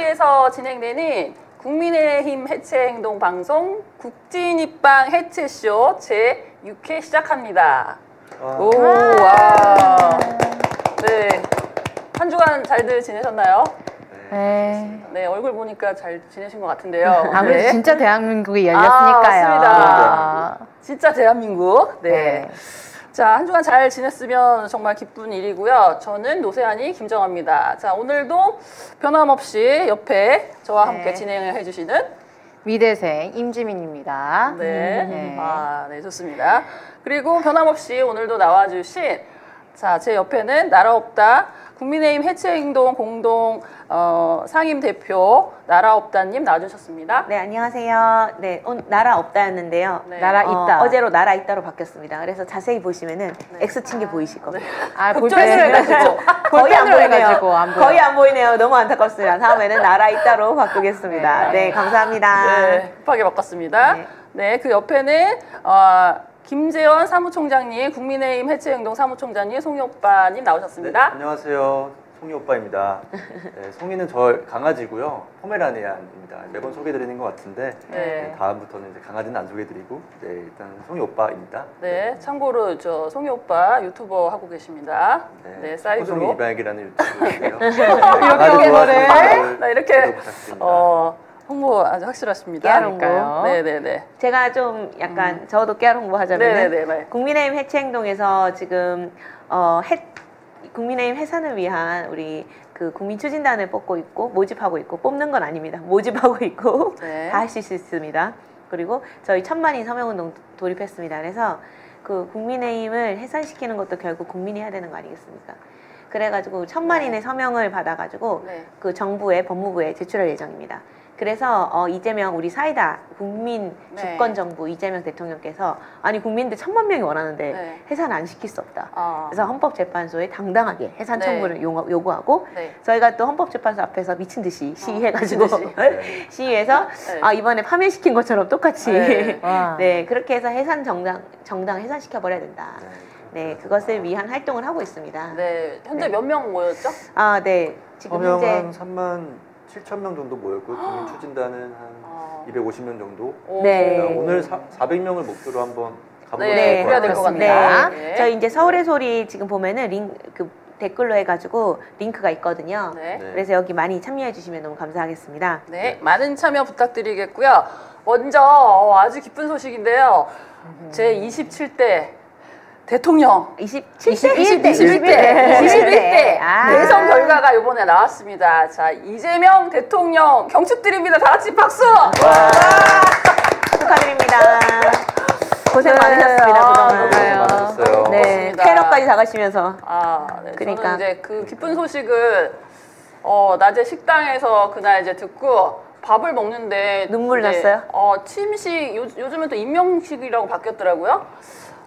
TV에서 진행되는 국민의힘 해체행동 방송 국진입방 해체쇼 제6회 시작합니다. 오, 와. 네. 한 주간 잘들 지내셨나요? 네. 네, 얼굴 보니까 잘 지내신 것 같은데요. 아무래도 네. 진짜 대한민국이 열렸으니까요. 맞습니다. 진짜 대한민국. 네. 네. 자, 한 주간 잘 지냈으면 정말 기쁜 일이고요. 저는 노세아니 김정아입니다. 자, 오늘도 변함없이 옆에 저와 함께 진행을 해주시는 미대생 임지민입니다. 네. 네, 좋습니다. 그리고 변함없이 오늘도 나와주신 제 옆에는 나라 없다 국민의힘 해체행동 공동 상임 대표 나라 없다님 나와주셨습니다. 네, 안녕하세요. 네, 오늘 나라 없다였는데요. 네. 나라 있다. 어제로 나라 있다로 바뀌었습니다. 그래서 자세히 보시면은 X 친 게 보이실 겁니다. 볼펜으로 해가지고 거의 안 보이네요. 안 보여. 거의 안 보이네요. 너무 안타깝습니다. 다음에는 나라 있다로 바꾸겠습니다. 네, 감사합니다. 네, 급하게 바꿨습니다. 네, 그 옆에는 김재원 사무총장님, 국민의힘 해체행동 사무총장님, 송이 오빠님 나오셨습니다. 네, 안녕하세요. 송이 오빠입니다. 네, 송이는 저 강아지고요. 포메라니안입니다. 매번 소개드리는 것 같은데 다음부터는 이제 강아지는 안 소개드리고 일단 송이 오빠입니다. 네, 참고로 저 송이 오빠 유튜버 하고 계십니다. 네, 사이드로. 송이 이방이라는 유튜브인데요. 강아지 좋아하시는 나 이렇게 부탁드립니다. 홍보 아주 확실하십니다. 깨알 홍보. 네네네. 제가 좀 약간 저도 깨알 홍보 하자면은 네네네. 국민의힘 해체행동에서 지금 국민의힘 해산을 위한 우리 그 국민 추진단을 뽑고 있고 모집하고 있고 뽑는 건 아닙니다. 모집하고 있고 다 하실 수 있습니다. 그리고 저희 1000만인 서명운동 돌입했습니다. 그래서 그 국민의힘을 해산시키는 것도 결국 국민이 해야 되는 거 아니겠습니까? 그래가지고 1000만인의 서명을 받아가지고 그 정부에 법무부에 제출할 예정입니다. 그래서 이재명 우리 사이다 국민 주권 정부 이재명 대통령께서 아니 국민들 1000만 명이 원하는데 해산 안 시킬 수 없다. 그래서 헌법재판소에 당당하게 해산 청구를 요구하고 저희가 또 헌법재판소 앞에서 미친 듯이 시위해가지고 시위해서 이번에 파면시킨 것처럼 똑같이 그렇게 해서 해산 정당 해산시켜 버려야 된다. 네, 그것을 위한 활동을 하고 있습니다. 네, 현재 몇 명 모였죠? 지금 현재 한 3만 7천 명 정도 모였고 국민 추진단은 한 250명 정도. 오늘 400명을 목표로 한번 가보도록 해야 될 것 같네요. 저희 이제 서울의 소리 지금 보면은 댓글로 해가지고 링크가 있거든요. 그래서 여기 많이 참여해 주시면 너무 감사하겠습니다. 네, 많은 참여 부탁드리겠고요. 먼저 아주 기쁜 소식인데요. 제 27대 대통령 21대 대선 결과가 이번에 나왔습니다. 자, 이재명 대통령 경축드립니다. 다 같이 박수! 축하드립니다. 고생 많으셨습니다. 많으셨어요. 네, 테러까지 당하시면서. 그러니까 저는 이제 그 기쁜 소식을 낮에 식당에서 그날 이제 듣고 밥을 먹는데 눈물 났어요? 침식 요즘은 또 임명식이라고 바뀌었더라고요.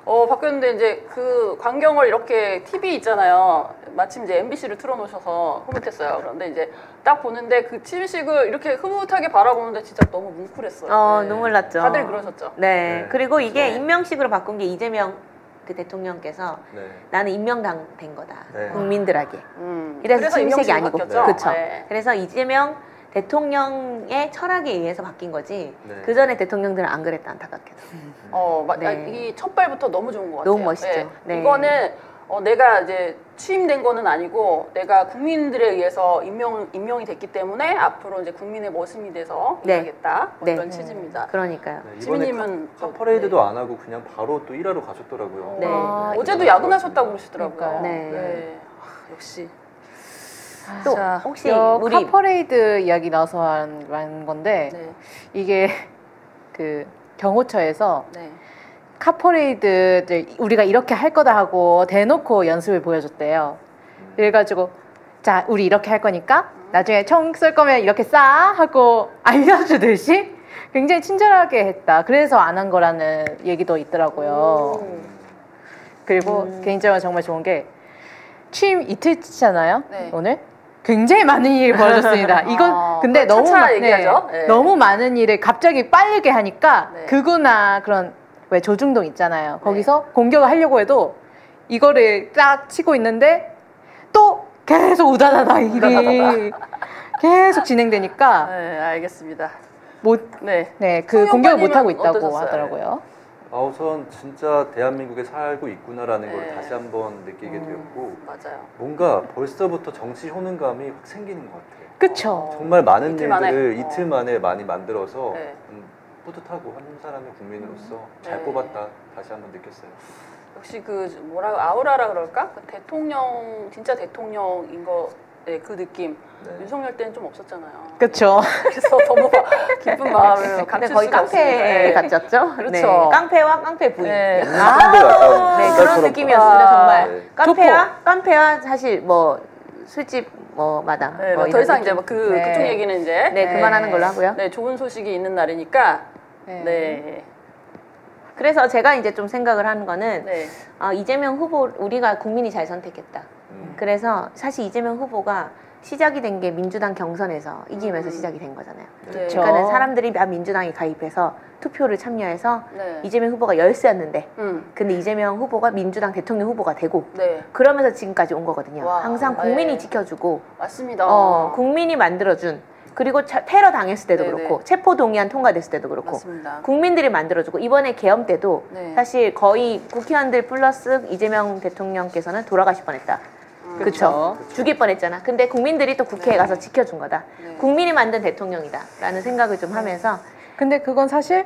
바뀌었는데 이제 그 광경을 이렇게 TV 있잖아요. 마침 이제 MBC를 틀어놓으셔서 흐뭇했어요. 그런데 이제 딱 보는데 그 침식을 이렇게 흐뭇하게 바라보는데 진짜 너무 뭉클했어요. 눈물 났죠. 다들 그러셨죠. 네. 그리고 이게 임명식으로 바꾼 게 이재명 그 대통령께서 나는 임명당 된 거다. 국민들에게. 이래서 침식이 아니고. 그렇죠. 그래서 이재명 대통령의 철학에 의해서 바뀐 거지 그 전에 대통령들은 안 그랬다 안타깝게도. 이 첫발부터 너무 좋은 것 같아요. 너무 멋있죠. 이거는 내가 이제 취임된 거는 아니고 내가 국민들에 의해서 임명이 됐기 때문에 앞으로 이제 국민의 모습이 돼서 일하겠다 이런 취지입니다. 그러니까요. 지민님은 카퍼레이드도 안 하고 그냥 바로 또 일하러 가셨더라고요. 어제도 야근하셨다고 그러시더라고요. 역시. 또 혹시 우리 카퍼레이드 이야기 나와서 한 건데 이게 그 경호처에서 카퍼레이드를 우리가 이렇게 할 거다 하고 대놓고 연습을 보여줬대요. 그래가지고 자 우리 이렇게 할 거니까 나중에 총 쏠 거면 이렇게 쏴 하고 알려주듯이 굉장히 친절하게 했다. 그래서 안 한 거라는 얘기도 있더라고요. 그리고 개인적으로 정말 좋은 게 취임 이틀째잖아요. 오늘 굉장히 많은 일이 벌어졌습니다. 이건 근데 너무 많은 일을 갑자기 빠르게 하니까 극우나 그런 왜 조중동 있잖아요. 거기서 공격을 하려고 해도 이거를 딱 치고 있는데 또 계속 우다다다 일이 계속 진행되니까 네, 알겠습니다. 그 공격을 못 하고 있다고 어떠셨어요? 하더라고요. 우선 진짜 대한민국에 살고 있구나라는 네. 걸 다시 한번 느끼게 되었고 맞아요. 뭔가 벌써부터 정치 효능감이 확 생기는 것 같아요. 그쵸. 정말 많은 이틀 만에? 일들을 이틀 만에 많이 만들어서 네. 뿌듯하고 한 사람의 국민으로서 잘 네. 뽑았다 다시 한번 느꼈어요. 역시 그 뭐라 아우라라 그럴까? 그 대통령 진짜 대통령인 거. 네, 그 느낌. 네. 윤석열 때는 좀 없었잖아요. 그쵸. 그래서 너무 기쁜 마음을 근데 감출 거의 수가 없습니다. 깡패 네. 같았죠? 그렇죠. 네. 깡패와 깡패 부인. 네. 근데 약간 네, 그런 쌀처럼 느낌이었습니다, 아, 정말. 네. 깡패와 사실 뭐 술집 뭐 마당. 네, 뭐 더 이런 이상 느낌. 이제 뭐 네. 그쪽 얘기는 이제 네, 그만하는 걸로 하고요. 네, 좋은 소식이 있는 날이니까 네. 네. 그래서 제가 이제 좀 생각을 하는 거는 네. 이재명 후보 우리가 국민이 잘 선택했다. 그래서 사실 이재명 후보가 시작이 된 게 민주당 경선에서 이기면서 시작이 된 거잖아요. 네. 그러니까는 사람들이 민주당에 가입해서 투표를 참여해서 네. 이재명 후보가 열세였는데 근데 네. 이재명 후보가 민주당 대통령 후보가 되고 네. 그러면서 지금까지 온 거거든요. 와, 항상 국민이 네. 지켜주고 맞습니다. 국민이 만들어준 그리고 테러 당했을 때도 네네. 그렇고 체포 동의안 통과됐을 때도 그렇고 맞습니다. 국민들이 만들어주고 이번에 계엄 때도 네. 사실 거의 국회의원들 플러스 이재명 대통령께서는 돌아가실 뻔했다. 그쵸? 죽일 뻔했잖아. 근데 국민들이 또 국회에 네. 가서 지켜준 거다. 네. 국민이 만든 대통령이다라는 생각을 좀 하면서 근데 그건 사실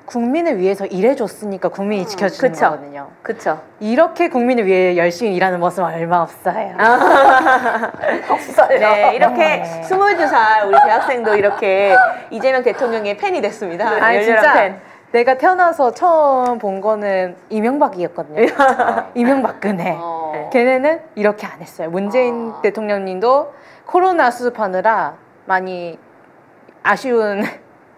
국민을 위해서 일해줬으니까 국민이 지켜주는 그쵸. 거거든요. 그쵸? 이렇게 국민을 위해 열심히 일하는 모습은 얼마 없어요. 없어요. 네, 이렇게 네. 22살 우리 대학생도 이렇게 이재명 대통령의 팬이 됐습니다. 아니 열렬한 진짜 팬. 내가 태어나서 처음 본 거는 이명박이었거든요. 이명박근혜. 걔네는 이렇게 안 했어요. 문재인 대통령님도 코로나 수습하느라 많이 아쉬운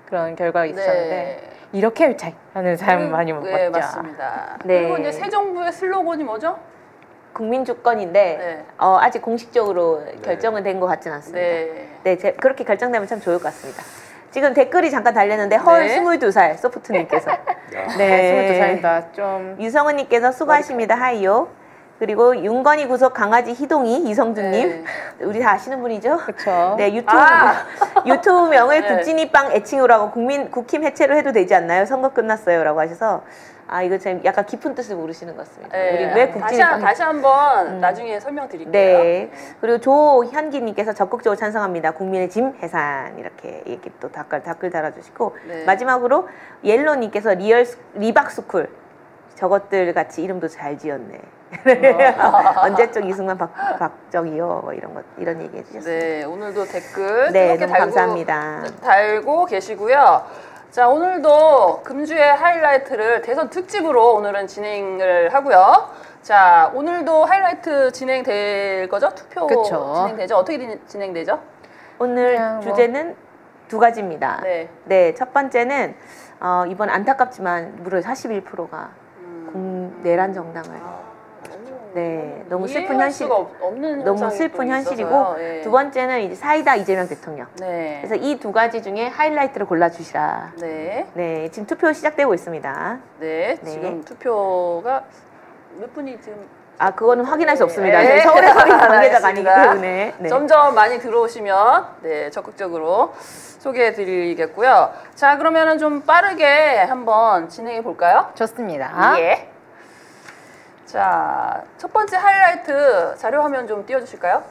그런 결과가 있었는데 네. 이렇게 하는 사람 많이 못 네, 봤죠. 맞습니다. 네. 그리고 이제 새 정부의 슬로건이 뭐죠? 국민 주권인데 네. 아직 공식적으로 결정은 된 것 같지는 않습니다. 네. 그렇게 결정되면 참 좋을 것 같습니다. 지금 댓글이 잠깐 달렸는데 헐 네. 22살 소프트님께서 네, 22살입니다. 좀 유성은님께서 수고하십니다. 하이요. 그리고 윤건희 구속 강아지 희동이 이성준님 네. 우리 다 아시는 분이죠? 그렇죠. 네 유튜브명을 네. 국진이빵 애칭으로 하고 국힘 해체로 해도 되지 않나요? 선거 끝났어요라고 하셔서 이거 참 약간 깊은 뜻을 모르시는 것 같습니다. 네. 우리 왜 국진이빵 다시 한번 나중에 설명드릴게요. 네. 그리고 조현기님께서 적극적으로 찬성합니다. 국민의 짐 해산 이렇게 또 댓글 달아주시고 네. 마지막으로 옐로님께서 리박스쿨 저것들 같이 이름도 잘 지었네. 언제적 이승만 박정희요 뭐 이런 얘기 해주셨어요. 네, 오늘도 댓글 네, 뜨겁게 너무 감사합니다. 달고 계시고요. 자, 오늘도 금주의 하이라이트를 대선 특집으로 오늘은 진행을 하고요. 자, 오늘도 하이라이트 진행될 거죠? 투표 그쵸. 진행되죠? 어떻게 진행되죠? 오늘 그냥 뭐- 주제는 두 가지입니다. 네. 네, 첫 번째는 이번 안타깝지만 무려 41%가 내란 정당을 네, 너무 슬픈 이해할 현실, 수가 없는 너무 현상이 슬픈 또 현실이고 있어서요. 네. 두 번째는 이제 사이다 이재명 대통령. 네. 그래서 이 두 가지 중에 하이라이트를 골라주시라. 네. 네, 지금 투표 시작되고 있습니다. 네. 네. 지금 투표가 몇 분이 지금 그거는 확인할 수 없습니다. 네. 저희 서울에서 확인 관계자가 아니기 알겠습니다. 때문에. 네. 점점 많이 들어오시면 네, 적극적으로 소개해드리겠고요. 자, 그러면은 좀 빠르게 한번 진행해 볼까요? 좋습니다. 예. 자, 첫 번째 하이라이트 자료 화면 좀 띄워주실까요?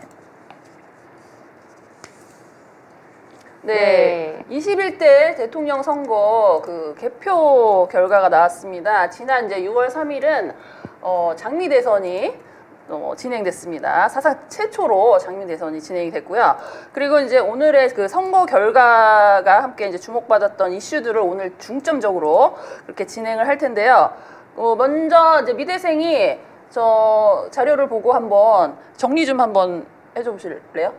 네. 21대 대통령 선거 그 개표 결과가 나왔습니다. 지난 이제 6월 3일은 장미 대선이 진행됐습니다. 사상 최초로 장미 대선이 진행이 됐고요. 그리고 이제 오늘의 그 선거 결과가 함께 이제 주목받았던 이슈들을 오늘 중점적으로 그렇게 진행을 할 텐데요. 먼저 이제 미대생이 저 자료를 보고 한번 정리 좀 한번 해줘 보실래요?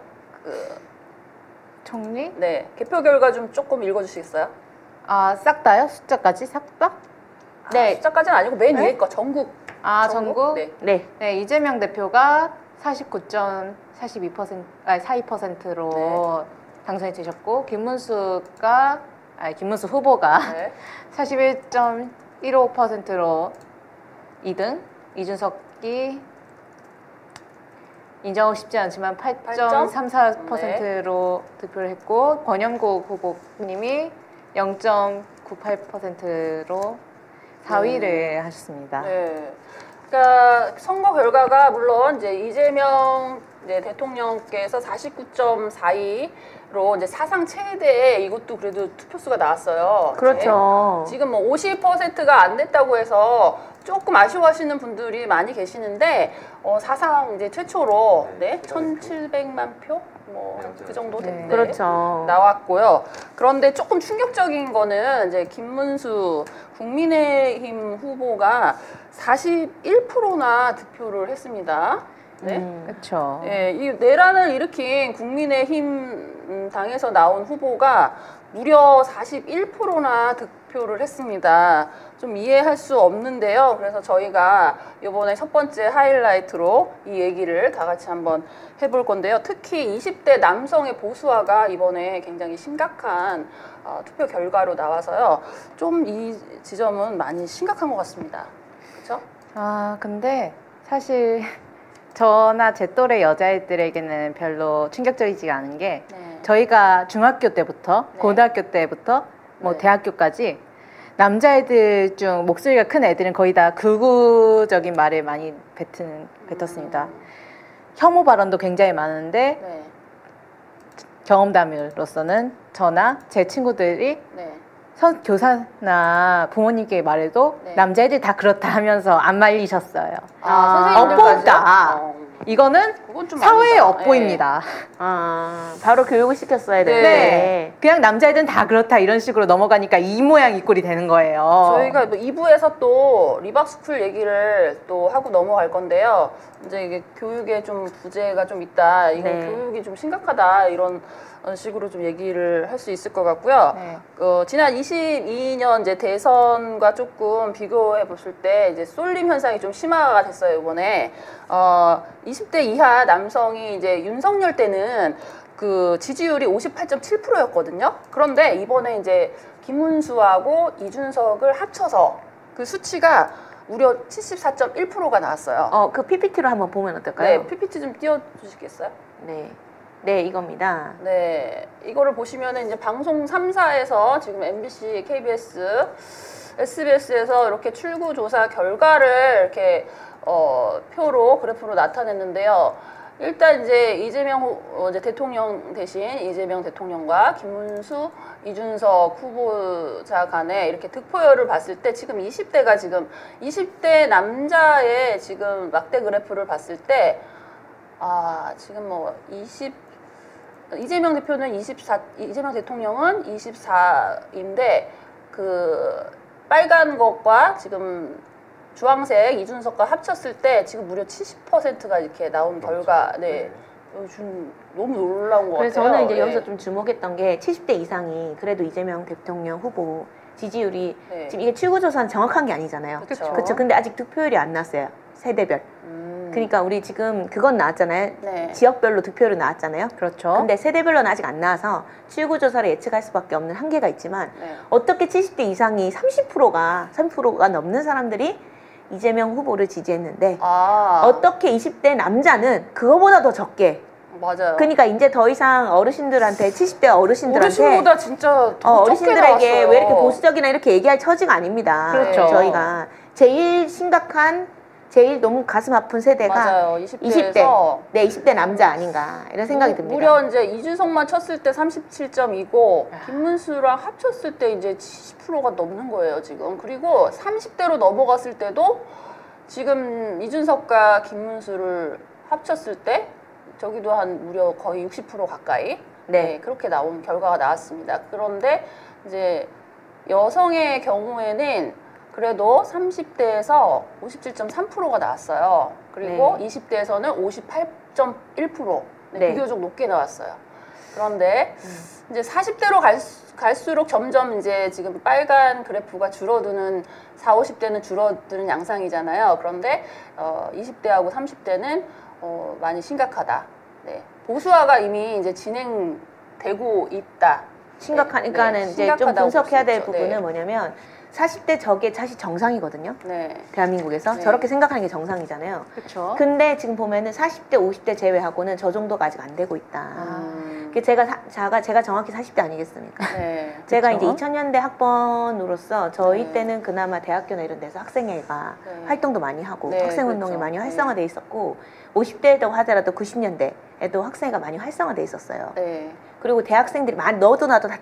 정리? 네, 개표 결과 좀 조금 읽어주시겠어요? 싹 다요? 숫자까지? 싹 다? 네, 숫자까지는 아니고 맨 네? 위에 거 전국. 전국? 네. 네. 네, 이재명 대표가 42%로 당선이 되셨고 김문수 후보가 네. 41.15%로 2등, 이준석이 인정하고 싶지 않지만 8.34%로 득표를 했고 권영국 후보님이 0.98%로 4위를 하셨습니다. 네. 그러니까 선거 결과가 물론 이제 이재명 대통령께서 49.42로 이제 사상 최대의 이것도 그래도 투표수가 나왔어요. 그렇죠. 지금 뭐 50%가 안 됐다고 해서 조금 아쉬워하시는 분들이 많이 계시는데 사상 이제 최초로 1,700만 표 뭐 그 정도 네. 그렇죠. 나왔고요. 그런데 조금 충격적인 거는 이제 김문수 국민의힘 후보가 41%나 득표를 했습니다. 네. 그렇죠. 예, 이 내란을 일으킨 국민의힘 당에서 나온 후보가 무려 41%나 득표를 했습니다. 좀 이해할 수 없는데요. 그래서 저희가 이번에 첫 번째 하이라이트로 이 얘기를 다 같이 한번 해볼 건데요. 특히 20대 남성의 보수화가 이번에 굉장히 심각한 투표 결과로 나와서요. 좀 이 지점은 많이 심각한 것 같습니다. 그렇죠? 아, 근데 사실 저나 제 또래 여자애들에게는 별로 충격적이지가 않은 게 저희가 중학교 때부터 고등학교 때부터 뭐 대학교까지 남자애들 중 목소리가 큰 애들은 거의 다 극우적인 말을 많이 뱉었습니다. 혐오 발언도 굉장히 많은데 경험담으로서는 저나 제 친구들이 교사나 부모님께 말해도 남자애들 다 그렇다 하면서 안 말리셨어요. 업보다. 이거는 사회의 업보입니다. 바로 교육을 시켰어야 되는데 그냥 남자애들은 다 그렇다 이런 식으로 넘어가니까 이 모양 이 꼴이 되는 거예요. 저희가 뭐 2부에서 또 리박스쿨 얘기를 또 하고 넘어갈 건데요. 이제 이게 교육에 좀 부재가 좀 있다. 이거 교육이 좀 심각하다. 이런 식으로 좀 얘기를 할 수 있을 것 같고요. 지난 22년 이제 대선과 조금 비교해 보실 때 이제 쏠림 현상이 좀 심화가 됐어요, 이번에. 20대 이하 남성이 이제 윤석열 때는 그 지지율이 58.7%였거든요. 그런데 이번에 이제 김문수하고 이준석을 합쳐서 그 수치가 무려 74.1%가 나왔어요. 그 PPT로 한번 보면 어떨까요? 네, PPT 좀 띄워주시겠어요? 네, 이겁니다. 네, 이거를 보시면은 이제 방송 3사에서 지금 MBC, KBS, SBS에서 이렇게 출구조사 결과를 이렇게 표로 그래프로 나타냈는데요. 일단 이제 이재명 이제 대통령 대신 이재명 대통령과 김문수, 이준석 후보자 간에 이렇게 득표율을 봤을 때 지금 20대 남자의 지금 막대 그래프를 봤을 때 지금 뭐 이재명 대표는 24, 이재명 대통령은 24인데 그 빨간 것과 지금 주황색 이준석과 합쳤을 때 지금 무려 70%가 이렇게 나온 결과, 좀 너무 놀라운 것 그래서 같아요. 저는 이제 여기서 좀 주목했던 게 70대 이상이 그래도 이재명 대통령 후보 지지율이 지금 이게 출구조사는 정확한 게 아니잖아요. 그렇죠. 근데 아직 득표율이 안 났어요. 세대별. 그러니까 우리 지금 그건 나왔잖아요. 지역별로 득표율은 나왔잖아요. 그렇죠. 근데 세대별로는 아직 안 나와서 출구조사를 예측할 수밖에 없는 한계가 있지만 어떻게 70대 이상이 30%가 넘는 사람들이 이재명 후보를 지지했는데 어떻게 20대 남자는 그거보다 더 적게 맞아요. 그러니까 이제 더 이상 어르신들한테 70대 어르신들한테 어르신보다 진짜 어르신들에게 왜 이렇게 보수적이나 이렇게 얘기할 처지가 아닙니다. 그렇죠. 저희가 제일 심각한 제일 너무 가슴 아픈 세대가 맞아요. 20대에서 20대 남자 아닌가 이런 생각이 듭니다. 무려 이제 이준석만 쳤을 때 37.2고 김문수랑 합쳤을 때 이제 70%가 넘는 거예요, 지금. 그리고 30대로 넘어갔을 때도 지금 이준석과 김문수를 합쳤을 때 저기도 한 무려 거의 60% 가까이 그렇게 나온 결과가 나왔습니다. 그런데 이제 여성의 경우에는 그래도 30대에서 57.3%가 나왔어요. 그리고 20대에서는 58.1% 비교적 높게 나왔어요. 그런데 이제 40대로 갈수록 점점 이제 지금 빨간 그래프가 줄어드는 40, 50대는 줄어드는 양상이잖아요. 그런데 20대하고 30대는 많이 심각하다. 보수화가 이미 이제 진행되고 있다. 심각하니까는 이제 좀 분석해야 될 부분은 뭐냐면 40대 저게 사실 정상이거든요. 네. 대한민국에서 네. 저렇게 생각하는 게 정상이잖아요. 그렇죠. 근데 지금 보면은 40대, 50대 제외하고는 저 정도가 아직 안 되고 있다. 그게 제가 정확히 40대 아니겠습니까? 네. 제가 그쵸? 이제 2000년대 학번으로서 저희 네. 때는 그나마 대학교나 이런 데서 학생회가 네. 활동도 많이 하고 네, 학생운동이 그렇죠. 많이 활성화돼 있었고 50대에도 하더라도 90년대에도 학생회가 많이 활성화돼 있었어요. 네. 그리고 대학생들이 너도 나도 다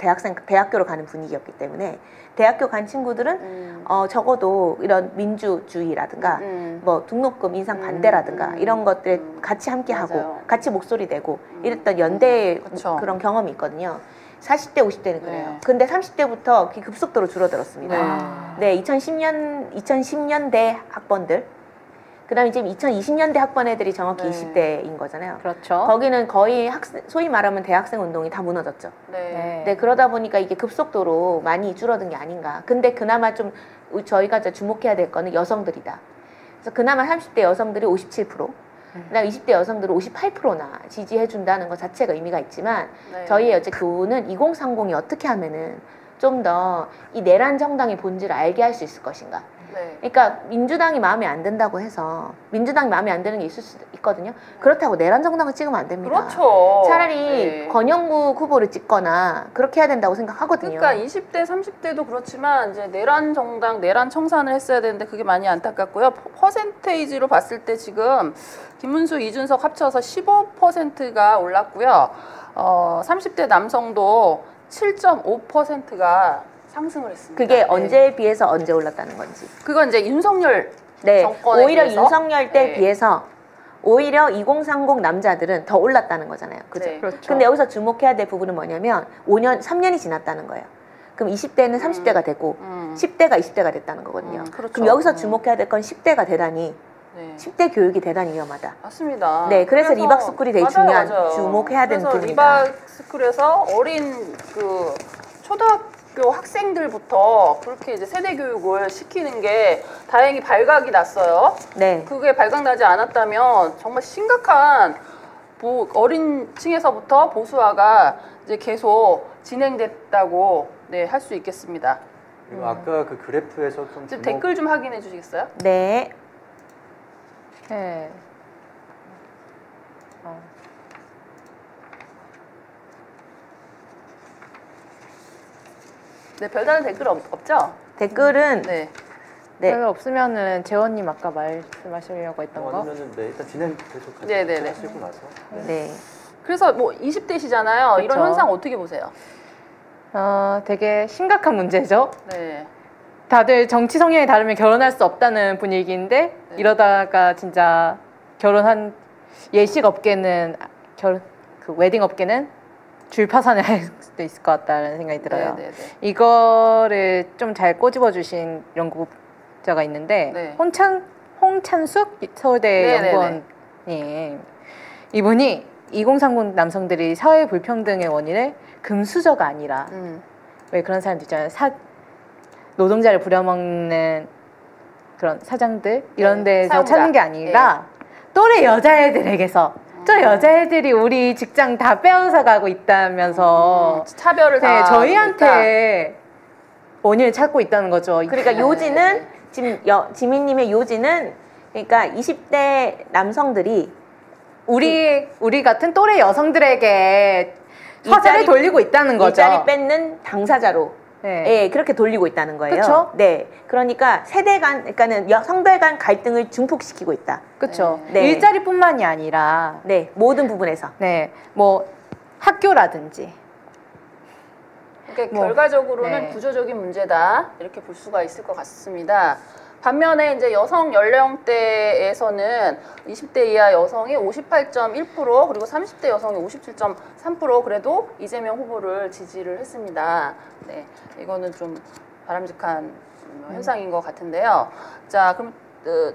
대학교로 가는 분위기였기 때문에 대학교 간 친구들은 적어도 이런 민주주의라든가 뭐 등록금 인상 반대라든가 이런 것들 같이 함께 맞아요. 하고 같이 목소리 내고 이랬던 연대의 그쵸. 그런 경험이 있거든요. 40대, 50대는 그래요. 네. 근데 30대부터 급속도로 줄어들었습니다. 네. 네, 2010년대 학번들, 그다음에 지금 2020년대 학번 애들이 정확히 네. 20대인 거잖아요. 그렇죠. 거기는 거의 소위 말하면 대학생 운동이 다 무너졌죠. 네. 네, 그러다 보니까 이게 급속도로 많이 줄어든 게 아닌가. 근데 그나마 좀 저희가 이제 주목해야 될 거는 여성들이다. 그래서 그나마 30대 여성들이 57%, 그다음 20대 여성들은 58%나 지지해준다는 것 자체가 의미가 있지만 네. 저희의 어째 교훈은 2030이 어떻게 하면은 좀 더 이 내란 정당의 본질을 알게 할 수 있을 것인가. 네. 그러니까 민주당이 마음에 안 든다고 해서 민주당이 마음에 안 드는 게 있을 수도 있거든요. 그렇다고 내란 정당을 찍으면 안 됩니다. 그렇죠. 차라리 네. 권영국 후보를 찍거나 그렇게 해야 된다고 생각하거든요. 그러니까 20대, 30대도 그렇지만 이제 내란 정당, 내란 청산을 했어야 되는데 그게 많이 안타깝고요. 퍼센테이지로 봤을 때 지금 김문수, 이준석 합쳐서 15%가 올랐고요. 30대 남성도 7.5%가 상승을 했습니다. 그게 네. 언제에 비해서 언제 올랐다는 건지. 그건 이제 윤석열 네, 정권에 오히려 비해서? 윤석열 때 네. 비해서 오히려 2030 남자들은 더 올랐다는 거잖아요. 그죠? 네. 그렇죠. 근데 여기서 주목해야 될 부분은 뭐냐면 3년이 지났다는 거예요. 그럼 20대는 30대가 되고 10대가 20대가 됐다는 거거든요. 그렇죠. 그럼 여기서 주목해야 될 건 10대가 대단히 네. 10대 교육이 대단히 위험하다. 맞습니다. 네, 그래서 리박스쿨이 되게 중요한, 주목해야 되는 그래서 부분이다. 리박스쿨에서 어린 그 초등학교 학생들부터 그렇게 이제 세대 교육을 시키는 게 다행히 발각이 났어요. 네. 그게 발각나지 않았다면 정말 심각한 어린 층에서부터 보수화가 이제 계속 진행됐다고 네, 할 수 있겠습니다. 그리고 아까 그 그래프에서 좀 지금 댓글 좀 확인해 주시겠어요? 네. 네. 네, 별다른 댓글 없죠? 댓글은 네. 네. 별로 없으면은 재원님 아까 말씀하시려고 했던 거. 아니면은 네, 일단 진행 계속 네네네. 하시고 나서 네. 그래서 뭐 20대시잖아요. 이런 그쵸. 현상 어떻게 보세요? 되게 심각한 문제죠. 네. 다들 정치 성향이 다르면 결혼할 수 없다는 분위기인데 네. 이러다가 진짜 결혼한 예식 업계는 그 웨딩 업계는 줄파산을 할 수도 있을 것 같다는 생각이 들어요. 네네네. 이거를 좀 잘 꼬집어 주신 연구자가 있는데 네. 홍찬숙 서울대 네네네. 연구원님, 이분이 2030 남성들이 사회 불평등의 원인을 금수저가 아니라 왜 그런 사람들 있잖아요. 노동자를 부려먹는 그런 사장들 이런 네, 데서 사용자. 찾는 게 아니라 또래 여자애들에게서 저 여자애들이 우리 직장 다 빼앗아 가고 있다면서 차별을 네, 다 저희한테 원인을 찾고 있다는 거죠. 그러니까 요지는 지금 지민님의 요지는 그러니까 20대 남성들이 우리 같은 또래 여성들에게 화살을 일자리- 돌리고 있다는 거죠. 일자리 뺏는 당사자로 네. 예, 그렇게 돌리고 있다는 거예요. 그쵸? 네. 그러니까 세대 간, 그러니까는 성별 간 갈등을 증폭시키고 있다. 그렇죠. 네. 일자리뿐만이 아니라 네. 모든 부분에서. 네, 뭐 학교라든지 그러니까 뭐, 결과적으로는 네. 구조적인 문제다 이렇게 볼 수가 있을 것 같습니다. 반면에 이제 여성 연령대에서는 20대 이하 여성이 58.1% 그리고 30대 여성이 57.3% 그래도 이재명 후보를 지지를 했습니다. 네, 이거는 좀 바람직한 현상인 것 같은데요. 자, 그럼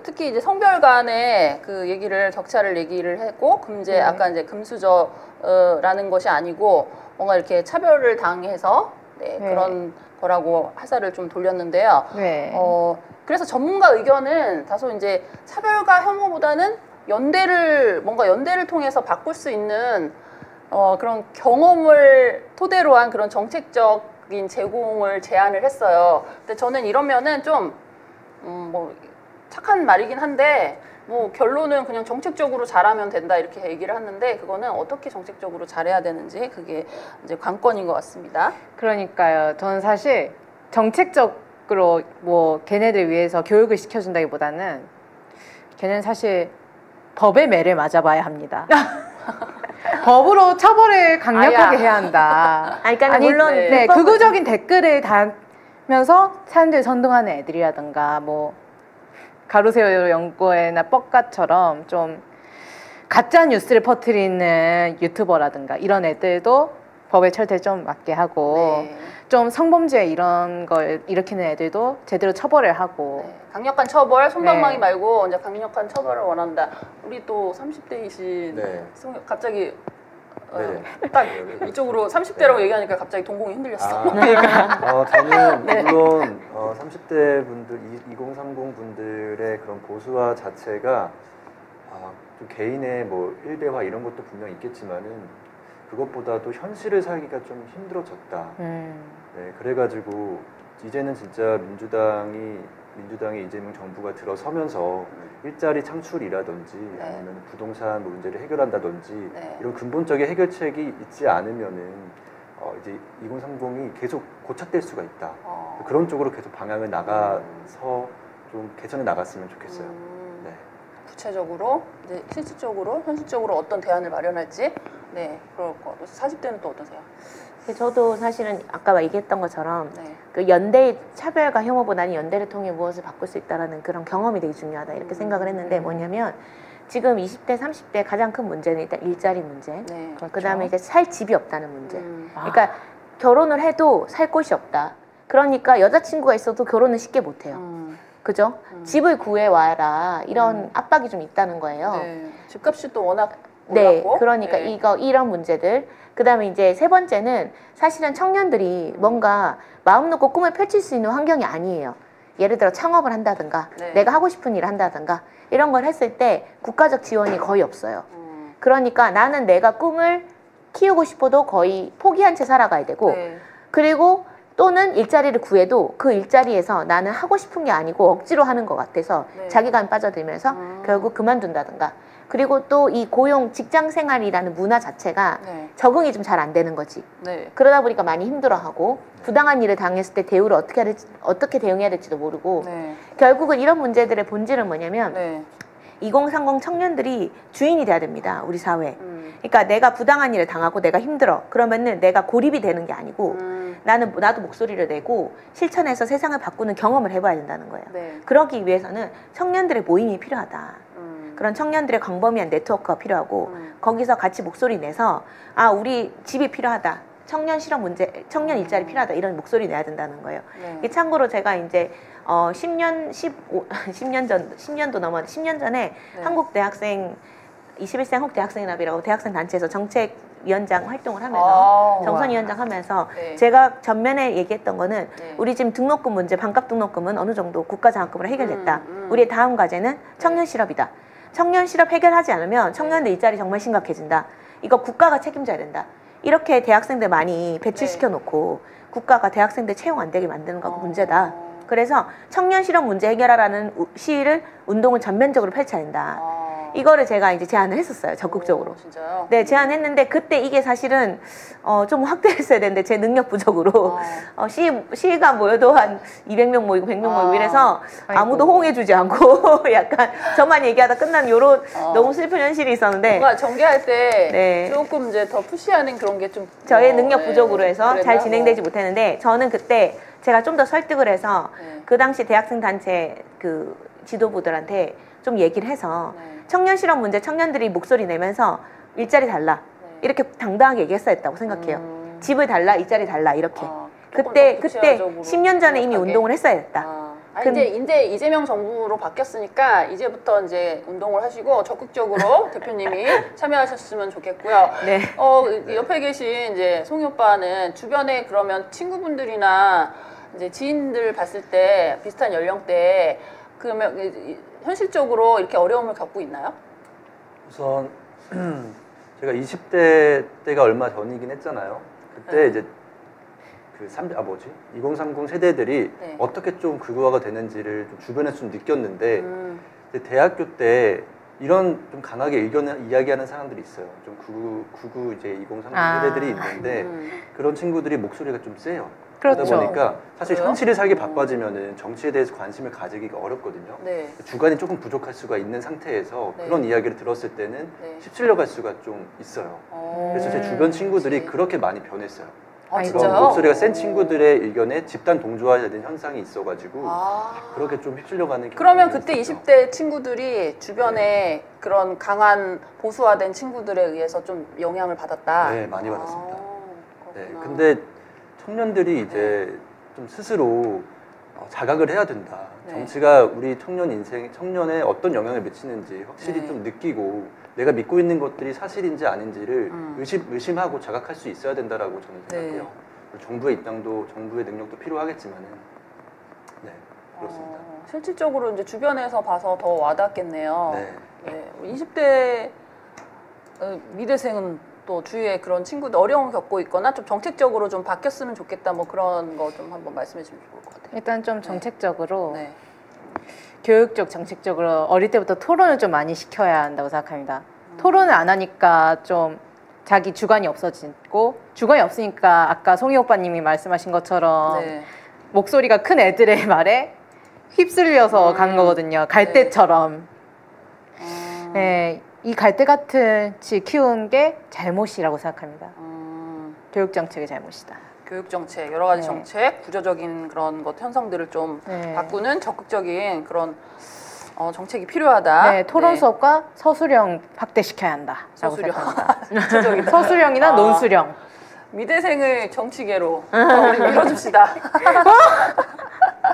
특히 이제 성별 간의 그 격차를 얘기를 했고, 금제 아까 이제 금수저라는 것이 아니고 뭔가 이렇게 차별을 당해서 네, 네. 그런 거라고 화살을 좀 돌렸는데요. 네. 그래서 전문가 의견은 다소 이제 차별과 혐오보다는 뭔가 연대를 통해서 바꿀 수 있는 그런 경험을 토대로 한 그런 정책적 제공을 제안을 했어요. 근데 저는 이러면은 좀 뭐 착한 말이긴 한데 뭐 결론은 그냥 정책적으로 잘하면 된다 이렇게 얘기를 하는데 그거는 어떻게 정책적으로 잘해야 되는지 그게 이제 관건인 것 같습니다. 그러니까요. 저는 사실 정책적으로 뭐 걔네들 위해서 교육을 시켜준다기보다는 걔는 사실 법의 매를 맞아봐야 합니다. 법으로 처벌을 강력하게 해야 한다. 그러니까 물론 네, 극우적인 댓글을 달면서 사람들 선동하는 애들이라든가 뭐 가로세요 연구회나 뻑가처럼 좀 가짜 뉴스를 퍼뜨리는 유튜버라든가 이런 애들도 법의 철퇴를 좀 맞게 하고 네. 좀 성범죄 이런 걸 일으키는 애들도 제대로 처벌을 하고 네. 강력한 처벌, 손방망이 네. 말고 이제 강력한 처벌을 원한다. 우리 또 30대이신 네. 갑자기 네. 딱 이쪽으로 30대라고 얘기하니까 갑자기 동공이 흔들렸어. 저는 물론 30대 분들, 2030 분들의 그런 보수화 자체가 좀 개인의 뭐 일대화 이런 것도 분명 있겠지만은 그것보다도 현실을 살기가 좀 힘들어졌다. 네, 그래가지고 이제는 진짜 민주당이 이재명 정부가 들어서면서 일자리 창출이라든지 네. 아니면 부동산 문제를 해결한다든지 네. 이런 근본적인 해결책이 있지 않으면은 이제 2030이 계속 고착될 수가 있다. 그런 쪽으로 계속 방향을 나가서 좀 개선해 나갔으면 좋겠어요. 네. 구체적으로 이제 실질적으로 현실적으로 어떤 대안을 마련할지 네 그럴 것 같아요. 40대는 또 어떠세요? 저도 사실은 아까 얘기했던 것처럼 네. 그 연대의 차별과 혐오보다는 연대를 통해 무엇을 바꿀 수 있다는 그런 경험이 되게 중요하다 이렇게 생각을 했는데 뭐냐면 지금 20대, 30대 가장 큰 문제는 일단 일자리 문제, 네, 그 다음에 이제 살 집이 없다는 문제. 아. 그러니까 결혼을 해도 살 곳이 없다. 그러니까 여자친구가 있어도 결혼을 쉽게 못해요. 그죠? 집을 구해와라 이런 압박이 좀 있다는 거예요. 네. 집값이 또 워낙 네, 올랐고. 그러니까 네. 이런 문제들. 그다음에 이제 세 번째는 사실은 청년들이 뭔가 마음 놓고 꿈을 펼칠 수 있는 환경이 아니에요. 예를 들어 창업을 한다든가 네. 내가 하고 싶은 일을 한다든가 이런 걸 했을 때 국가적 지원이 거의 없어요. 그러니까 나는 내가 꿈을 키우고 싶어도 거의 포기한 채 살아가야 되고 네. 그리고 또는 일자리를 구해도 그 일자리에서 나는 하고 싶은 게 아니고 억지로 하는 것 같아서 네. 자기감이 빠져들면서 결국 그만둔다든가 그리고 또 이 고용 직장 생활이라는 문화 자체가 네. 적응이 좀 잘 안 되는 거지. 네. 그러다 보니까 많이 힘들어하고 부당한 일을 당했을 때 대우를 어떻게 대응해야 될지도 모르고 네. 결국은 이런 문제들의 본질은 뭐냐면 네. 2030 청년들이 주인이 돼야 됩니다. 우리 사회. 그러니까 내가 부당한 일을 당하고 내가 힘들어. 그러면은 내가 고립이 되는 게 아니고 나도 목소리를 내고 실천해서 세상을 바꾸는 경험을 해봐야 된다는 거예요. 네. 그러기 위해서는 청년들의 모임이 필요하다. 그런 청년들의 광범위한 네트워크가 필요하고 거기서 같이 목소리 내서 우리 집이 필요하다. 청년 실업 문제, 청년 일자리 필요하다. 이런 목소리 내야 된다는 거예요. 네. 이게 참고로 제가 이제 10년도 넘었는데 10년 전에 네. 한국 대학생 21세 한국 대학생연합이라고 대학생 단체에서 정책위원장 활동을 하면서 정선위원장 하면서 네. 제가 전면에 얘기했던 거는 네. 우리 지금 등록금 문제, 반값 등록금은 어느 정도 국가 장학금으로 해결됐다. 우리의 다음 과제는 청년 실업이다. 청년 실업 해결하지 않으면 청년들 일자리 정말 심각해진다. 이거 국가가 책임져야 된다. 이렇게 대학생들 많이 배출시켜 놓고 국가가 대학생들 채용 안 되게 만드는 거가 문제다. 그래서 청년 실업 문제 해결하라는 시위를 운동을 전면적으로 펼쳐야 된다. 이거를 제가 이제 제안을 했었어요. 적극적으로. 진짜요? 네, 제안했는데 그때 이게 사실은 좀 확대했어야 되는데 제 능력 부족으로 시위가 모여도 한 200명 모이고 100명 모이고 이래서 아무도 호응해주지 않고 약간 저만 얘기하다 끝난 요런 너무 슬픈 현실이 있었는데 뭔가 전개할 때 네. 조금 이제 더 푸시하는 그런 게 좀 저의 능력 부족으로 해서 그랬나? 잘 진행되지 못했는데 저는 그때 제가 좀 더 설득을 해서 네. 그 당시 대학생 단체 그 지도부들한테 좀 얘기를 해서 네. 청년 청년 실업 문제 청년들이 목소리 내면서 일자리 달라 네. 이렇게 당당하게 얘기했어야 했다고 생각해요. 집을 달라 일자리 달라 이렇게 조금 그때 더 구체적으로 10년 전에 이미 생각하게. 운동을 했어야 했다. 이제 이재명 정부로 바뀌었으니까 이제부터 이제 운동을 하시고 적극적으로 대표님이 참여하셨으면 좋겠고요. 네. 옆에 계신 이제 송이 오빠는 주변에 그러면 친구분들이나 이제 지인들 봤을 때 비슷한 연령대 그러면 현실적으로 이렇게 어려움을 겪고 있나요? 우선 제가 20대 때가 얼마 전이긴 했잖아요. 그때 네. 이제 뭐지? 2030 세대들이 네. 어떻게 좀 극우화가 되는지를 좀 주변에서 좀 느꼈는데 이제 대학교 때 이런 좀 강하게 의견을 이야기하는 사람들이 있어요. 좀 극우 이제 2030 세대들이 있는데 그런 친구들이 목소리가 좀 세요. 그렇죠. 그러다 보니까 사실 그래요? 현실이 살기 바빠지면은 정치에 대해서 관심을 가지기가 어렵거든요. 네. 주관이 조금 부족할 수가 있는 상태에서 네. 그런 이야기를 들었을 때는 네. 휩쓸려 갈 수가 좀 있어요. 그래서 제 주변 친구들이 그치. 그렇게 많이 변했어요. 아, 그런 진짜요? 목소리가 센 친구들의 의견에 집단 동조화되는 현상이 있어가지고 아. 그렇게 좀 휩쓸려가는 그러면 경향이 그때 있었죠. 20대 친구들이 주변에 그런 강한 보수화된 친구들에 의해서 좀 영향을 받았다? 네, 많이 받았습니다. 네, 그렇구나. 근데 청년들이 이제 좀 스스로 자각을 해야 된다. 네. 정치가 우리 청년 인생, 청년에 어떤 영향을 미치는지 확실히 네. 좀 느끼고 내가 믿고 있는 것들이 사실인지 아닌지를 음. 의심하고 자각할 수 있어야 된다라고 저는 생각해요. 네. 정부의 입장도 정부의 능력도 필요하겠지만은 네, 그렇습니다. 실질적으로 이제 주변에서 봐서 더 와닿겠네요. 네. 네. 20대 미대생은 또 주위에 그런 친구들 어려움을 겪고 있거나 좀 정책적으로 좀 바뀌었으면 좋겠다 뭐 그런 거 좀 한번 말씀해 주시면 좋을 것 같아요. 일단 좀 정책적으로 네. 교육적 정책적으로 어릴 때부터 토론을 좀 많이 시켜야 한다고 생각합니다. 토론을 안 하니까 좀 자기 주관이 없어지고 주관이 없으니까 아까 송이 오빠님이 말씀하신 것처럼 네. 목소리가 큰 애들의 말에 휩쓸려서 가는 거거든요. 갈대처럼. 네, 이 갈대같이 키운 게 잘못이라고 생각합니다. 교육 정책의 잘못이다. 교육 정책, 여러 가지 네. 정책, 구조적인 그런 것 현상들을 좀 네. 바꾸는 적극적인 그런 정책이 필요하다. 네, 토론 수업과 서술형 확대시켜야 한다라고 서술형. 생각합니다. 구체적이다. 서술형이나 아. 논술형. 미대생을 정치계로 우리 밀어줍시다.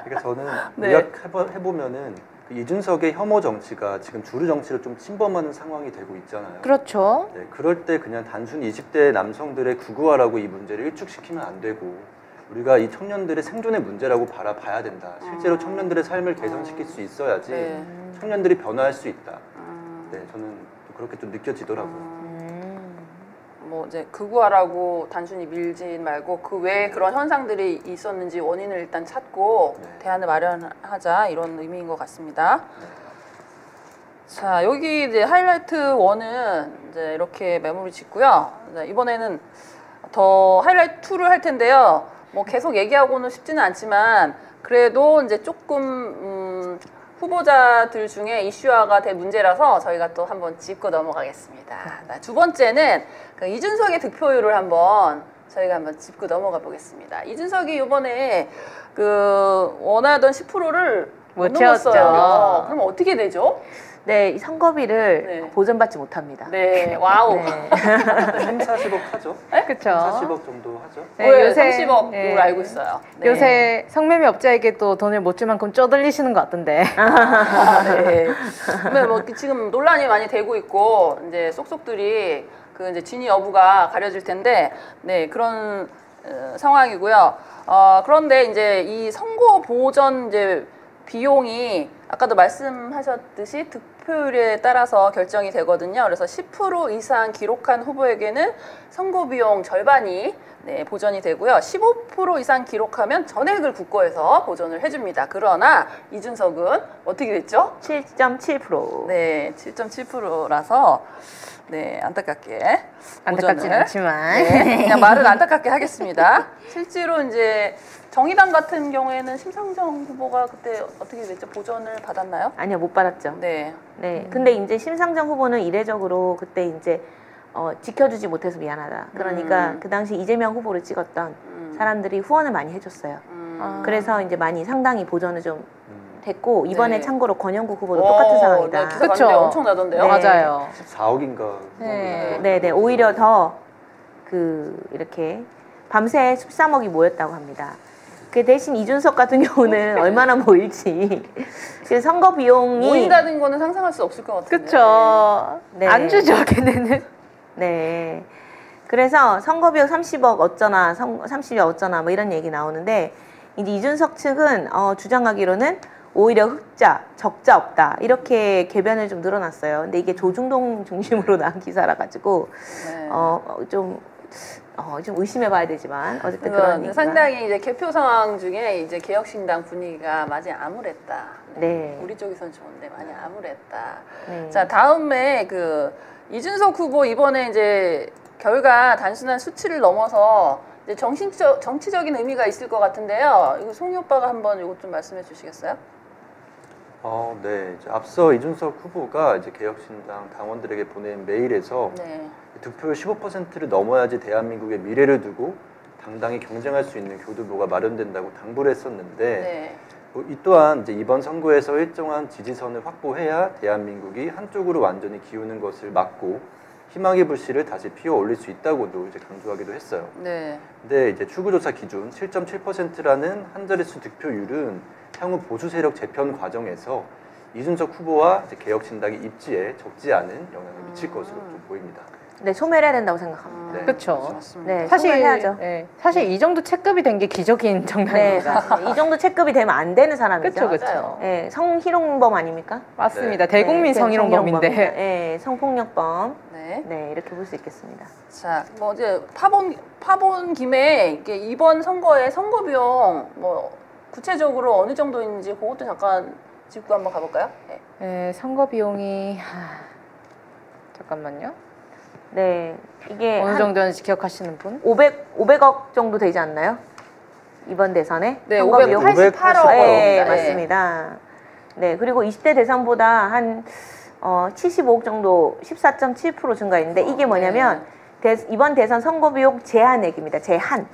그러니까 저는 네. 요약해보면은 그 이준석의 혐오 정치가 지금 주류 정치를 좀 침범하는 상황이 되고 있잖아요. 그렇죠. 네, 그럴 때 그냥 단순히 20대 남성들의 극우화라고 이 문제를 일축시키면 안 되고 우리가 이 청년들의 생존의 문제라고 바라봐야 된다. 실제로 청년들의 삶을 개선시킬 수 있어야지 네. 청년들이 변화할 수 있다. 네, 저는 또 그렇게 좀 느껴지더라고요. 뭐 이제 극우화라고 단순히 밀진 말고 그 외에 그런 현상들이 있었는지 원인을 일단 찾고 네. 대안을 마련하자 이런 의미인 것 같습니다. 자, 여기 이제 하이라이트 1은 이제 이렇게 마무리 짓고요. 네, 이번에는 더 하이라이트 2를 할 텐데요. 뭐 계속 얘기하고는 쉽지는 않지만 그래도 이제 조금 후보자들 중에 이슈화가 된 문제라서 저희가 또 한번 짚고 넘어가겠습니다. 두 번째는 그 이준석의 득표율을 저희가 한번 짚고 넘어가 보겠습니다. 이준석이 이번에 그 원하던 10%를 못 넘었어요. 채웠죠. 그럼 어떻게 되죠? 네, 이 선거비를 네. 보전받지 못합니다. 네, 와우. 네. 3, 40억 하죠? 그렇죠. 40억 정도 하죠? 네, 월 요새 30억으로 네. 알고 있어요. 네. 요새 성매매 업자에게도 돈을 못 줄 만큼 쪼들리시는 것 같던데. 네. 근데 뭐 지금 논란이 많이 되고 있고 이제 쏙쏙들이 그 이제 진위 여부가 가려질 텐데 네 그런 상황이고요. 그런데 이제 이 선거 보전 이제 비용이 아까도 말씀하셨듯이 득표율에 따라서 결정이 되거든요. 그래서 10% 이상 기록한 후보에게는 선거 비용 절반이 보전이 되고요. 15% 이상 기록하면 전액을 국고에서 보전을 해줍니다. 그러나 이준석은 어떻게 됐죠? 7.7%. 네, 7.7%라서 네, 안타깝게 안타깝진 보전을. 않지만. 네, 그냥 말은 안타깝게 하겠습니다. 실제로 이제 정의당 같은 경우에는 심상정 후보가 그때 어떻게 됐죠? 보전을 받았나요? 아니요, 못 받았죠. 네. 네. 근데 이제 심상정 후보는 이례적으로 그때 이제 지켜주지 못해서 미안하다. 그러니까 그 당시 이재명 후보를 찍었던 사람들이 후원을 많이 해줬어요. 그래서 이제 많이 상당히 보전을 좀 됐고 이번에 네. 참고로 권영국 후보도 똑같은 상황이다. 네, 기사 그쵸. 봤는데 엄청 나던데요. 네. 맞아요. 14억인가? 네. 네네 오히려 더 이렇게 밤새 13억이 모였다고 합니다. 그 대신 이준석 같은 경우는 얼마나 모일지 그 선거 비용이 모인다는 거는 상상할 수 없을 것 같은데. 그쵸. 네. 안 주죠, 걔네는. 네. 그래서 선거비용 30억 어쩌나 30억 어쩌나 뭐 이런 얘기 나오는데 이제 이준석 측은 주장하기로는 오히려 흑자, 적자 없다 이렇게 궤변을 좀 늘어났어요. 근데 이게 조중동 중심으로 나온 기사라 가지고 네. 좀 좀 의심해봐야 되지만 어쨌든 그런 얘기가. 상당히 이제 개표 상황 중에 이제 개혁신당 분위기가 많이 암울했다. 네. 우리 쪽에선 좋은데 많이 암울했다. 네. 자, 다음에 그 이준석 후보 이번에 이제 결과 단순한 수치를 넘어서 이제 정치적인 의미가 있을 것 같은데요. 이거 송이 오빠가 한번 이것 좀 말씀해 주시겠어요? 네. 이제 앞서 이준석 후보가 이제 개혁신당 당원들에게 보낸 메일에서 네. 득표율 15%를 넘어야지 대한민국의 미래를 두고 당당히 경쟁할 수 있는 교두보가 마련된다고 당부를 했었는데 네. 이 또한 이제 이번 선거에서 일정한 지지선을 확보해야 대한민국이 한쪽으로 완전히 기우는 것을 막고 희망의 불씨를 다시 피워 올릴 수 있다고도 이제 강조하기도 했어요. 네. 근데 이제 출구조사 기준 7.7%라는 한 자릿수 득표율은 향후 보수 세력 재편 과정에서 이준석 후보와 이제 개혁신당의 입지에 적지 않은 영향을 미칠 것으로 좀 보입니다. 네, 소멸해야 된다고 생각합니다. 네. 그렇죠. 네, 사실 소멸해야죠. 네, 사실 이 정도 체급이 된 게 기적인 네, 정당입니다. 맞습니다. 이 정도 체급이 되면 안 되는 사람이죠. 그렇죠, 맞아요. 그렇죠. 네, 성희롱범 아닙니까? 맞습니다. 네. 대국민 네, 성희롱범인데. 네, 성폭력범. 네. 네, 이렇게 볼 수 있겠습니다. 자, 뭐 이제 파본 김에 이게 이번 선거에 선거 비용 뭐 구체적으로 어느 정도인지 그것도 잠깐 짚고 한번 가볼까요? 네. 네, 선거 비용이 잠깐만요. 네, 이게 어느 한 정도인지 기억하시는 분? 500억 정도 되지 않나요? 이번 대선에? 네, 선거 비용? 588억. 네, 맞습니다. 네, 그리고 20대 대선보다 한 75억 정도, 14.7% 증가했는데 이게 뭐냐면 이번 대선 선거 비용 제한액입니다. 제한.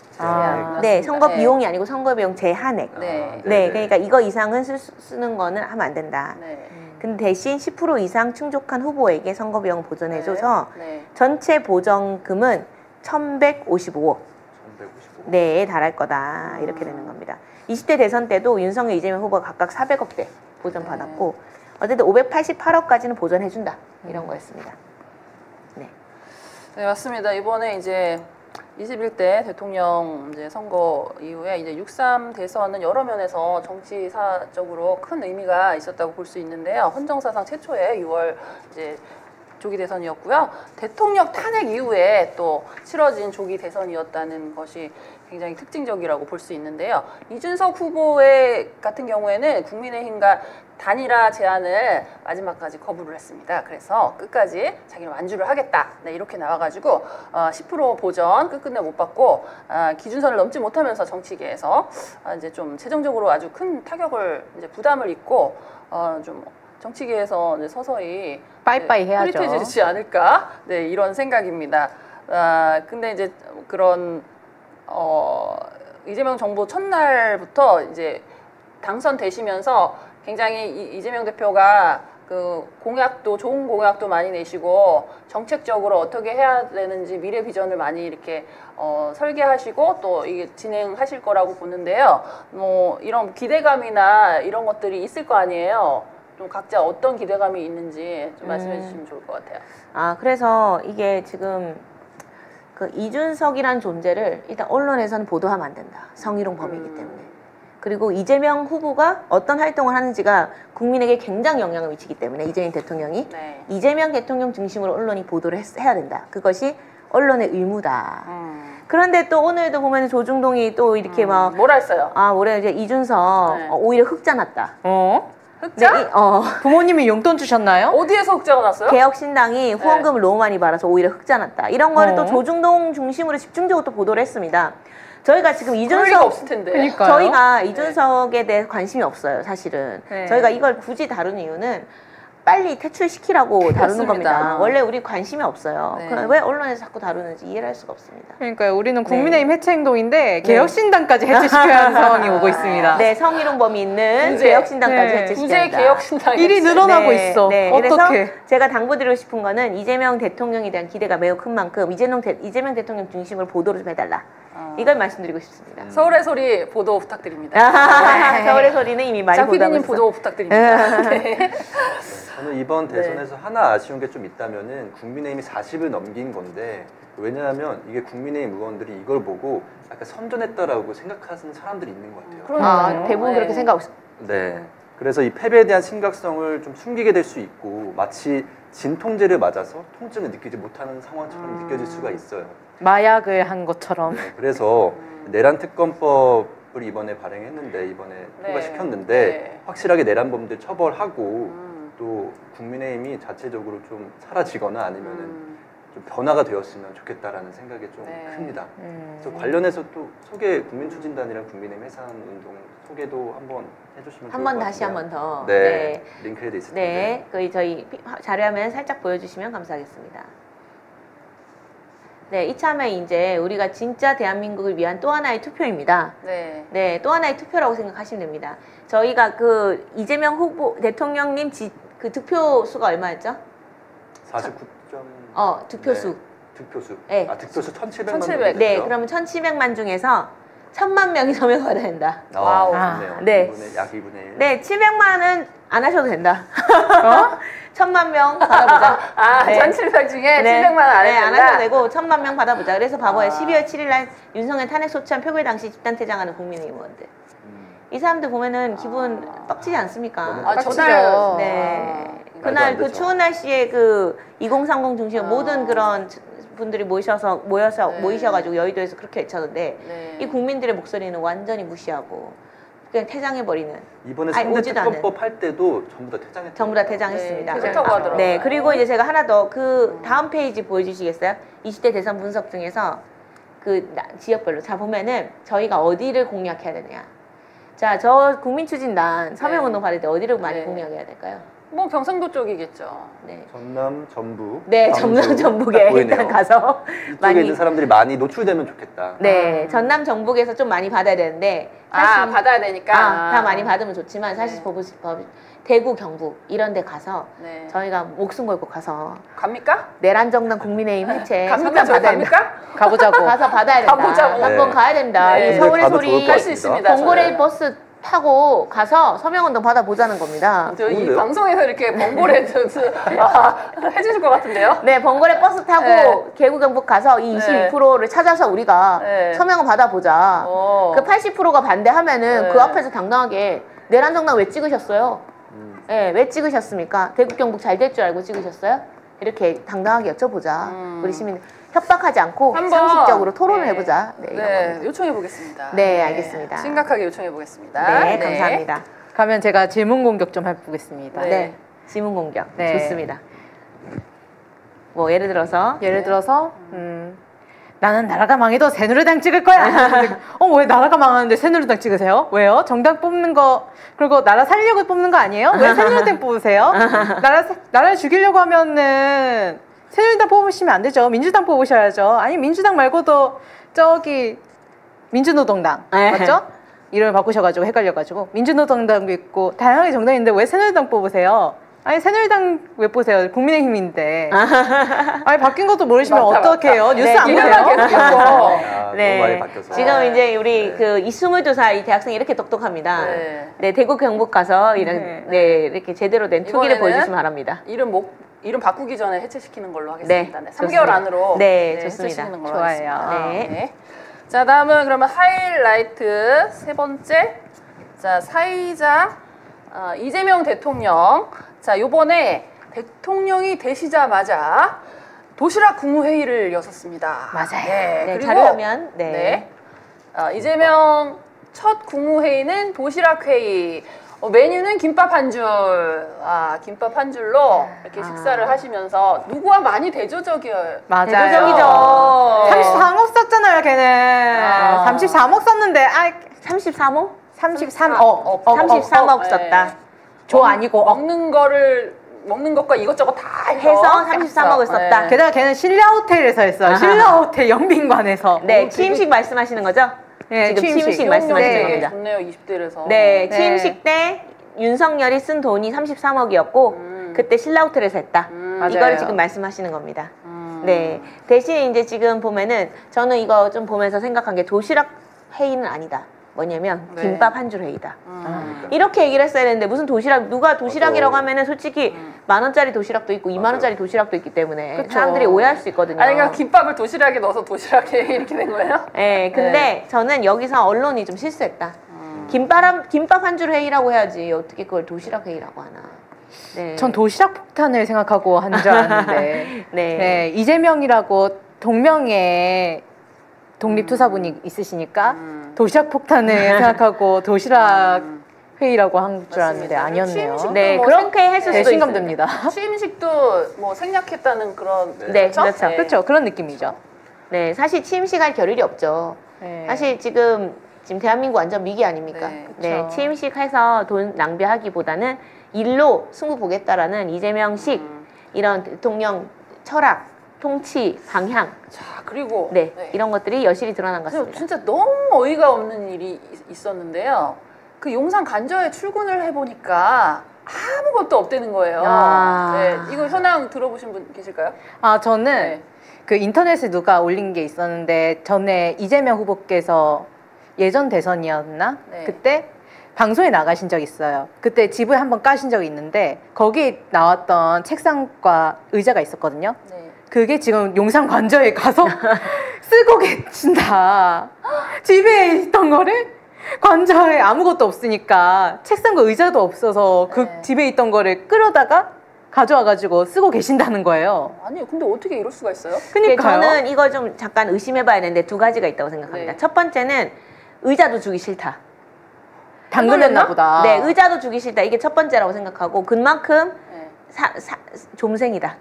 네, 선거 비용이 아니고 선거 비용 제한액. 네. 네, 그러니까 이거 이상은 쓰는 거는 하면 안 된다. 네. 근데 대신 10% 이상 충족한 후보에게 선거 비용 보전해줘서 네. 전체 보전금은 1,155억. 1,155억. 네, 달할 거다. 이렇게 되는 겁니다. 20대 대선 때도 윤석열, 이재명 후보가 각각 400억대 보전 받았고 어쨌든 588억까지는 보전해준다. 이런 거였습니다. 네. 네, 맞습니다. 이번에 이제 21대 대통령 이제 선거 이후에 이제 6.3 대선은 여러 면에서 정치사적으로 큰 의미가 있었다고 볼 수 있는데요. 헌정사상 최초의 6월 이제 조기 대선이었고요. 대통령 탄핵 이후에 또 치러진 조기 대선이었다는 것이 굉장히 특징적이라고 볼 수 있는데요. 이준석 후보의 같은 경우에는 국민의힘과 단일화 제안을 마지막까지 거부를 했습니다. 그래서 끝까지 자기는 완주를 하겠다. 네, 이렇게 나와가지고 10% 보전 끝끝내 못 받고 기준선을 넘지 못하면서 정치계에서 이제 좀 재정적으로 아주 큰 타격을 이제 부담을 입고 좀 정치계에서 이제 서서히 빠이빠이 해야죠. 흐릿해지지 않을까? 네, 이런 생각입니다. 근데 이제 그런 이재명 정부 첫날부터 이제 당선되시면서 굉장히 이재명 대표가 그 공약도 좋은 공약도 많이 내시고 정책적으로 어떻게 해야 되는지 미래 비전을 많이 이렇게 설계하시고 또 이게 진행하실 거라고 보는데요. 뭐 이런 기대감이나 이런 것들이 있을 거 아니에요. 좀 각자 어떤 기대감이 있는지 좀 말씀해 주시면 좋을 것 같아요. 그래서 이게 지금 그 이준석이란 존재를 일단 언론에서는 보도하면 안 된다. 성희롱범이기 때문에. 그리고 이재명 후보가 어떤 활동을 하는지가 국민에게 굉장히 영향을 미치기 때문에 이재명 대통령이 네. 이재명 대통령 중심으로 언론이 보도를 해야 된다. 그것이 언론의 의무다. 그런데 또 오늘도 보면 조중동이 또 이렇게 막 뭐라 했어요? 올해 이제 이준석 네. 오히려 흑자 났다. 흑자? 네, 부모님이 용돈 주셨나요? 어디에서 흑자가 났어요? 개혁신당이 후원금을 너무 많이 받아서 오히려 흑자 났다. 이런 거를 또 조중동 중심으로 집중적으로 또 보도를 했습니다. 저희가 지금 그럴 리가 이준석 없을 텐데. 그러니까요. 저희가 이준석에 대해 관심이 없어요, 사실은. 네. 저희가 이걸 굳이 다루는 이유는 빨리 퇴출시키라고 다루는 그렇습니다. 겁니다. 원래 우리 관심이 없어요. 네. 그럼 왜 언론에서 자꾸 다루는지 이해를 할 수가 없습니다. 그러니까요. 우리는 국민의힘 해체 행동인데 개혁신당까지 해체시켜야 하는 상황이 오고 있습니다. 네, 성희롱범이 있는 구제. 개혁신당까지 네. 해체시켜야 구제 한다. 개혁신당 일이 늘어나고 있어. 그래서 어떻게? 제가 당부드리고 싶은 거는 이재명 대통령에 대한 기대가 매우 큰 만큼 이재명 대통령 중심으로 보도를 좀 해달라. 이걸 말씀드리고 싶습니다. 서울의 소리 보도 부탁드립니다. 서울의 소리는 이미 많이 장 보도하고 PD님 있어. 보도 부탁드립니다. 네. 저는 이번 대선에서 하나 아쉬운 게 좀 있다면은 국민의힘이 40을 넘긴 건데 왜냐하면 이게 국민의힘 의원들이 이걸 보고 약간 선전했다라고 생각하는 사람들이 있는 것 같아요. 그러니까요. 대부분 네. 그렇게 생각하고 있어요. 네. 그래서 이 패배에 대한 심각성을 좀 숨기게 될 수 있고 마치 진통제를 맞아서 통증을 느끼지 못하는 상황처럼 느껴질 수가 있어요. 마약을 한 것처럼. 네, 그래서 내란 특검법을 이번에 발행했는데 이번에 통과시켰는데 네. 확실하게 내란범들 처벌하고 또 국민의힘이 자체적으로 좀 사라지거나 아니면은 좀 변화가 되었으면 좋겠다라는 생각이 좀 큽니다. 그래서 관련해서 또 국민추진단이랑 국민의힘 해산운동 소개도 한번 해주시면 한 번 다시 한 번 더. 네, 링크에 돼 있을 텐데. 네, 그 저희 자료화면 살짝 보여주시면 감사하겠습니다. 네, 이참에 이제 우리가 진짜 대한민국을 위한 또 하나의 투표입니다. 네. 네, 또 하나의 투표라고 생각하시면 됩니다. 저희가 그 이재명 후보 대통령님 그 득표수가 얼마였죠? 49점. 득표수. 네, 득표수. 네. 득표수 1,700만 1,700. 명. 네, 그러면 1,700만 중에서 1,000만 명이 서명을 받아야 된다. 와우. 좋네요. 네. 약 2분의 1. 네, 700만은 안 하셔도 된다. 1,000만 명 받아보자. 네. 1,700 중에 네. 700만 안 네, 안 된다. 하셔도 되고 1,000만 명 받아보자. 그래서 봐봐요. 12월 7일 날 윤석열 탄핵 소추안 표결 당시 집단 퇴장하는 국민의힘 의원들. 이 사람들 보면은 기분 떡지지 않습니까? 저날 네. 그날 그 추운 날씨에 그 2030 중심 모든 그런 분들이 모이셔가지고 여의도에서 그렇게 외쳤는데 이 국민들의 목소리는 완전히 무시하고 그냥 퇴장해버리는. 이번에 3대 특검법 할 때도 전부 다 퇴장했습니다. 네, 그렇다고 하더라고요. 네, 그리고 이제 제가 하나 더 그 다음 페이지 보여주시겠어요? 20대 대선 분석 중에서 그 지역별로 자 보면은 저희가 어디를 공략해야 되느냐. 자, 저 국민추진단 서명운동 받을 때 어디를 많이 공략해야 될까요? 뭐 경상도 쪽이겠죠. 네. 전남, 전북. 네, 전남, 전북에 일단 가서 이쪽에 있는 사람들이 많이 노출되면 좋겠다. 네, 전남, 전북에서 좀 많이 받아야 되는데 사실 받아야 되니까 다 많이 받으면 좋지만 사실 대구, 경북 이런 데 가서 저희가 목숨 걸고 가서 갑니까? 내란정당 국민의힘 해체 갑니까? 서명 받아야 된다. 가보자고. 가서 받아야 된다. 가보자고. 한번 가야 된다. 네. 이 서울의 가도 소리 좋을 것 할 수 있습니다. 번고레일 버스 타고 가서 서명운동 받아보자는 겁니다. 이 좋은데요? 방송에서 이렇게 번고래 해주실 것 같은데요? 네, 번거래 버스 타고 개구 경북 가서 이 22%를 찾아서 우리가 서명을 받아보자. 그 80%가 반대하면은 그 앞에서 당당하게 내란정당 왜 찍으셨어요? 네, 왜 찍으셨습니까? 대구 경북 잘 될 줄 알고 찍으셨어요? 이렇게 당당하게 여쭤보자. 우리 시민 협박하지 않고 상식적으로 토론을 해보자. 네, 이런 겁니다. 요청해 보겠습니다. 네, 알겠습니다. 심각하게 요청해 보겠습니다. 네, 감사합니다. 가면 제가 질문 공격 좀 해보겠습니다. 네, 질문 공격. 네. 좋습니다. 뭐 예를 들어서 나는 나라가 망해도 새누리당 찍을 거야. 왜 나라가 망하는데 새누리당 찍으세요? 왜요? 정당 뽑는 거 그리고 나라 살려고 뽑는 거 아니에요? 왜 새누리당 뽑으세요? 나라를 죽이려고 하면은 새누리당 뽑으시면 안 되죠. 민주당 뽑으셔야죠. 아니 민주당 말고도 저기 민주노동당 맞죠? 이름을 바꾸셔가지고 헷갈려가지고 민주노동당도 있고 다양하게 정당인데 왜 새누리당 뽑으세요? 아니 새누리당 왜 보세요? 국민의힘인데. 아니 바뀐 것도 모르시면 어떡해요? 뉴스 안 보세요? 너무 많이 바뀌어서. 지금 이제 우리 그 22살 이 대학생이 이렇게 똑똑합니다. 네, 대구 경북 가서 이렇게 제대로 된 투기를 보여주시면 바랍니다. 이름 바꾸기 전에 해체시키는 걸로 하겠습니다. 네, 3개월 안으로 좋습니다. 해체시키는 걸로 좋아요. 하겠습니다. 네. 자, 다음은 그러면 하이라이트 세 번째. 자, 사이자 이재명 대통령. 자, 요번에 대통령이 되시자마자 도시락 국무회의를 여섰습니다. 맞아요. 네, 네, 그리고 자료화면. 이재명 첫 국무회의는 도시락 회의. 메뉴는 김밥 한 줄. 김밥 한 줄로 이렇게 식사를 하시면서 누구와 많이 대조적이에요. 맞아요. 대조적이죠. 33억 썼잖아요, 걔는. 33억 썼는데 33호? 33억. 33억 썼다. 조 아니고 먹는 것과 이것저것 다 해서 33억을 썼다. 게다가 걔는 신라 호텔에서 했어요. 신라 호텔 영빈관에서. 네, 취임식 말씀하시는 거죠? 네, 지금 취임식 말씀하시는 되게 겁니다. 좋네요, 20대라서. 네, 취임식 때 윤석열이 쓴 돈이 33억이었고 그때 신라 호텔에서 했다. 이걸 지금 말씀하시는 겁니다. 네, 대신 이제 지금 보면은 저는 이거 좀 보면서 생각한 게 도시락 회의는 아니다. 뭐냐면 김밥 한 줄 회의다. 이렇게 얘기를 했어야 되는데 무슨 도시락 누가 도시락이라고 하면은 솔직히 10,000원짜리 도시락도 있고 20,000원짜리 도시락도 있기 때문에 그쵸. 사람들이 오해할 수 있거든요. 아니 그러니까 김밥을 도시락에 넣어서 도시락에 이렇게 된 거예요? 네, 근데 저는 여기서 언론이 좀 실수했다. 김밥 한 줄 회의라고 해야지 어떻게 그걸 도시락 회의라고 하나. 네. 전 도시락 폭탄을 생각하고 한 줄 알았는데 네. 네, 이재명이라고 동명의 독립투사분이 있으시니까 도시락 폭탄을 생각하고 도시락 회의라고 한 줄 알았는데 아니었네요. 네, 뭐 그렇게 했을 수도 있습니다. 배신감됩니다. 취임식도 뭐 생략했다는 그런 네, 그렇죠. 네. 그렇죠. 그런 느낌이죠. 네, 사실 취임식 할 겨를이 없죠. 네. 사실 지금 대한민국 완전 위기 아닙니까? 네, 네, 그렇죠. 취임식 해서 돈 낭비하기보다는 일로 승부 보겠다라는 이재명식 이런 대통령 철학, 통치, 방향, 자, 그리고 네, 이런 것들이 여실히 드러난 것 같습니다. 진짜 너무 어이가 없는 일이 있었는데요. 그 용산 간저에 출근을 해보니까 아무것도 없다는 거예요. 아. 네, 이거 현황 들어보신 분 계실까요? 아, 저는 네. 그 인터넷에 누가 올린 게 있었는데 전에 이재명 후보께서 예전 대선이었나? 네. 그때 방송에 나가신 적이 있어요. 그때 집을 한번 까신 적이 있는데 거기 나왔던 책상과 의자가 있었거든요. 네. 그게 지금 용산 관저에 가서 쓰고 계신다. 집에 있던 거를 관저에 아무것도 없으니까 책상과 의자도 없어서 그 네. 집에 있던 거를 끌어다가 가져와가지고 쓰고 계신다는 거예요. 아니, 근데 어떻게 이럴 수가 있어요? 그러니까요. 저는 이거 좀 잠깐 의심해봐야 되는데 두 가지가 있다고 생각합니다. 네. 첫 번째는 의자도 주기 싫다. 당근했나 보다. 네, 의자도 주기 싫다. 이게 첫 번째라고 생각하고 그만큼 네. 좀생이다.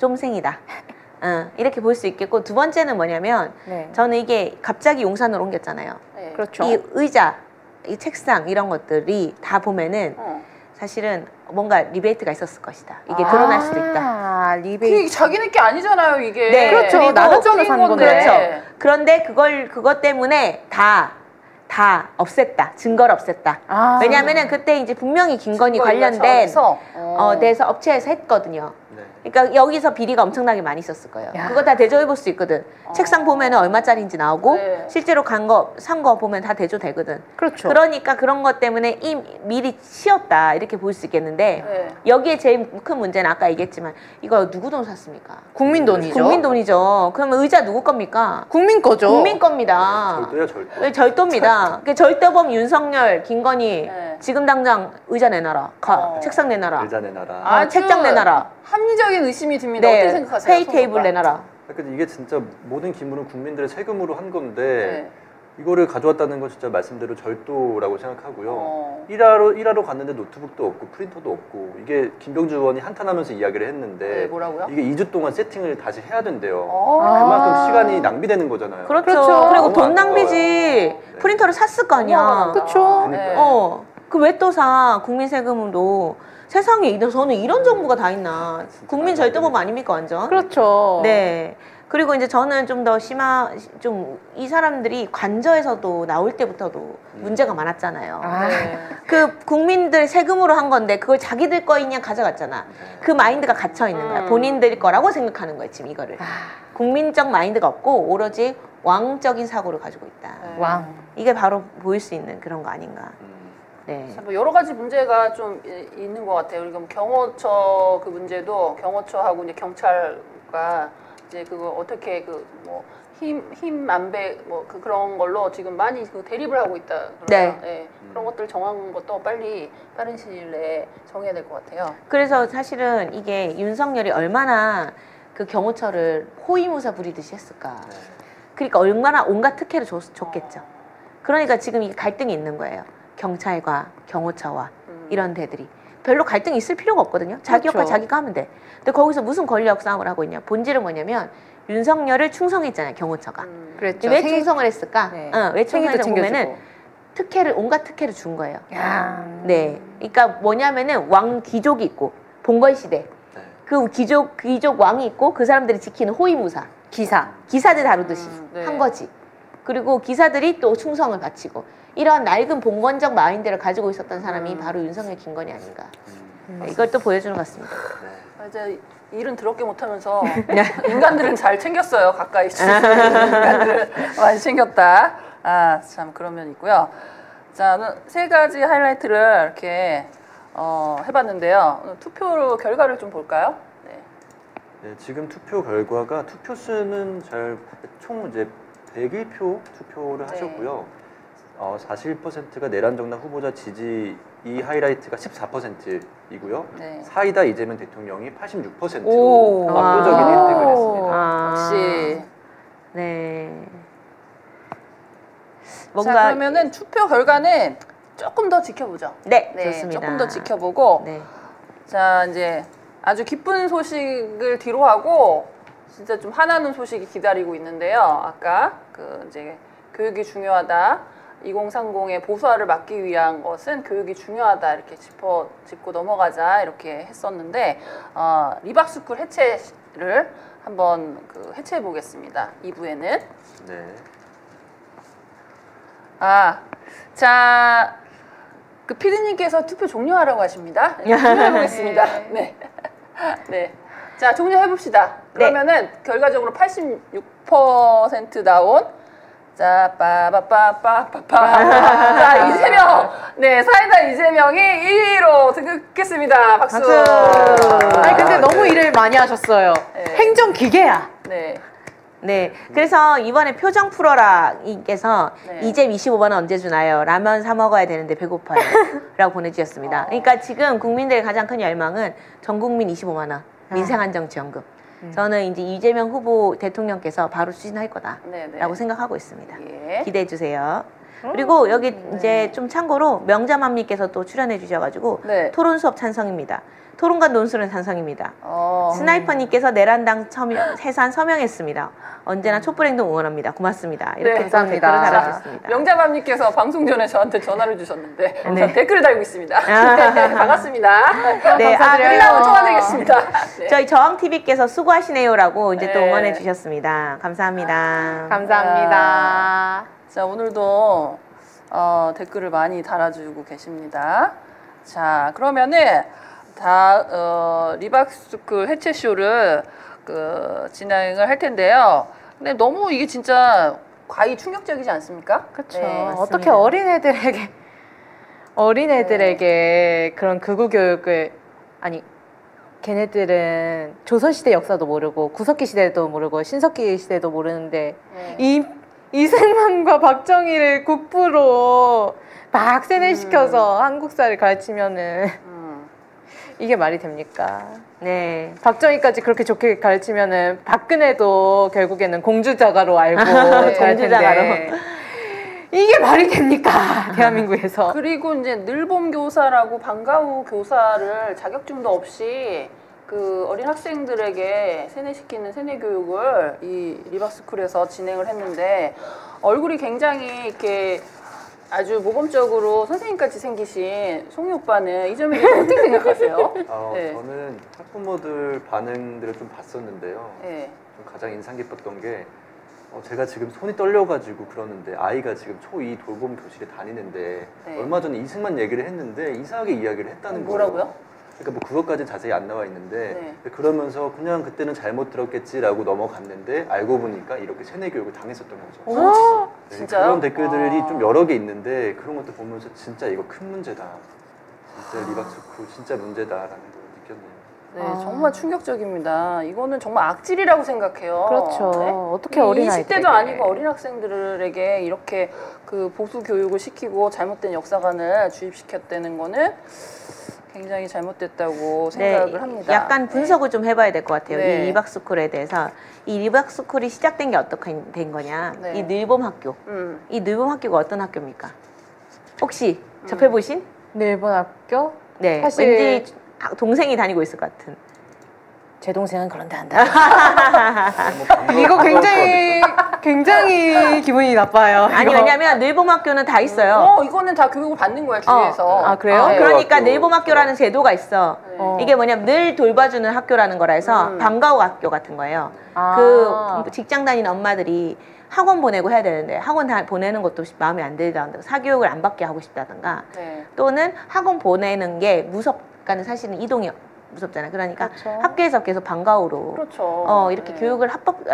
이렇게 볼 수 있겠고 두 번째는 뭐냐면 네. 저는 이게 갑자기 용산으로 옮겼잖아요. 네. 그렇죠. 이 의자, 이 책상 이런 것들이 다 보면은 사실은 뭔가 리베이트가 있었을 것이다. 이게 드러날 수도 있다. 아, 그게 리베이트. 자기네 게 아니잖아요, 이게. 네, 그렇죠. 그리고 나눠줘서 산 건데. 그렇죠. 그런데 그것 때문에 다 없앴다. 증거를 없앴다. 아. 왜냐하면은 그때 이제 분명히 김건희 증거 관련된 인멸사업에서? 데서 업체에서 했거든요. 네. 그러니까 여기서 비리가 엄청나게 많이 있었을 거예요. 야. 그거 다 대조해 볼 수 있거든. 책상 보면은 얼마짜리인지 나오고 네. 실제로 산 거 보면 다 대조되거든. 그렇죠. 그러니까 그런 것 때문에 미리 치웠다 이렇게 볼 수 있겠는데 네. 여기에 제일 큰 문제는 아까 얘기했지만 이거 누구 돈 샀습니까? 국민 돈이죠. 국민 돈이죠. 그러면 의자 누구 겁니까? 국민 거죠. 국민 겁니다. 절도야 절도. 네, 절도입니다. 그 절도범 윤석열, 김건희 네. 지금 당장 의자 내놔라. 책상 내놔라. 의자 내놔라. 아주 책장 내놔라. 합리적인 의심이 듭니다. 어떻게 생각하세요? 회의 테이블 송교파? 내놔라. 그러니까 이게 진짜 모든 기물은 국민들의 세금으로 한 건데 네. 이거를 가져왔다는 건 진짜 말씀대로 절도라고 생각하고요. 어. 일하러 갔는데 노트북도 없고 프린터도 없고 이게 김병주 의원이 한탄하면서 이야기를 했는데 네, 뭐라고요? 이게 2주 동안 세팅을 다시 해야 된대요. 어. 그만큼 시간이 낭비되는 거잖아요. 그렇죠. 그렇죠. 그리고 돈 너무 낭비지. 아까워요. 네. 프린터를 샀을 거 아니야. 어마어마하다. 그쵸. 네. 그 왜 또 사? 국민 세금으로. 세상에 저는 이런 정부가 다 있나. 국민 절도범 아닙니까 완전? 그렇죠. 네. 그리고 이제 저는 좀 더 이 사람들이 관저에서도 나올 때부터도 문제가 많았잖아요. 아. 네. 그 국민들 세금으로 한 건데 그걸 자기들 거이냐 가져갔잖아. 그 마인드가 갇혀 있는 거야. 본인들 거라고 생각하는 거야 지금 이거를. 국민적 마인드가 없고 오로지 왕적인 사고를 가지고 있다. 네. 왕. 이게 바로 보일 수 있는 그런 거 아닌가. 네. 뭐 여러 가지 문제가 좀 있는 것 같아요. 그리고 경호처 그 문제도 경호처하고 이제 경찰과 이제 그거 어떻게 힘 안배 그런 걸로 지금 많이 대립을 하고 있다. 네. 네. 그런 것들 정한 것도 빠른 시일 내에 정해야 될 것 같아요. 그래서 사실은 이게 윤석열이 얼마나 그 경호처를 호위무사 부리듯이 했을까. 그러니까 얼마나 온갖 특혜를 줬겠죠. 그러니까 지금 이게 갈등이 있는 거예요. 경찰과 경호처와 이런 데들이. 별로 갈등이 있을 필요가 없거든요. 자기 그렇죠. 역할 자기가 하면 돼. 근데 거기서 무슨 권력 싸움을 하고 있냐. 본질은 뭐냐면 윤석열을 충성했잖아요. 경호처가. 그랬죠. 왜 충성을 했을까? 네. 왜 생일도 충성했을까 보면은 온갖 특혜를 준 거예요. 네. 그러니까 뭐냐면은 왕 귀족이 있고 봉건 시대. 네. 그 귀족 왕이 있고 그 사람들이 지키는 호위무사. 기사들 다루듯이 네. 한 거지. 그리고 기사들이 또 충성을 바치고 이런 낡은 봉건적 마인드를 가지고 있었던 사람이 바로 윤석열 김건희 아닌가. 이걸 또 보여주는 것 같습니다. 이제 일은 더럽게 못하면서 인간들은 잘 챙겼어요. 가까이 인간들을 많이 챙겼다. 아, 참 그런 면이 있고요. 자, 세 가지 하이라이트를 이렇게 해봤는데요. 투표 결과를 좀 볼까요? 네. 네, 지금 투표 결과가 투표 수는 총 이제 101표 투표를 네. 하셨고요. 41%가 내란정당 후보자 지지 이 하이라이트가 14%이고요. 네. 사이다 이재명 대통령이 86%로 오. 압도적인 아. 획득을 했습니다. 역시 네. 자, 그러면은 투표 결과는 조금 더 지켜보죠. 네, 좋습니다. 조금 더 지켜보고. 네. 자, 이제 아주 기쁜 소식을 뒤로 하고 진짜 좀 화나는 소식이 기다리고 있는데요. 아까 그 이제 교육이 중요하다. 2030의 보수화를 막기 위한 것은 교육이 중요하다 이렇게 짚고 넘어가자 이렇게 했었는데 리박스쿨 해체를 한번 해체해 보겠습니다. 2부에는. 네. 자, 그 피디님께서 투표 종료하라고 하십니다. 종료해 보겠습니다. 네. 네. 자, 종료해 봅시다. 그러면은 결과적으로 86% 나온 자, 자, 이재명. 네, 사이다 이재명이 1위로 등극했습니다. 박수. 아니, 근데 너무 일을 많이 하셨어요. 네. 행정 기계야. 네. 네, 그래서 이번에 표정 풀어라님께서 네. 이잼 25만 원 언제 주나요? 라면 사 먹어야 되는데 배고파요. 라고 보내주셨습니다. 그러니까 지금 국민들의 가장 큰 열망은 전 국민 25만 원 민생안정지원금. 저는 이제 이재명 후보 대통령께서 바로 추진할 거다라고 생각하고 있습니다. 예. 기대해 주세요. 그리고 여기 이제 좀 참고로 명자맘님께서 또 출연해 주셔가지고 토론 수업 찬성입니다. 토론과 논술은 찬성입니다. 스나이퍼님께서 내란당 해산 서명했습니다. 언제나 촛불행동 응원합니다. 고맙습니다. 이렇게 감사합니다. 댓글을 달아주셨습니다. 명자맘님께서 방송 전에 저한테 전화를 주셨는데 댓글을 달고 있습니다. 네, 반갑습니다. 네, 끝나고 통화드리겠습니다. 네. 저희 저항TV께서 수고하시네요라고 이제 또 응원해 주셨습니다. 감사합니다. 감사합니다. 자, 오늘도 댓글을 많이 달아주고 계십니다. 자, 그러면은 리박스쿨 해체쇼를 진행을 할 텐데요. 근데 너무 이게 진짜 과히 충격적이지 않습니까? 그렇죠. 네, 어떻게 어린애들에게 그런 극우 교육을 걔네들은 조선시대 역사도 모르고 구석기 시대도 모르고 신석기 시대도 모르는데 이승만과 박정희를 국부로 막 세뇌시켜서 한국사를 가르치면은 이게 말이 됩니까? 네. 박정희까지 그렇게 좋게 가르치면은 박근혜도 결국에는 공주자가로 알고 공주자가로. 이게 말이 됩니까? 대한민국에서. 그리고 이제 늘봄 교사라고 방과후 교사를 자격증도 없이 어린 학생들에게 세뇌시키는 세뇌 교육을 이 리박스쿨에서 진행을 했는데 얼굴이 굉장히 이렇게 아주 모범적으로 선생님같이 생기신 송이 오빠는 이 점에 대해서 어떻게 생각하세요? 네. 저는 학부모들 반응들을 좀 봤었는데요. 네. 좀 가장 인상 깊었던 게 제가 지금 손이 떨려가지고 그러는데 아이가 지금 초2 돌봄 교실에 다니는데 얼마 전에 이승만 얘기를 했는데 이상하게 이야기를 했다는 거예요. 뭐라고요? 그러니까 뭐 그것까지 자세히 안 나와 있는데 그러면서 그냥 그때는 잘못 들었겠지라고 넘어갔는데 알고 보니까 이렇게 세뇌 교육을 당했었던 거죠. 진짜요? 그런 댓글들이 좀 여러 개 있는데 그런 것도 보면서 진짜 이거 큰 문제다. 진짜 리박스쿨 진짜 문제다라는 걸 느꼈네요. 네, 정말 충격적입니다. 이거는 정말 악질이라고 생각해요. 그렇죠. 네? 어떻게 어린아이들에게 20대도 아니고 어린 학생들에게 이렇게 보수 교육을 시키고 잘못된 역사관을 주입시켰다는 거는 굉장히 잘못됐다고 생각을 합니다. 약간 분석을 좀 해봐야 될 것 같아요. 이 리박스쿨에 대해서. 이 리박스쿨이 시작된 게 어떻게 된 거냐. 이 늘봄 학교. 이 늘봄 학교가 어떤 학교입니까? 혹시 접해보신? 늘봄 학교? 네. 사실 왠지 동생이 다니고 있을 것 같은. 제 동생은 그런데 한다. 이거 굉장히 기분이 나빠요. 아니 왜냐면 늘봄학교는 다 있어요. 이거는 다 교육을 받는 거야 주위에서. 아 그래요? 그러니까 늘봄학교라는 제도가 있어. 이게 뭐냐면 늘 돌봐주는 학교라는 거라 해서 방과후 학교 같은 거예요. 그 직장 다니는 엄마들이 학원 보내고 해야 되는데 학원 보내는 것도 마음에 안 들다든가 사교육을 안 받게 하고 싶다든가 또는 학원 보내는 게 무섭다는 사실은 이동이 무섭잖아요. 그러니까 학교에서 계속 방과후로 이렇게 교육을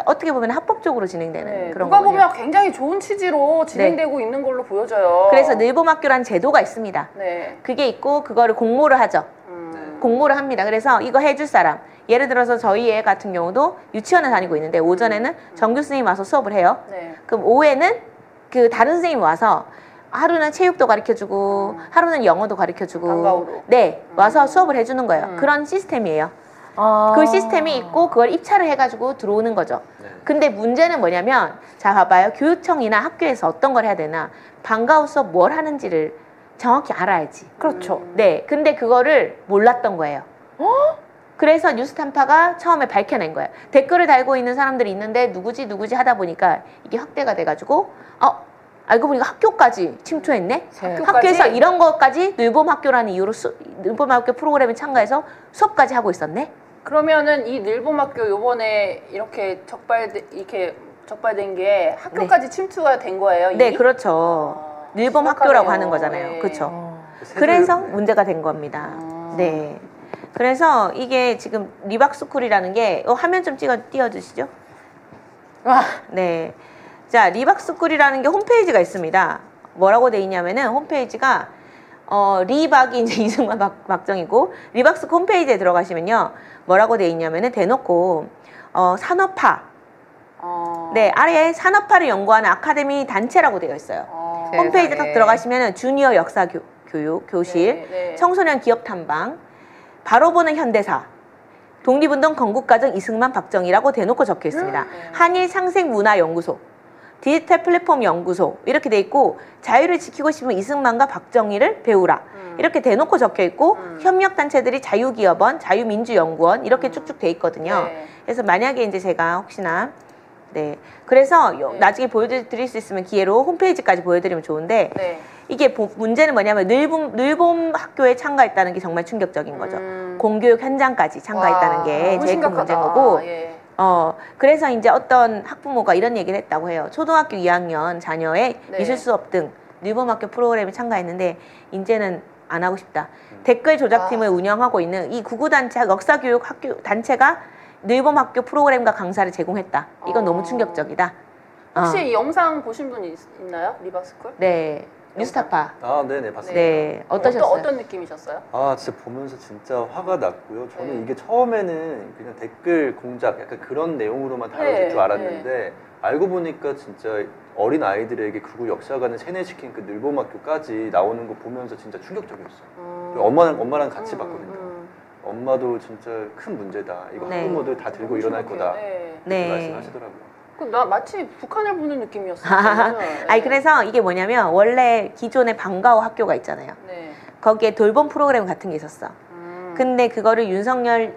어떻게 보면 합법적으로 진행되는 그런 누가 거거든요. 보면 굉장히 좋은 취지로 진행되고 있는 걸로 보여져요. 그래서 늘봄학교라는 제도가 있습니다. 그게 있고 그거를 공모를 하죠. 공모를 합니다. 그래서 이거 해줄 사람 예를 들어서 저희 애 같은 경우도 유치원에 다니고 있는데 오전에는 정규 선생님이 와서 수업을 해요. 그럼 오후에는 그 다른 선생님이 와서 하루는 체육도 가르쳐주고 하루는 영어도 가르쳐주고 방과후로. 와서 수업을 해주는 거예요. 그런 시스템이에요. 그 시스템이 있고 그걸 입찰을 해가지고 들어오는 거죠. 네. 근데 문제는 뭐냐면 자 봐봐요. 교육청이나 학교에서 어떤 걸 해야 되나 방과후 수업 뭘 하는지를 정확히 알아야지. 그렇죠. 네, 근데 그거를 몰랐던 거예요. 그래서 뉴스탄파가 처음에 밝혀낸 거예요. 댓글을 달고 있는 사람들이 있는데 누구지 하다 보니까 이게 확대가 돼가지고 알고 보니까 학교까지 침투했네. 학교에서 이런 것까지 늘봄학교라는 이유로 늘봄학교 프로그램에 참가해서 수업까지 하고 있었네. 그러면은 이 늘봄학교 요번에 이렇게 적발된 게 학교까지 침투가 된 거예요? 이미? 네, 그렇죠. 늘봄학교라고 하는 거잖아요. 네. 그렇죠. 그래서 문제가 된 겁니다. 네. 그래서 이게 지금 리박스쿨이라는 게 화면 좀 띄워주시죠. 네. 자, 리박스쿨이라는 게 홈페이지가 있습니다. 뭐라고 돼 있냐면은 홈페이지가 리박이 이제 이승만 박정이고 리박스쿨 홈페이지에 들어가시면요. 뭐라고 돼 있냐면은 대놓고 산업화 네, 아래에 산업화를 연구하는 아카데미 단체라고 되어 있어요. 홈페이지 딱 들어가시면은 주니어 역사 교육 교실, 청소년 기업 탐방, 바로 보는 현대사, 독립운동 건국과정 이승만 박정희라고 대놓고 적혀 있습니다. 한일 상생문화연구소, 디지털 플랫폼 연구소 이렇게 돼 있고 자유를 지키고 싶으면 이승만과 박정희를 배우라 이렇게 대놓고 적혀 있고 협력단체들이 자유기업원, 자유민주연구원 이렇게 쭉쭉 돼 있거든요. 그래서 만약에 이제 제가 혹시나 네, 그래서 나중에 보여드릴 수 있으면 기회로 홈페이지까지 보여드리면 좋은데 이게 문제는 뭐냐면 늘봄 학교에 참가했다는 게 정말 충격적인 거죠. 공교육 현장까지 참가했다는 게 제일 큰 문제인 거고 그래서 이제 어떤 학부모가 이런 얘기를 했다고 해요. 초등학교 2학년 자녀의 미술 수업 등 늘봄학교 프로그램에 참가했는데 이제는 안 하고 싶다. 댓글 조작팀을 운영하고 있는 이 구구단체 역사교육 학교 단체가 늘봄학교 프로그램과 강사를 제공했다. 이건 너무 충격적이다. 혹시 이 영상 보신 분 있나요? 리박스쿨? 네. 뉴스타파. 네네 봤습니다. 네, 어떠셨어요? 어떤 느낌이셨어요? 진짜 보면서 진짜 화가 났고요. 저는 이게 처음에는 그냥 댓글 공작 약간 그런 내용으로만 다뤄질 줄 알았는데 알고 보니까 진짜 어린 아이들에게 구구 역사관을 세뇌시킨 그 늘봄학교까지 나오는 거 보면서 진짜 충격적이었어요. 엄마랑 같이 봤거든요. 엄마도 진짜 큰 문제다. 이거 학부모들 다 들고 일어날 거다. 이렇게 말씀하시더라고요. 나 마치 북한을 보는 느낌이었어요. 아니 그래서 이게 뭐냐면 원래 기존에 방과후 학교가 있잖아요. 거기에 돌봄 프로그램 같은 게 있었어. 근데 그거를 윤석열이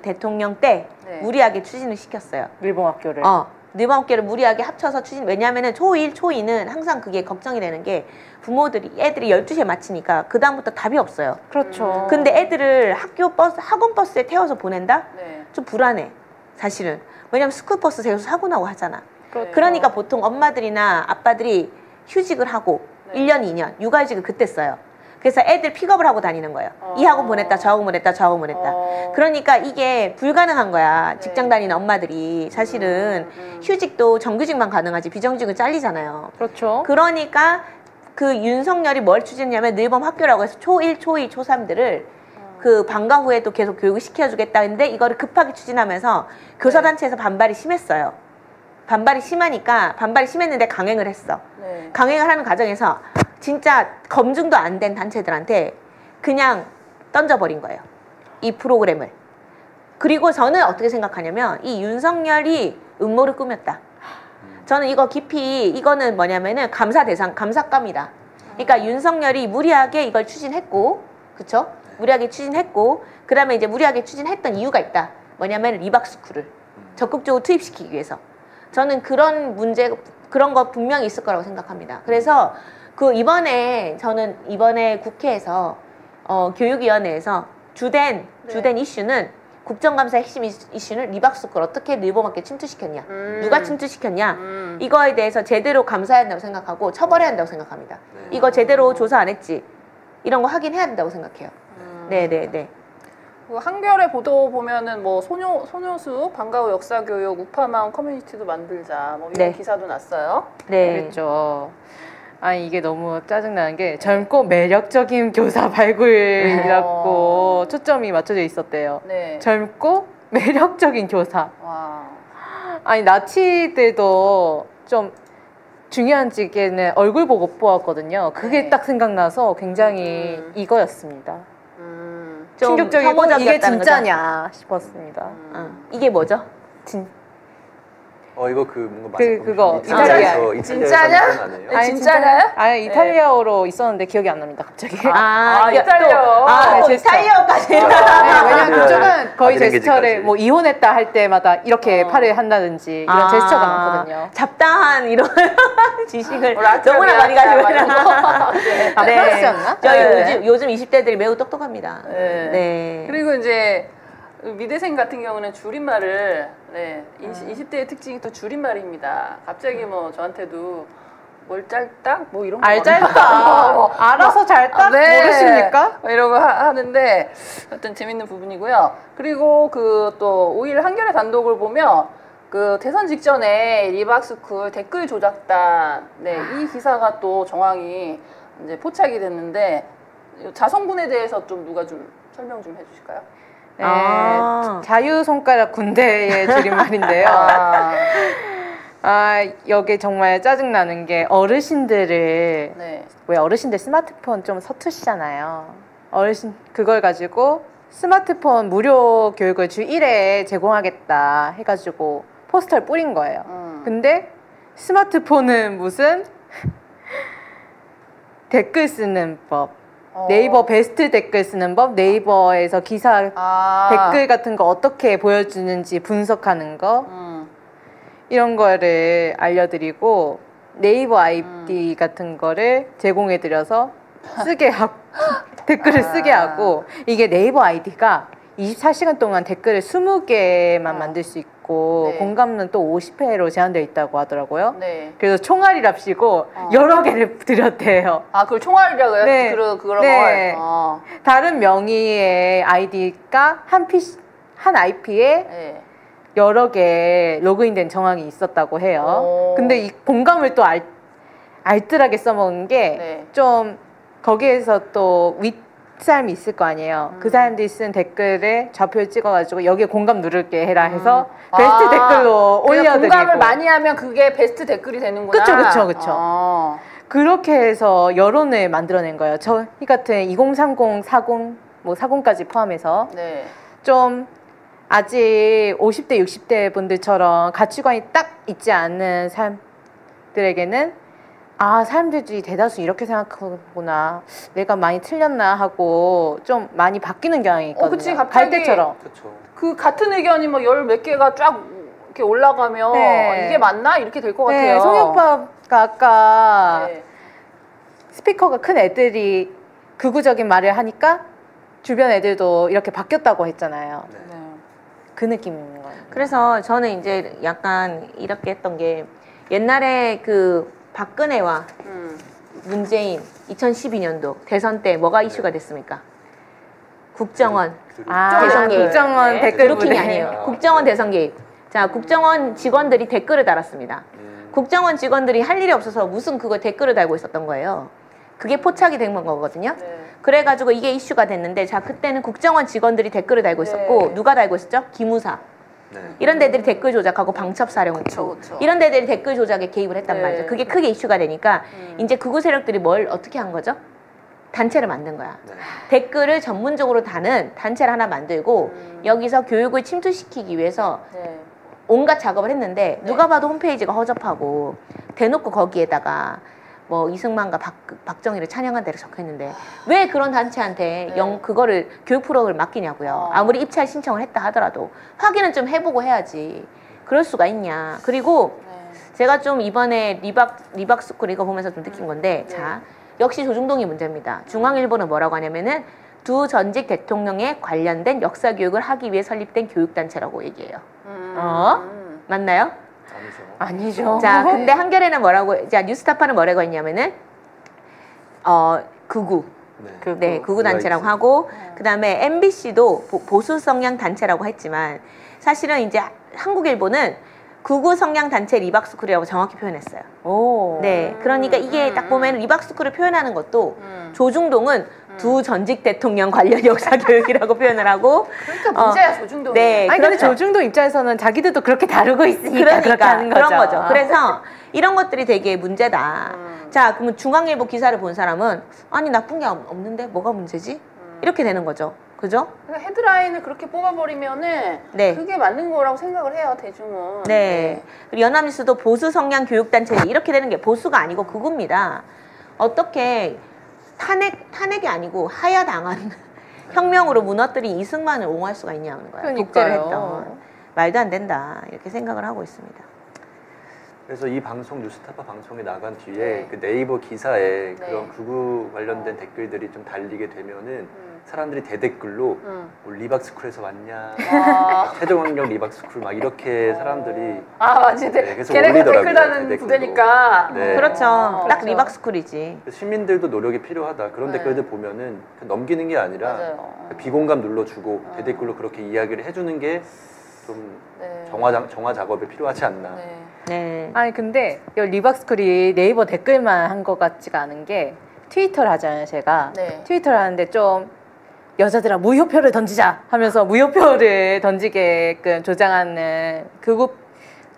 대통령 때 무리하게 추진을 시켰어요. 늘봄학교를. 늘봄학교를 무리하게 합쳐서 왜냐하면은 초1, 초2는 항상 그게 걱정이 되는 게 애들이 12시에 마치니까 그 다음부터 답이 없어요. 그렇죠. 근데 애들을 학원 버스에 태워서 보낸다? 좀 불안해. 사실은. 왜냐면 스쿨버스 세워서 사고 나고 하잖아. 그러니까 보통 엄마들이나 아빠들이 휴직을 하고 1년, 2년 육아휴직을 그때 써요. 그래서 애들 픽업을 하고 다니는 거예요. 이 학원 보냈다, 저 학원 보냈다, 저 학원 보냈다. 그러니까 이게 불가능한 거야. 직장 다니는 엄마들이. 사실은 휴직도 정규직만 가능하지 비정규직은 잘리잖아요. 그렇죠. 그러니까 그 윤석열이 뭘 추진했냐면 늘봄학교라고 해서 초1, 초2, 초3들을 그 방과 후에도 계속 교육을 시켜주겠다 했는데 이거를 급하게 추진하면서 교사단체에서 반발이 심했어요. 반발이 심했는데 강행을 했어. 강행을 하는 과정에서 진짜 검증도 안 된 단체들한테 그냥 던져버린 거예요. 이 프로그램을. 그리고 저는 어떻게 생각하냐면 이 윤석열이 음모를 꾸몄다. 저는 이거는 뭐냐면은 감사감이다. 그러니까 윤석열이 무리하게 이걸 추진했고, 그쵸? 무리하게 추진했고, 그 다음에 이제 무리하게 추진했던 이유가 있다. 뭐냐면 리박스쿨을 적극적으로 투입시키기 위해서. 저는 그런 거 분명히 있을 거라고 생각합니다. 그래서 저는 이번에 국회에서 교육위원회에서 주된 이슈는 국정감사의 핵심 이슈는 리박스쿨 어떻게 늘봄학교 침투시켰냐, 누가 침투시켰냐, 이거에 대해서 제대로 감사해야 한다고 생각하고 처벌해야 한다고 생각합니다. 이거 제대로 조사 안 했지, 이런 거 확인해야 된다고 생각해요. 네네네. 한겨레 보도 보면은 뭐 소녀수 방과후 역사교육 우파마을 커뮤니티도 만들자 뭐 이런 기사도 났어요. 네, 그랬죠. 아니 이게 너무 짜증나는 게 젊고 매력적인 교사 발굴이라고 초점이 맞춰져 있었대요. 젊고 매력적인 교사. 아니 나치들도 좀 중요한 직에는 얼굴 보고 뽑았거든요. 그게 딱 생각나서 굉장히 이거였습니다. 좀 충격적이고 이게 혐오적이었다는 진짜냐 싶었습니다. 이게 뭐죠? 이거 뭔가 그거 이탈리아에서 진짜냐? 아니에요? 진짜냐? 아니 이탈리아어로 있었는데 기억이 안 납니다 갑자기. 이탈리아어. 이탈리아어까지. 왜냐면 그쪽은 거의 바디 제스처를 랭귀지까지. 뭐 이혼했다 할 때마다 이렇게 팔을 한다든지 이런 제스처가 많거든요. 잡다한 이런 지식을 라떼 너무나 많이 가지고 네. 아, 프랑스였나? 저희 네. 요즘 20대들이 매우 똑똑합니다. 네. 네. 그리고 이제 미대생 같은 경우는 줄임말을 20대의 특징이 또 줄임말입니다. 갑자기 뭐 저한테도 뭘 짤딱 뭐 이런 거 알짤딱 알아서 잘딱 모르십니까? 이러고 하는데 어떤 재밌는 부분이고요. 그리고 그 또 5일 한겨레 단독을 보면 그 대선 직전에 리박스쿨 댓글 조작단 이 기사가 또 정황이 이제 포착이 됐는데 자성군에 대해서 좀 누가 좀 설명 좀 해주실까요? 네, 자유 손가락 군대의 줄임말인데요. 여기 정말 짜증나는 게 어르신들을 왜 어르신들 스마트폰 좀 서투시잖아요. 어르신 그걸 가지고 스마트폰 무료 교육을 주 1회 제공하겠다 해가지고 포스터를 뿌린 거예요. 근데 스마트폰은 무슨 댓글 쓰는 법, 네이버 베스트 댓글 쓰는 법, 네이버에서 기사 댓글 같은 거 어떻게 보여주는지 분석하는 거 이런 거를 알려드리고 네이버 아이디 같은 거를 제공해드려서 쓰게 하고 댓글을 쓰게 하고 이게 네이버 아이디가 24시간 동안 댓글을 20개만 만들 수 있고 공감은 또 50회로 제한되어 있다고 하더라고요. 그래서 총알이랍시고 여러 개를 드렸대요. 그걸 총알이라고요? 네. 그런 네. 걸? 다른 명의의 아이디가 한 IP에 여러 개 로그인된 정황이 있었다고 해요. 근데 이 공감을 또 알뜰하게 써먹은 게 좀 거기에서 또 윗사람이 있을 거 아니에요. 그 사람들이 쓴 댓글에 좌표를 찍어가지고 여기에 공감 누를게 해라 해서 베스트 댓글로 올려드리고 공감을 많이 하면 그게 베스트 댓글이 되는구나. 그쵸. 그렇게 해서 여론을 만들어낸 거예요. 저희 같은 2030, 40, 뭐 40까지 포함해서 좀 아직 50대, 60대 분들처럼 가치관이 딱 있지 않는 사람들에게는 사람들이 대다수 이렇게 생각하구나, 내가 많이 틀렸나 하고 좀 많이 바뀌는 경향이 있거든요. 그치, 갑자기 갈대처럼. 그 같은 의견이 뭐 열 몇 개가 쫙 이렇게 올라가면 이게 맞나? 이렇게 될 것 같아요. 송이 오빠가 아까 스피커가 큰 애들이 극우적인 말을 하니까 주변 애들도 이렇게 바뀌었다고 했잖아요. 그 느낌인 거예요. 그래서 저는 이제 약간 이렇게 했던 게 옛날에 그 박근혜와 문재인 2012년도 대선 때 뭐가 이슈가 됐습니까? 국정원 대선 개입. 국정원 댓글 블로킹이 아니에요. 국정원 대선 개입. 자, 국정원 직원들이 댓글을 달았습니다. 국정원 직원들이 할 일이 없어서 무슨 그거 댓글을 달고 있었던 거예요. 그게 포착이 된 거거든요. 그래가지고 이게 이슈가 됐는데, 자, 그때는 국정원 직원들이 댓글을 달고 있었고 누가 달고 있었죠? 기무사. 이런 데들이 댓글 조작하고 방첩사령부 이런 데들이 댓글 조작에 개입을 했단 말이죠. 그게 크게 이슈가 되니까 이제 극우 세력들이 뭘 어떻게 한 거죠? 단체를 만든 거야. 댓글을 전문적으로 다는 단체를 하나 만들고 여기서 교육을 침투시키기 위해서 온갖 작업을 했는데 누가 봐도 홈페이지가 허접하고 대놓고 거기에다가 뭐 이승만과 박정희를 찬양한 대로 적혀있는데 왜 그런 단체한테 그거를 교육 프로그램을 맡기냐고요. 아무리 입찰 신청을 했다 하더라도 확인은 좀 해보고 해야지. 그럴 수가 있냐. 그리고 제가 좀 이번에 리박스쿨 이거 보면서 좀 느낀 건데 자, 역시 조중동이 문제입니다. 중앙일보는 뭐라고 하냐면은 두 전직 대통령에 관련된 역사 교육을 하기 위해 설립된 교육단체라고 얘기해요. 맞나요? 아니죠. 자, 근데 한겨레는 뭐라고, 자, 뉴스타파는 뭐라고 했냐면은, 극우. 극우 단체라고 하고, 그 다음에 MBC도 보수 성향 단체라고 했지만, 사실은 이제 한국일보는 극우 성향 단체 리박스쿨이라고 정확히 표현했어요. 네, 그러니까 이게 딱 보면 리박스쿨을 표현하는 것도 조중동은 두 전직 대통령 관련 역사 교육이라고 표현을 하고. 그러니까 문제야, 조중동. 네, 아니, 근데 조중동 입장에서는 자기들도 그렇게 다루고 있으니까 그렇게 하는 거죠. 그런 거죠. 그래서 이런 것들이 되게 문제다. 자, 그러면 중앙일보 기사를 본 사람은 아니 나쁜 게 없는데 뭐가 문제지? 이렇게 되는 거죠. 그죠? 그러니까 헤드라인을 그렇게 뽑아버리면은 네. 그게 맞는 거라고 생각을 해요, 대중은. 네. 그리고 연합뉴스도 보수 성향 교육단체 이렇게 되는 게 보수가 아니고 극우입니다. 어떻게 탄핵이 아니고 하야당한 혁명으로 무너뜨린 이승만을 옹호할 수가 있냐는 거예요. 그러니까요. 독재를 했던. 말도 안 된다. 이렇게 생각을 하고 있습니다. 그래서 이 방송 뉴스타파 방송에 나간 뒤에 네. 그 네이버 기사에 네. 그런 극우 관련된 댓글들이 좀 달리게 되면은 사람들이 대댓글로 뭐 리박스쿨에서 왔냐, 아, 태종학령 리박스쿨 막 이렇게 사람들이 맞지. 네, 계속 걔네가 올리더라고요, 댓글 다는 댓글로. 부대니까. 네. 그렇죠. 딱 그렇죠. 리박스쿨이지. 시민들도 노력이 필요하다. 그런 네. 댓글들 보면은 넘기는 게 아니라 맞아요. 비공감 눌러주고 대댓글로 그렇게 이야기를 해주는 게 좀 네. 정화 작업이 필요하지 않나. 네. 네. 아니 근데 이 리박스쿨이 네이버 댓글만 한 것 같지가 않은 게 트위터를 하잖아요, 제가. 네. 트위터를 하는데 좀 여자들아 무효표를 던지자 하면서 무효표를 던지게끔 조장하는 극우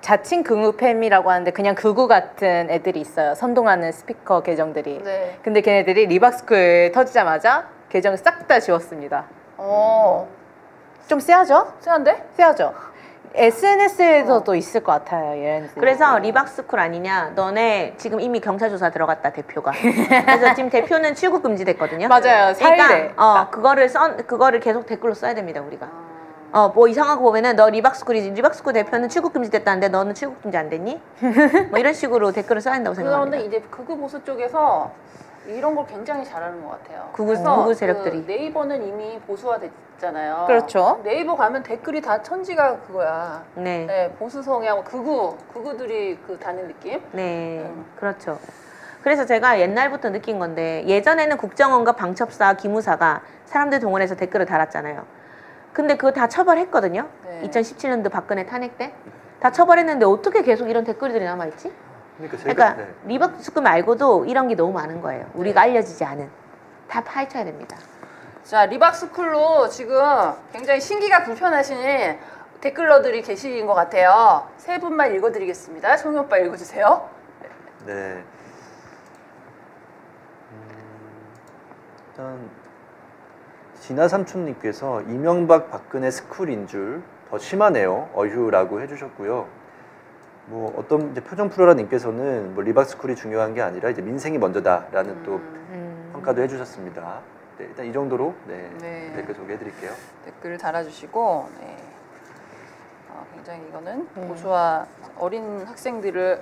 자칭 극우팸이라고 하는데 그냥 극우 같은 애들이 있어요. 선동하는 스피커 계정들이. 네. 근데 걔네들이 리박스쿨 터지자마자 계정을 싹 다 지웠습니다. 좀 세하죠? 세한데? 세하죠? SNS에서도 있을 것 같아요, 얘네들. 그래서 리박스쿨 아니냐? 너네 지금 이미 경찰 조사 들어갔다, 대표가. 그래서 지금 대표는 출국 금지됐거든요. 맞아요, 4일에. 그러니까 그거를 계속 댓글로 써야 됩니다, 우리가. 뭐 이상한 거 보면은 너 리박스쿨이지. 리박스쿨 대표는 출국 금지됐다는데 너는 출국 금지 안 됐니? 뭐 이런 식으로 댓글을 써야 한다고 생각합니다. 그런데 이제 극우 보수 쪽에서 이런 걸 굉장히 잘하는 것 같아요. 극우 세력들이. 그 네이버는 이미 보수화됐잖아요. 그렇죠. 네이버 가면 댓글이 다 천지가 그거야. 네. 네, 보수 성향, 극우들이 그 다는 느낌. 네, 그렇죠. 그래서 제가 옛날부터 느낀 건데 예전에는 국정원과 방첩사, 기무사가 사람들 동원해서 댓글을 달았잖아요. 근데 그거 다 처벌했거든요. 네. 2017년도 박근혜 탄핵 때. 다 처벌했는데 어떻게 계속 이런 댓글들이 남아있지? 그러니까 네. 리박스쿨 말고도 이런 게 너무 많은 거예요. 우리가 알려지지 않은. 다 파헤쳐야 됩니다. 자, 리박스쿨로 지금 굉장히 신기가 불편하신 댓글러들이 계신 것 같아요. 세 분만 읽어드리겠습니다. 송이 오빠 읽어주세요. 네. 일단 진아삼촌님께서 이명박 박근혜 스쿨인 줄 더 심하네요. 어휴라고 해주셨고요. 뭐 어떤 이제 표정 프로라님께서는 뭐 리박스쿨이 중요한 게 아니라 이제 민생이 먼저다라는 또 평가도 해주셨습니다. 네, 일단 이 정도로 네. 댓글 소개해드릴게요. 댓글을 달아주시고, 네. 굉장히 이거는 보수화 어린 학생들을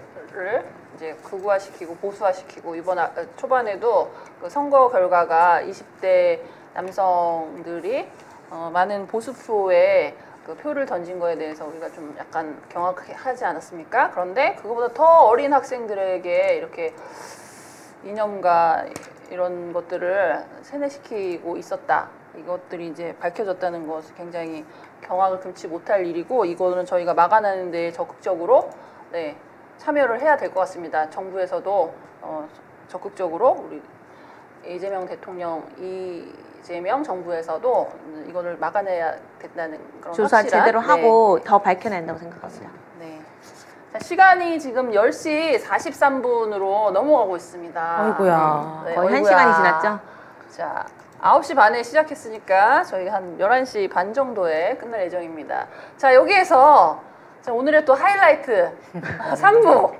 이제 극우화시키고 보수화시키고 이번 초반에도 그 선거 결과가 20대 남성들이 많은 보수표에 그 표를 던진 거에 대해서 우리가 좀 약간 경악하지 않았습니까? 그런데 그거보다 더 어린 학생들에게 이렇게 이념과 이런 것들을 세뇌시키고 있었다. 이것들이 이제 밝혀졌다는 것이 굉장히 경악을 금치 못할 일이고 이거는 저희가 막아내는 데 적극적으로 참여를 해야 될 것 같습니다. 정부에서도 적극적으로 우리 이재명 대통령, 이재명 정부에서도 이거를 막아내야 된다는 그런 조사 확실한, 제대로 하고 더 밝혀낸다고 생각합니다. 네. 자, 시간이 지금 10시 43분으로 넘어가고 있습니다. 아이고야. 거의 1시간이 지났죠? 자, 9시 반에 시작했으니까 저희 한 11시 반 정도에 끝날 예정입니다. 자, 여기에서 자, 오늘의 또 하이라이트 3부.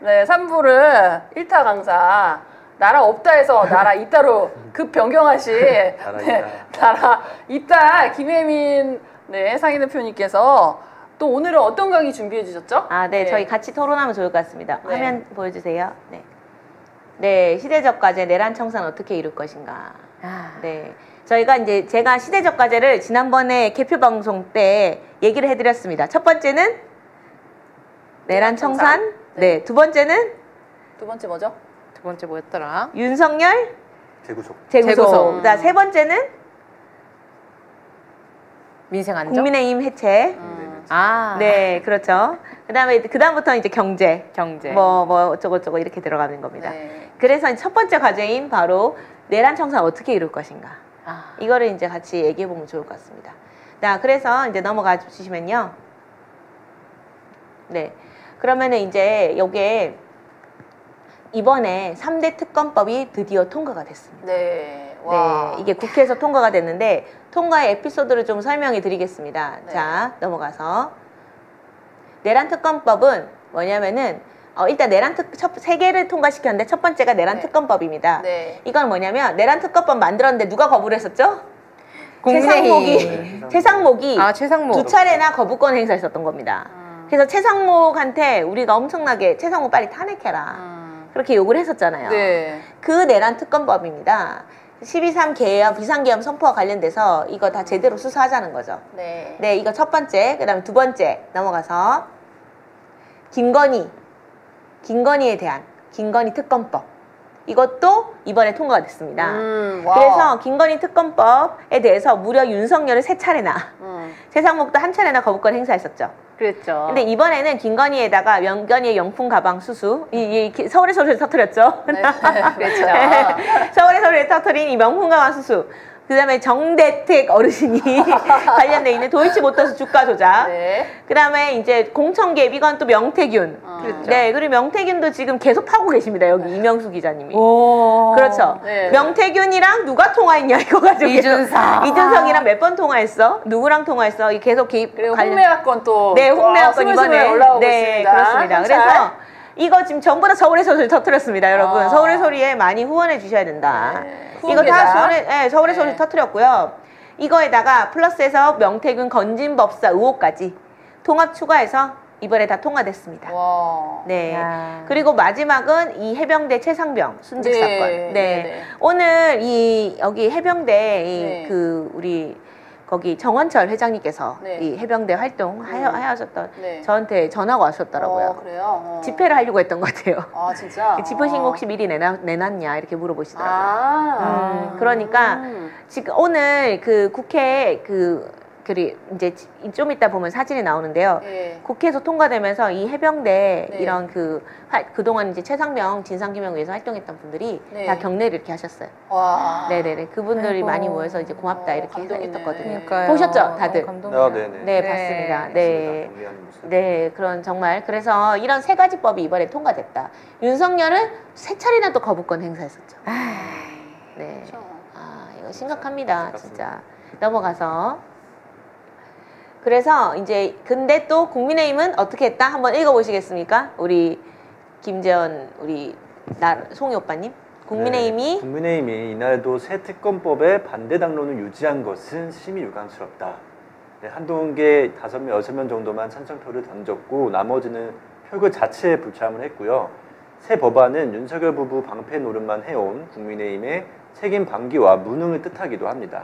네, 3부를 1타 강사 나라 없다에서 나라 있다로 급 변경하신 나라 있다 김혜민 상임대표님께서 또 오늘은 어떤 강의 준비해 주셨죠? 네, 저희 같이 토론하면 좋을 것 같습니다. 화면 보여주세요. 네, 시대적 과제 내란 청산 어떻게 이룰 것인가. 네, 제가 시대적 과제를 지난번에 개표 방송 때 얘기를 해드렸습니다. 첫 번째는 내란 청산. 네, 두 번째는 두 번째 뭐죠? 두 번째 뭐였더라? 윤석열 재구속. 자, 세 번째는 민생 안정. 국민의힘 해체. 네, 그렇죠. 그다음부터 이제 경제. 뭐 어쩌고저쩌고 이렇게 들어가는 겁니다. 네. 그래서 첫 번째 과제인 바로 내란 청산 어떻게 이룰 것인가. 이거를 이제 같이 얘기해 보면 좋을 것 같습니다. 자, 그래서 이제 넘어가 주시면요. 네. 그러면은 이제 요게 이번에 3대 특검법이 드디어 통과가 됐습니다. 네. 와. 네, 이게 국회에서 통과가 됐는데 통과의 에피소드를 좀 설명해 드리겠습니다. 네. 자, 넘어가서 내란 특검법은 뭐냐면은 일단 내란 세 개를 통과시켰는데 첫 번째가 내란 네. 특검법입니다. 네. 이건 뭐냐면 내란 특검법 만들었는데 누가 거부를 했었죠? 국민의힘. 최상목이 최상목. 두 차례나 거부권 행사했었던 겁니다. 그래서 최상목한테 우리가 엄청나게 최상목 빨리 탄핵해라. 그렇게 요구를 했었잖아요. 네. 그 내란 특검법입니다. 12.3 계엄, 비상계엄 선포와 관련돼서 이거 다 제대로 수사하자는 거죠. 네. 네, 이거 첫 번째. 그 다음에 두 번째 넘어가서 김건희에 대한 김건희 특검법. 이것도 이번에 통과가 됐습니다. 와. 그래서 김건희 특검법에 대해서 무려 윤석열을 세 차례나 최상목도 한 차례나 거부권 행사했었죠. 그랬죠. 근데 이번에는 김건희에다가 명건희의 명품 가방 수수, 서울의 소리를 터뜨렸죠. 네. 그렇죠. 서울의 소리를 터뜨린 이 명품 가방 수수. 그 다음에 정대택 어르신이 관련돼 있는 도이치모터스 주가 조작. 네. 그 다음에 이제 공천개입, 이건 또 명태균. 그렇죠. 네, 그리고 명태균도 지금 계속 파고 계십니다. 여기 이명수 기자님이. 오. 그렇죠. 네. 명태균이랑 누가 통화했냐 이거 가지고 이준석. 이준석이랑 몇 번 통화했어? 누구랑 통화했어? 이 계속 개입 그리고 홍매화권 또 네, 홍매화권 이번에 올라오고 네, 있습니다. 그렇습니다. 한참. 그래서 이거 지금 전부 다 서울의 소리를 터뜨렸습니다, 여러분. 아. 서울의 소리에 많이 후원해 주셔야 된다. 네. 이거 다 서울의 네. 소리 터뜨렸고요. 이거에다가 플러스해서 명태균 건진법사 의혹까지 통합 추가해서 이번에 다 통과됐습니다. 와. 네. 야. 그리고 마지막은 이 해병대 최상병 순직 네. 사건. 네. 네. 오늘 여기 해병대 네. 우리 거기 정원철 회장님께서 네. 이 해병대 활동 하셨던 네. 저한테 전화가 왔었더라고요. 그래요? 집회를 하려고 했던 것 같아요. 아, 진짜? 집회 신고 혹시 미리 내놨냐 이렇게 물어보시더라고요. 아. 그러니까 지금 오늘 그 국회 이제 좀 이따 보면 사진이 나오는데요. 네. 국회에서 통과되면서 이 해병대 네. 이런 그동안 이제 최상병 진상규명 위해서 활동했던 분들이 네. 다 경례를 이렇게 하셨어요. 와. 네네네. 그분들이 아이고. 많이 모여서 이제 고맙다 이렇게 감동이네. 했었거든요. 그러니까요. 보셨죠, 다들? 감동이야. 네네. 네, 봤습니다. 네. 정리하는 모습. 네, 그런 정말 그래서 이런 세 가지 법이 이번에 통과됐다. 윤석열은 세 차례나 또 거부권 행사했었죠. 네. 그렇죠. 아, 이거 심각합니다, 안타깝습니다. 진짜. 넘어가서. 그래서 이제 근데 또 국민의힘은 어떻게 했다? 한번 읽어보시겠습니까? 우리 김재원 송이 오빠님. 국민의힘이 네, 국민의힘이 이날도 새 특검법에 반대 당론을 유지한 것은 심히 유감스럽다. 네, 한두 개 5명, 6명 정도만 찬성표를 던졌고 나머지는 표결 자체에 불참을 했고요. 새 법안은 윤석열 부부 방패 노릇만 해온 국민의힘의 책임 방기와 무능을 뜻하기도 합니다.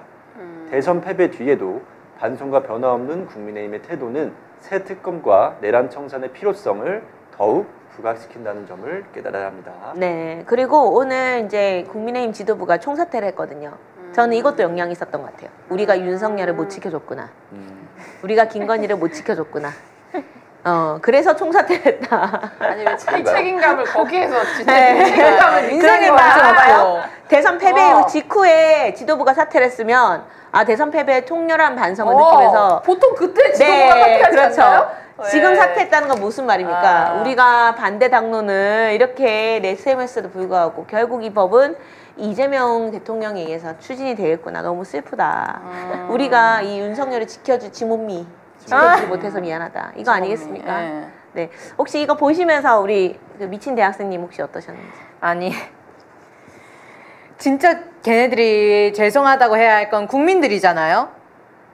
대선 패배 뒤에도 반성과 변화 없는 국민의힘의 태도는 새 특검과 내란 청산의 필요성을 더욱 부각시킨다는 점을 깨달아야 합니다. 네. 그리고 오늘 이제 국민의힘 지도부가 총사퇴를 했거든요. 저는 이것도 영향이 있었던 것 같아요. 우리가 윤석열을 못 지켜줬구나. 우리가 김건희를 못 지켜줬구나. 그래서 총사퇴를 했다. 아니, 왜 책임감을 거기에서 진짜 네. 책임감을 인상에 그러니까 봐요. 대선 패배 직후에 지도부가 사퇴를 했으면 대선 패배에 통렬한 반성을 어, 느끼면서 보통 그때 지도부가 사퇴하지 그렇죠. 않나요? 지금 네. 사퇴했다는 건 무슨 말입니까? 아. 우리가 반대 당론을 이렇게 내세움에도 불구하고 결국 이 법은 이재명 대통령에 의해서 추진이 되겠구나. 너무 슬프다. 우리가 이 윤석열을 지켜주지 못해서 미안하다. 이거 아니겠습니까? 네. 네. 혹시 이거 보시면서 우리 그 미친 대학생님 혹시 어떠셨는지? 아니 진짜 걔네들이 죄송하다고 해야 할 건 국민들이잖아요.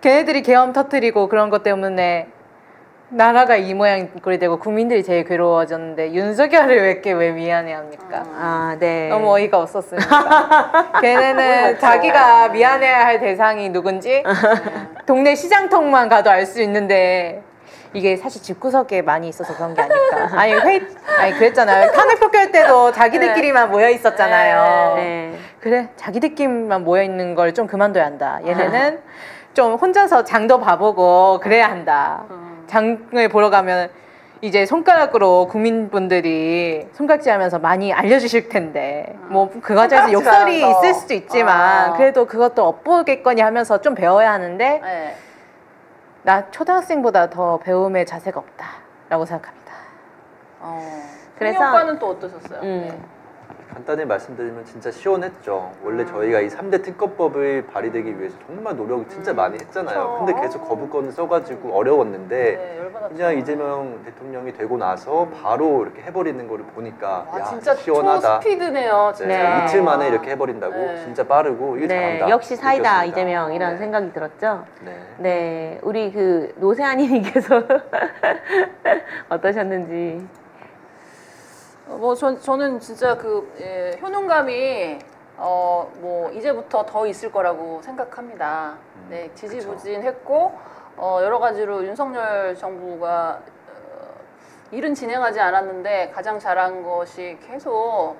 걔네들이 계엄 터뜨리고 그런 것 때문에 나라가 이 모양 꼴이 되고 국민들이 제일 괴로워졌는데 윤석열을 왜 미안해합니까? 아, 네. 너무 어이가 없었으니까. 걔네는 자기가 미안해야 할 대상이 누군지 동네 시장통만 가도 알 수 있는데 이게 사실 집구석에 많이 있어서 그런 게 아닐까. 아니 그랬잖아요. 탄핵 표결 때도 자기들끼리만 모여 있었잖아요. 네. 그래 자기들끼리만 모여 있는 걸 좀 그만둬야 한다. 얘네는 좀 혼자서 장도 봐보고 그래야 한다. 장을 보러 가면 이제 손가락으로 국민분들이 손깍지하면서 많이 알려주실 텐데 뭐 그 과정에서 욕설이 손깍지하면서. 있을 수도 있지만 그래도 그것도 엇보겠거니 하면서 좀 배워야 하는데 네. 나 초등학생보다 더 배움의 자세가 없다라고 생각합니다. 그래서 그래서- 오빠는 또 어떠셨어요? 네. 간단히 말씀드리면 진짜 시원했죠. 원래 저희가 이 3대 특검법을 발의되기 위해서 정말 노력을 진짜 많이 했잖아요. 그쵸. 근데 계속 거부권을 써가지고 어려웠는데 네, 열받았죠. 그냥 이재명 대통령이 되고 나서 바로 이렇게 해버리는 거를 보니까 와, 야, 진짜 시원하다. 초스피드네요, 진짜. 네, 이틀 만에 이렇게 해버린다고 네. 진짜 빠르고 이게 네, 잘한다. 역시 사이다 느꼈습니다. 이재명 이런 네. 생각이 들었죠. 네. 네, 우리 그 노세아님께서 어떠셨는지. 뭐 저는 진짜 그 효능감이 뭐 이제부터 더 있을 거라고 생각합니다. 네, 지지부진했고 여러 가지로 윤석열 정부가 일은 진행하지 않았는데 가장 잘한 것이 계속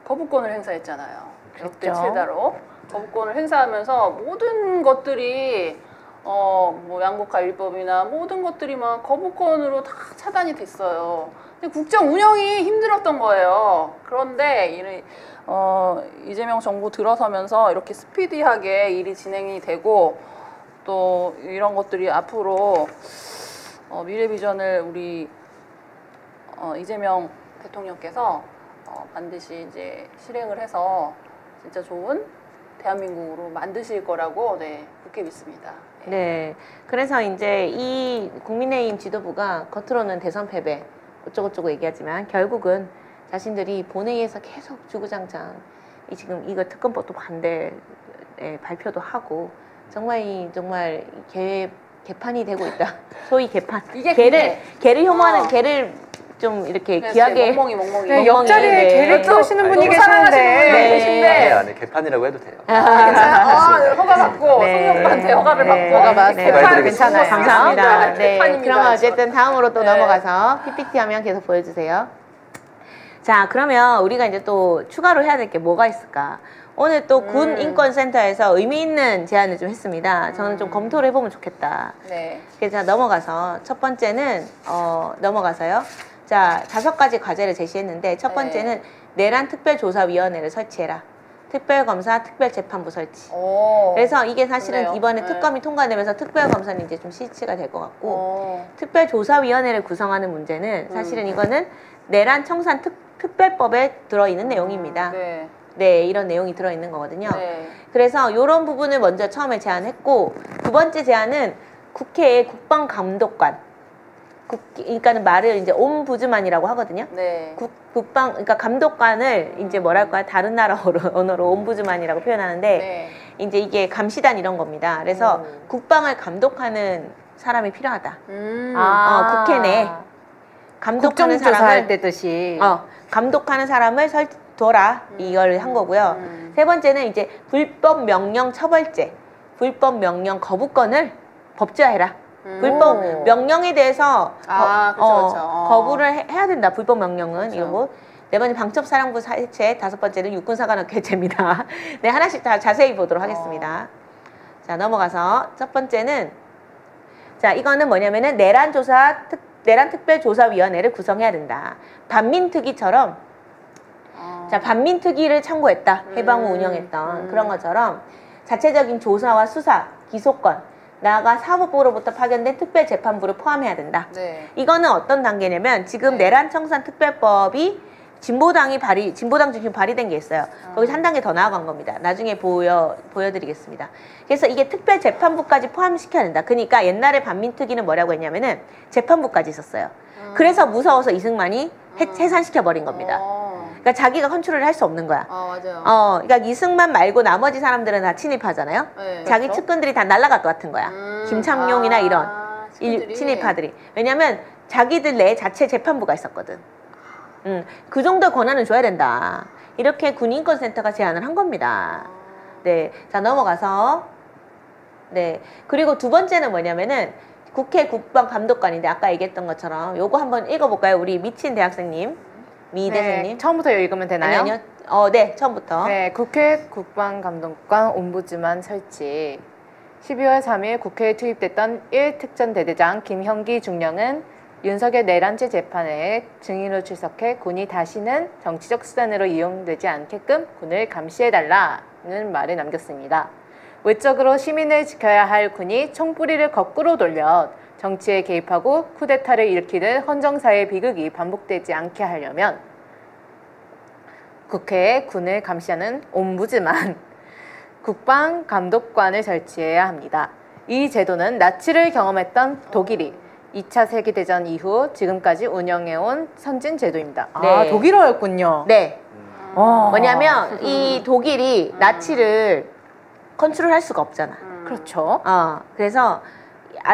거부권을 행사했잖아요. 역대 그렇죠. 최다로 거부권을 행사하면서 모든 것들이 뭐 양곡관리법이나 모든 것들이 막 거부권으로 다 차단이 됐어요. 근데 국정 운영이 힘들었던 거예요. 그런데 이재명 정부 들어서면서 이렇게 스피디하게 일이 진행이 되고 또 이런 것들이 앞으로 미래 비전을 우리 이재명 대통령께서 반드시 이제 실행을 해서 진짜 좋은 대한민국으로 만드실 거라고 굳게 믿습니다. 네, 그래서 이제 이 국민의힘 지도부가 겉으로는 대선 패배 어쩌고저쩌고 얘기하지만 결국은 자신들이 본회의에서 계속 주구장창 지금 이거 특검법도 반대 발표도 하고 정말 개판이 되고 있다. 소위 개판. 이게 개를 혐오하는 개를 좀 이렇게 귀하게 멍멍이. 네, 옆자리에 개를 키우시는 분이 너무 사랑하시는 분이 계시는데 계신데 안에 개판이라고 해도 돼요. 허가 받고 네. 송영구한테 허가를 네. 받고 허가 받고. 개판 괜찮아요. 감사합니다. 네, 개판입니다. 그러면 어쨌든 다음으로 또 네. 넘어가서 PPT 화면 계속 보여주세요. 자, 그러면 우리가 이제 또 추가로 해야 될 게 뭐가 있을까? 오늘 또 군 인권센터에서 의미 있는 제안을 좀 했습니다. 저는 좀 검토를 해보면 좋겠다. 네. 그래서 넘어가서 첫 번째는 넘어가서요. 자, 5가지 과제를 제시했는데 첫 번째는 내란 특별조사위원회를 설치해라. 특별검사, 특별재판부 설치. 그래서 이게 사실은 좋네요. 이번에 네. 특검이 통과되면서 특별검사는 이제 좀 실치가 될 것 같고 특별조사위원회를 구성하는 문제는 사실은 이거는 내란 청산 특별법에 들어있는 내용입니다. 네. 네, 이런 내용이 들어있는 거거든요. 네. 그래서 이런 부분을 먼저 처음에 제안했고 두 번째 제안은 국회의 국방감독관 그러니까는 말을 이제 옴부즈만이라고 하거든요. 네. 그러니까 감독관을 이제 뭐랄까 다른 나라 언어로 옴부즈만이라고 표현하는데 네. 이제 이게 감시단 이런 겁니다. 그래서 국방을 감독하는 사람이 필요하다. 국회 내 감독하는 국정조사할 사람을 때 듯이 감독하는 사람을 둬라 이걸 한 거고요. 세 번째는 이제 불법 명령 처벌제, 불법 명령 거부권을 법제화해라. 불법 명령에 대해서 그쵸. 거부를 해야 된다. 불법 명령은 이러고 네 번째 방첩사령부 사회체, 다섯 번째는 육군사관학회제입니다. 네, 하나씩 다 자세히 보도록 하겠습니다. 자, 넘어가서 첫 번째는 자, 이거는 뭐냐면은 내란 특별조사위원회를 구성해야 된다. 반민특위처럼 자, 반민특위를 참고했다. 해방 후 운영했던 그런 것처럼 자체적인 조사와 수사, 기소권 나아가 사법부로부터 파견된 특별재판부를 포함해야 된다. 네. 이거는 어떤 단계냐면 지금 내란 청산 특별법이 진보당 지금 발의된 게 있어요. 거기서 한 단계 더 나아간 겁니다. 나중에 보여드리겠습니다. 그래서 이게 특별재판부까지 포함시켜야 된다. 그러니까 옛날에 반민특위는 뭐라고 했냐면은 재판부까지 있었어요. 그래서 무서워서 이승만이 해산시켜버린 겁니다. 그러니까 자기가 컨트롤을 할 수 없는 거야. 맞아요. 그러니까 이승만 말고 나머지 사람들은 다 침입하잖아요. 네, 자기 그렇죠. 측근들이 다 날라갈 것 같은 거야. 김창룡이나 이런 친구들이. 친일파들이. 왜냐면 자기들 내 자체 재판부가 있었거든. 그 정도 권한을 줘야 된다. 이렇게 군인권센터가 제안을 한 겁니다. 네, 자 넘어가서 네, 그리고 두 번째는 뭐냐면은 국회 국방감독관인데 아까 얘기했던 것처럼 요거 한번 읽어볼까요? 우리 미친 대학생님, 미 대생님. 처음부터 읽으면 되나요? 아니요. 네, 처음부터. 네, 국회 국방감독관 옴부즈만 설치. 12월 3일 국회에 투입됐던 1특전대대장 김형기 중령은 윤석열 내란죄 재판에 증인으로 출석해 군이 다시는 정치적 수단으로 이용되지 않게끔 군을 감시해달라는 말을 남겼습니다. 외적으로 시민을 지켜야 할 군이 총뿌리를 거꾸로 돌려 정치에 개입하고 쿠데타를 일으키는 헌정사의 비극이 반복되지 않게 하려면 국회에 군을 감시하는 옴부즈만, 국방감독관을 설치해야 합니다. 이 제도는 나치를 경험했던 독일이 2차 세계대전 이후 지금까지 운영해온 선진 제도입니다. 네. 아, 독일어였군요. 네. 와. 뭐냐면 이 독일이 나치를 컨트롤할 수가 없잖아. 그렇죠. 그래서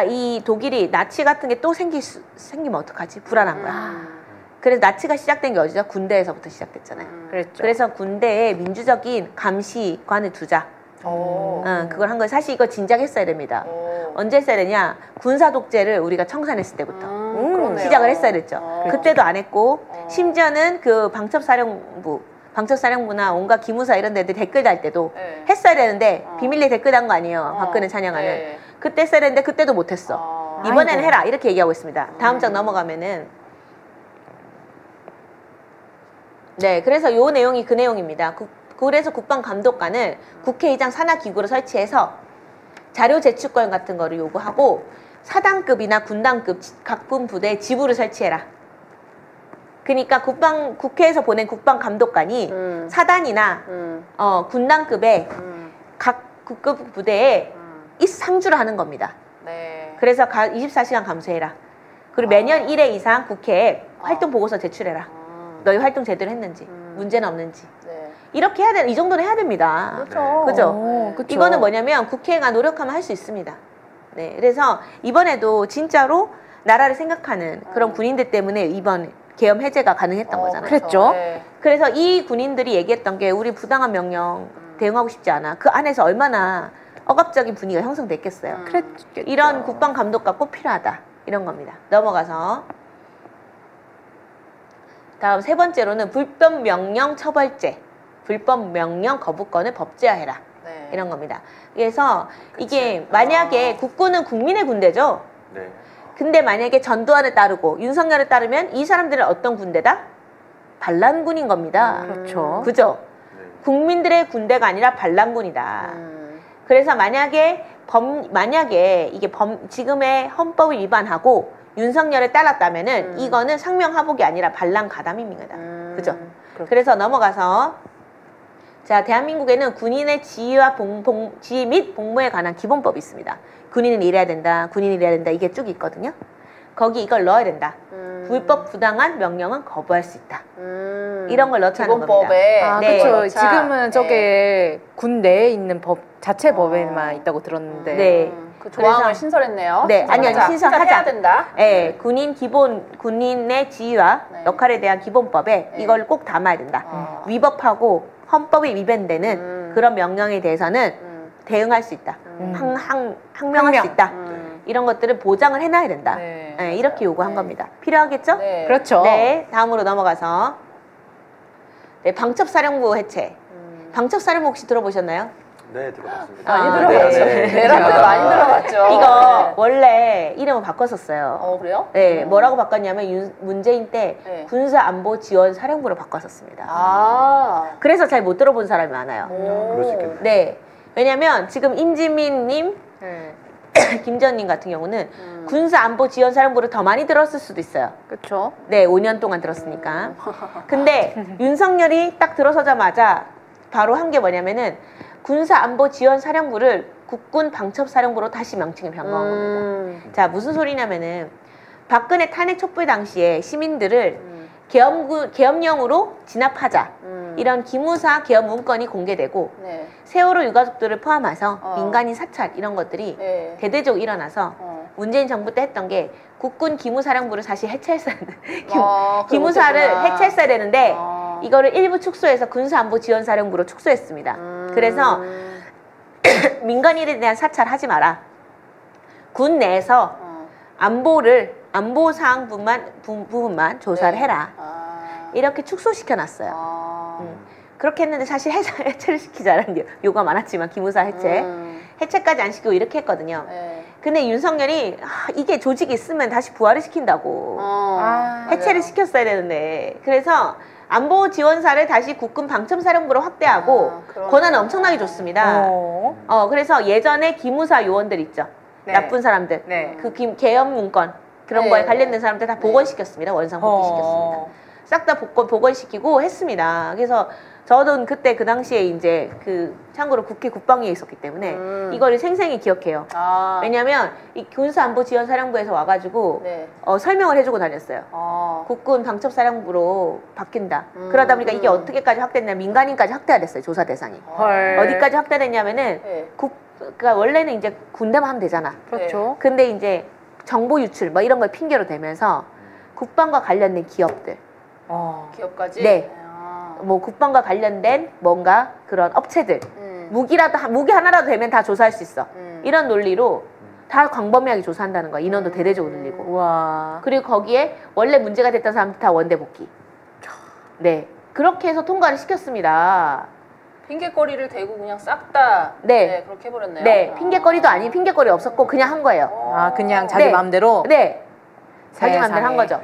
이 독일이 나치 같은 게 또 생기면 어떡하지? 불안한 거야. 그래서 나치가 시작된 게 어디죠? 군대에서부터 시작됐잖아요. 그랬죠. 그래서 군대에 민주적인 감시관을 두자. 그걸 한 거예요. 사실 이거 진작 했어야 됩니다. 언제 했어야 되냐? 군사 독재를 우리가 청산했을 때부터 시작을 했어야 됐죠. 그때도 안 했고 심지어는 그 방첩사령부나 온갖 기무사 이런 데들 댓글 달 때도 했어야 되는데 비밀리에 댓글 단 거 아니에요. 박근혜 찬양하는. 그때 했어야 되는데 그때도 못했어. 이번에는 아이고. 해라 이렇게 얘기하고 있습니다. 다음 장 넘어가면은 네, 그래서 요 내용이 그 내용입니다. 그래서 국방감독관을 국회의장 산하기구로 설치해서 자료 제출권 같은 거를 요구하고 사단급이나 군단급 각군 부대에 지부를 설치해라. 그러니까 국회에서 보낸 국방감독관이 사단이나 군단급의 각 국급 부대에 상주를 하는 겁니다. 네. 그래서 24시간 감수해라. 그리고 매년 1회 이상 국회에 활동 보고서 제출해라. 너희 활동 제대로 했는지, 문제는 없는지. 네. 이렇게 해야 이 정도는 해야 됩니다. 그렇죠. 그죠? 그쵸. 이거는 뭐냐면 국회가 노력하면 할 수 있습니다. 네, 그래서 이번에도 진짜로 나라를 생각하는 그런 군인들 때문에 이번 계엄 해제가 가능했던 거잖아요. 그랬죠. 네. 그래서 이 군인들이 얘기했던 게 우리 부당한 명령 대응하고 싶지 않아. 그 안에서 얼마나 억압적인 분위기가 형성됐겠어요. 그랬겠죠. 이런 국방감독관 꼭 필요하다. 이런 겁니다. 넘어가서 다음 세 번째로는 불법 명령 처벌제, 불법 명령 거부권을 법제화해라. 네. 이런 겁니다. 그래서 이게 만약에 국군은 국민의 군대죠. 네. 근데 만약에 전두환을 따르고 윤석열을 따르면 이 사람들은 어떤 군대다? 반란군인 겁니다. 그렇죠. 그죠? 네. 국민들의 군대가 아니라 반란군이다. 그래서 만약에 이게 지금의 헌법을 위반하고 윤석열을 따랐다면은 이거는 상명하복이 아니라 반란 가담입니다. 그죠? 그래서 넘어가서 자, 대한민국에는 군인의 지휘 및 복무에 관한 기본법이 있습니다. 군인은 이래야 된다, 군인이 이래야 된다, 이게 쭉 있거든요. 거기 이걸 넣어야 된다. 불법 부당한 명령은 거부할 수 있다. 이런 걸 넣자는 기본법에. 겁니다. 아, 네. 그렇죠. 그렇죠. 지금은 저게 군 내에 있는 법 자체 법에만 있다고 들었는데. 네. 그 조항을 그래서- 신설했네요. 네, 아니, 신설하자. 해야 된다. 네, 군인의 지위와 네. 역할에 대한 기본법에 네. 이걸 꼭 담아야 된다. 위법하고 헌법에 위반되는 그런 명령에 대해서는 대응할 수 있다. 항명할 수 있다. 이런 것들을 보장을 해놔야 된다. 네. 네, 이렇게 요구한 네. 겁니다. 필요하겠죠? 네. 그렇죠. 네, 다음으로 넘어가서 네, 방첩사령부 해체. 방첩사령부 혹시 들어보셨나요? 네, 들어봤습니다. 많이 아, 들어봤죠. 네. 내란때 많이 들어봤죠. 이거 네. 원래 이름을 바꿨었어요. 그래요? 네, 뭐라고 바꿨냐면 문재인 때 네. 군사안보지원사령부로 바꿨었습니다. 아. 그래서 잘 못 들어본 사람이 많아요. 그럴 수 있겠네요. 네, 왜냐면 지금 임지민님, 네. 김전님 같은 경우는 군사안보지원사령부를 더 많이 들었을 수도 있어요. 그렇죠. 네, 5년 동안 들었으니까. 근데 윤석열이 딱 들어서자마자 바로 한 게 뭐냐면은 군사안보지원사령부를 국군 방첩사령부로 다시 명칭을 변경한 겁니다. 자, 무슨 소리냐면은 박근혜 탄핵 촛불 당시에 시민들을 계엄령으로 진압하자. 이런 기무사 계엄 문건이 공개되고 네. 세월호 유가족들을 포함해서 민간인 사찰 이런 것들이 네. 대대적으로 일어나서 문재인 정부 때 했던 게 국군 기무사령부를 다시 해체했어야 돼. 기무사를 해체했어야 되는데 이거를 일부 축소해서 군사안보지원사령부로 축소했습니다. 그래서 민간인에 대한 사찰하지 마라. 군 내에서 안보사항 부분만 조사를 네. 해라. 이렇게 축소시켜 놨어요. 그렇게 했는데 사실 해체를 시키자라는 게 요구가 많았지만 기무사 해체까지 안 시키고 이렇게 했거든요. 네. 근데 윤석열이 이게 조직이 있으면 다시 부활을 시킨다고 해체를 시켰어야 되는데 그래서 안보지원사를 다시 국군 방첩사령부로 확대하고 권한을 엄청나게 줬습니다. 그래서 예전에 기무사 요원들 있죠. 네. 나쁜 사람들. 네. 그 계엄 문건 그런 네. 거에 관련된 사람들 다 복원시켰습니다. 원상 복귀시켰습니다. 싹 다 복원시키고 했습니다. 그래서 저도 그때 그 당시에 이제 참고로 국회 국방위에 있었기 때문에 이거를 생생히 기억해요. 왜냐면 이 군사안보지원사령부에서 와가지고 네. 설명을 해주고 다녔어요. 국군 방첩사령부로 바뀐다. 그러다 보니까 이게 어떻게까지 확대됐냐, 민간인까지 확대가 됐어요. 조사 대상이. 헐. 어디까지 확대됐냐면은 네. 그러니까 원래는 이제 군대만 하면 되잖아. 그렇죠. 근데 이제 정보 유출 뭐 이런 걸 핑계로 대면서 국방과 관련된 기업들, 기업까지? 네. 뭐 국방과 관련된 뭔가 그런 업체들, 무기 하나라도 되면 다 조사할 수 있어. 이런 논리로 다 광범위하게 조사한다는 거야. 인원도 대대적으로 늘리고. 와. 그리고 거기에 원래 문제가 됐던 사람들 다 원대 복귀. 네. 그렇게 해서 통과를 시켰습니다. 핑계거리를 대고 그냥 싹 다 네. 그렇게 해버렸네요. 네. 핑계거리도 아닌 핑계거리 없었고 그냥 한 거예요. 아, 그냥 자기 네. 마음대로? 네. 자기 세상에. 마음대로 한 거죠.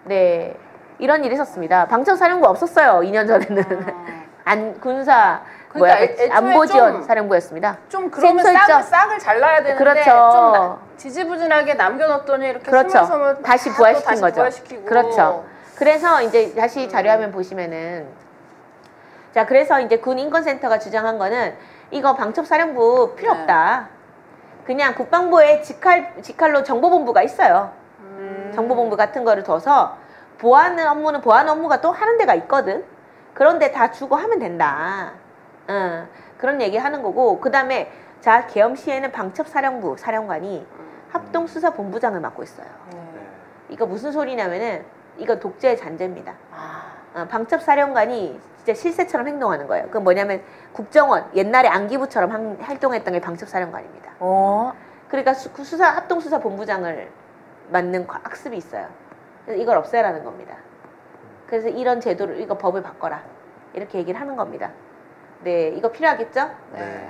네. 이런 일이 있었습니다. 방청사령부 없었어요. 2년 전에는. 군사 그러니까 안보지원 사령부였습니다. 좀 그러면 센서있죠? 싹을 잘라야 되는데 그렇죠. 좀 지지부진하게 남겨놓더니 이렇게 그렇죠. 스물스물 다시 또 부활시킨 거죠. 부활시키고. 그렇죠. 그래서 이제 다시 자료화면 보시면은 자, 그래서 이제 군 인권센터가 주장한 거는 이거 방첩사령부 필요 네. 없다. 그냥 국방부에 직할로 정보본부가 있어요. 정보본부 같은 거를 둬서 보안 업무가 또 하는 데가 있거든. 그런데 다 주고 하면 된다. 그런 얘기 하는 거고, 그 다음에 자, 계엄시에는 방첩사령부 사령관이 합동수사본부장을 맡고 있어요. 이거 무슨 소리냐면은 이거 독재 잔재입니다. 방첩사령관이 진짜 실세처럼 행동하는 거예요. 그건 뭐냐면 국정원 옛날에 안기부처럼 활동했던 게 방첩사령관입니다. 그러니까 합동수사본부장을 맡는 학습이 있어요. 그래서 이걸 없애라는 겁니다. 그래서 이런 제도를 이거 법을 바꿔라 이렇게 얘기를 하는 겁니다. 네, 이거 필요하겠죠?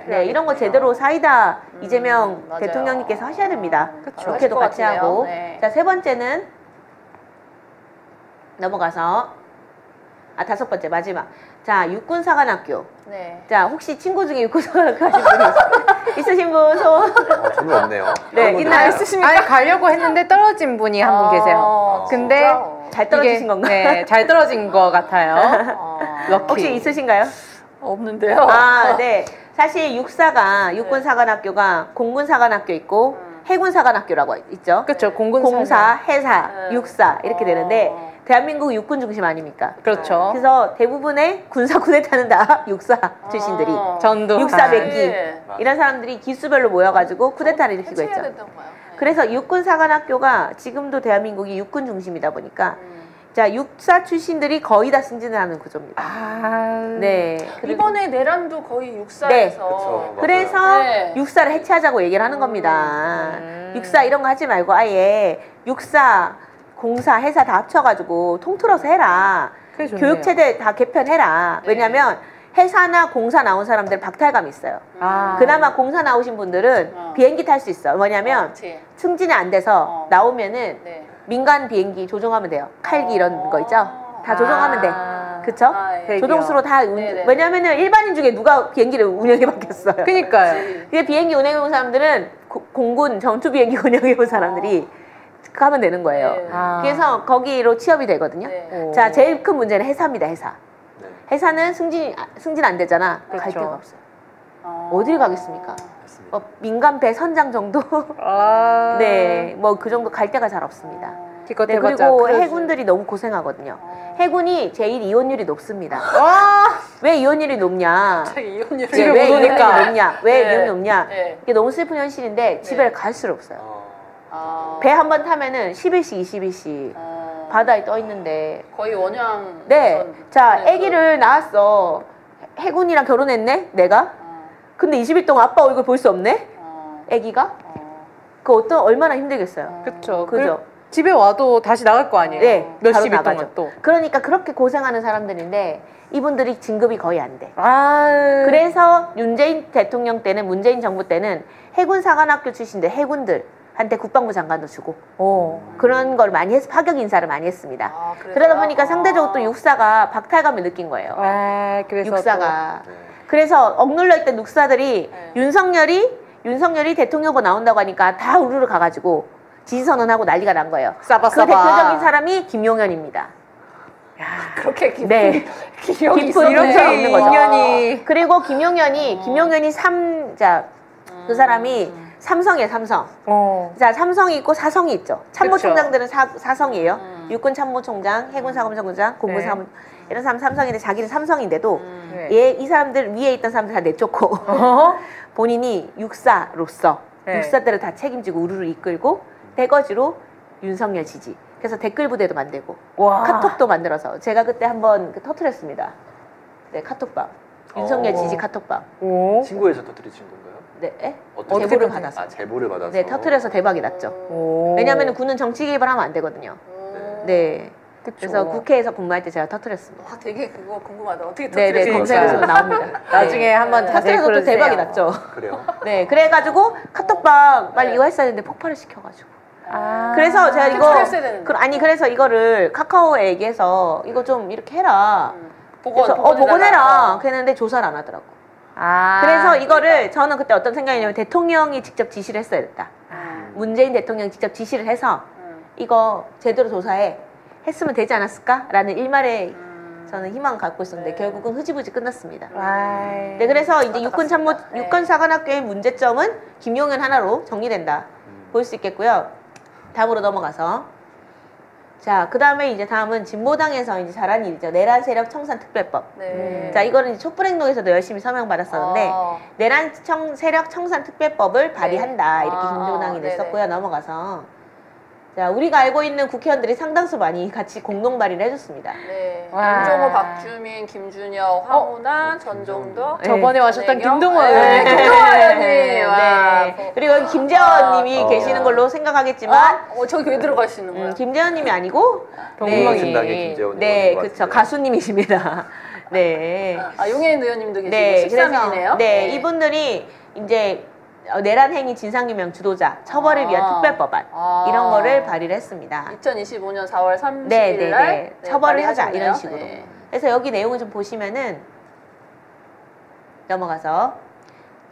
네, 이런 거 제대로 사이다 이재명 맞아요. 대통령님께서 하셔야 됩니다. 국회도 것 같이 같네요. 하고. 네. 자, 세 번째는 넘어가서 다섯 번째 마지막. 자, 육군사관학교. 네. 자, 혹시 친구 중에 육군사관학교 하신 분이 있으신 분 손? 저는 없네요. 네, 있나요? 아니, 가려고 했는데 떨어진 분이 한 분 계세요. 근데 진짜? 잘 떨어지신 이게, 건가요? 네, 잘 떨어진 것 같아요. 럭키. 혹시 있으신가요? 없는데요. 네. 사실 육군사관학교가 공군사관학교 있고 해군사관학교라고 있죠. 그렇죠. 공사, 해사, 네. 육사 이렇게 되는데 대한민국 육군 중심 아닙니까? 그렇죠. 그래서 대부분의 군사 쿠데타는 다 육사 출신들이 전두. 육사 아. 백기 네. 이런 사람들이 기수별로 모여가지고 쿠데타를 일으키고 해체해야 있죠. 된다고 봐요. 네. 그래서 육군사관학교가 지금도 대한민국이 육군 중심이다 보니까 자, 육사 출신들이 거의 다 승진을 하는 구조입니다. 네. 그리고 이번에 내란도 거의 육사에서 그쵸. 그래서 네. 육사를 해체하자고 얘기를 하는 겁니다. 육사 이런 거 하지 말고 아예 육사, 공사, 해사 다 합쳐가지고 통틀어서 해라. 그게 좋네요. 교육체제 다 개편해라. 네. 왜냐면 해사나 공사 나온 사람들 박탈감이 있어요. 그나마 공사 나오신 분들은 비행기 탈 수 있어. 뭐냐면 그렇지. 승진이 안 돼서 나오면은 네. 민간 비행기 조종하면 돼요. 칼기 이런 거 있죠? 다 조종하면 돼. 그쵸? 아, 예. 조종수로 다 네네. 왜냐면은 일반인 중에 누가 비행기를 운영해 봤겠어요. 그니까요. 근데 비행기 운영해 본 사람들은 공군 전투 비행기 운영해 본 사람들이 하면 되는 거예요. 네. 그래서 거기로 취업이 되거든요. 네. 자, 제일 큰 문제는 해사입니다. 해사. 네. 해사는 승진 안 되잖아. 갈 그렇죠. 데가 없어요. 어디를 가겠습니까? 맞습니다. 민간 배 선장 정도? 아. 네, 뭐 그 정도 갈 데가 잘 없습니다. 기껏 네, 해봤자 그리고 크루즈. 해군들이 너무 고생하거든요. 해군이 제일 이혼율이 높습니다. 와. 왜 이혼율이 높냐? 이혼율. 네, 집에 왜 못 이혼율이 오니까. 높냐? 왜 네. 이혼이 높냐? 네. 이게 너무 슬픈 현실인데 집에 갈 수를 없어요. 배 한 번 타면은 10일씩 20일씩 바다에 떠 있는데 거의 원양. 네. 자, 네, 아기를 낳았어. 해군이랑 결혼했네, 내가. 근데 20일 동안 아빠 얼굴 볼 수 없네? 아기가? 그 얼마나 힘들겠어요. 그쵸. 그죠? 집에 와도 다시 나갈 거 아니에요. 네, 바로 몇십 일 나가죠. 동안 또. 그러니까 그렇게 고생하는 사람들인데 이분들이 진급이 거의 안 돼. 아. 그래서 문재인 대통령 때는, 문재인 정부 때는 해군사관학교 출신들, 해군들한테 국방부 장관도 주고 그런 걸 많이 해서 파격 인사를 많이 했습니다. 그러다 보니까 상대적으로 또 육사가 박탈감을 느낀 거예요. 아, 그래서 육사가. 네. 그래서 억눌려 있던 육사들이 윤석열이 대통령으로 나온다고 하니까 다 우르르 가가지고 지지선언하고 난리가 난 거예요. 싸바싸바. 그 대표적인 사람이 김용현입니다. 그렇게 깊은 네. 기억이 깊은 있었네요. 이렇게 있는 거죠. 인연이. 그리고 김용현이 그 사람이 삼성이에요, 삼성. 자, 삼성이 있고 사성이 있죠. 참모총장들은 사성이에요. 육군 참모총장, 해군 사검장군장, 공군 사검 이런 사람 삼성인데 자기는 삼성인데도 이 사람들 위에 있던 사람들 다 내쫓고 본인이 육사로서 육사들을 다 책임지고 우르르 이끌고 대거지로 윤석열 지지. 그래서 댓글 부대도 만들고 카톡도 만들어서 제가 그때 한번 터뜨렸습니다. 네, 카톡방. 윤석열 지지 카톡방. 친구에서 터뜨리신 건가요? 네, 어떻게 제보를 받아서. 제보를 받아서. 네, 터뜨려서 대박이 났죠. 왜냐하면 군은 정치 개입을 하면 안 되거든요. 네. 그래서 국회에서 근무할 때 제가 터뜨렸습니다. 와, 되게 그거 궁금하다. 어떻게 네, 터뜨렸어요? 검색에서 나옵니다. 나중에 한번 터뜨려서 또 대박이 났죠. 그래요? 네, 그래가지고 카톡방 빨리 이거 했어야 되는데 폭발을 시켜가지고. 그래서 제가 그래서 이거를 카카오에 얘기해서 이거 좀 이렇게 해라. 그래서 복원해라. 그랬는데 조사를 안 하더라고. 그래서 이거를 저는 그때 어떤 생각이냐면 대통령이 직접 지시를 했어야 됐다. 문재인 대통령이 직접 지시를 해서 이거 제대로 조사해 했으면 되지 않았을까라는 일말의 저는 희망을 갖고 있었는데 결국은 흐지부지 끝났습니다. 네, 그래서 이제 육군사관학교의 문제점은 김용현 하나로 정리된다. 볼 수 있겠고요. 다음으로 넘어가서 자, 그 다음에 이제 다음은 진보당에서 이제 잘한 일이죠. 내란 세력 청산 특별법. 자, 이거는 이제 촛불행동에서도 열심히 서명 받았었는데 내란 세력 청산 특별법을 발의한다. 이렇게 진보당이 냈었고요. 넘어가서 자, 우리가 알고 있는 국회의원들이 상당수 많이 같이 공동 발의를 해줬습니다. 네. 김종호, 박주민, 김준혁, 황운하, 전종덕. 저번에 와셨던 김동원 네, 의원님. 김동원 의원님. 네. 그리고 여기 김재원님이 계시는 걸로 생각하겠지만 저기 왜 들어갈 수 있는 거예요? 김재원님이 아니고 동명신당의 김재원 네, 그렇죠. 가수님이십니다. 네. 용혜인 의원님도 계시고 네, 13인이네요. 네, 이분들이 이제 내란 행위 진상규명 주도자 처벌을 위한 특별법안 이런 거를 발의를 했습니다. 2025년 4월 30일 날 처벌을 하자 발의하셨네요. 이런 식으로. 그래서 여기 내용을 좀 보시면은 넘어가서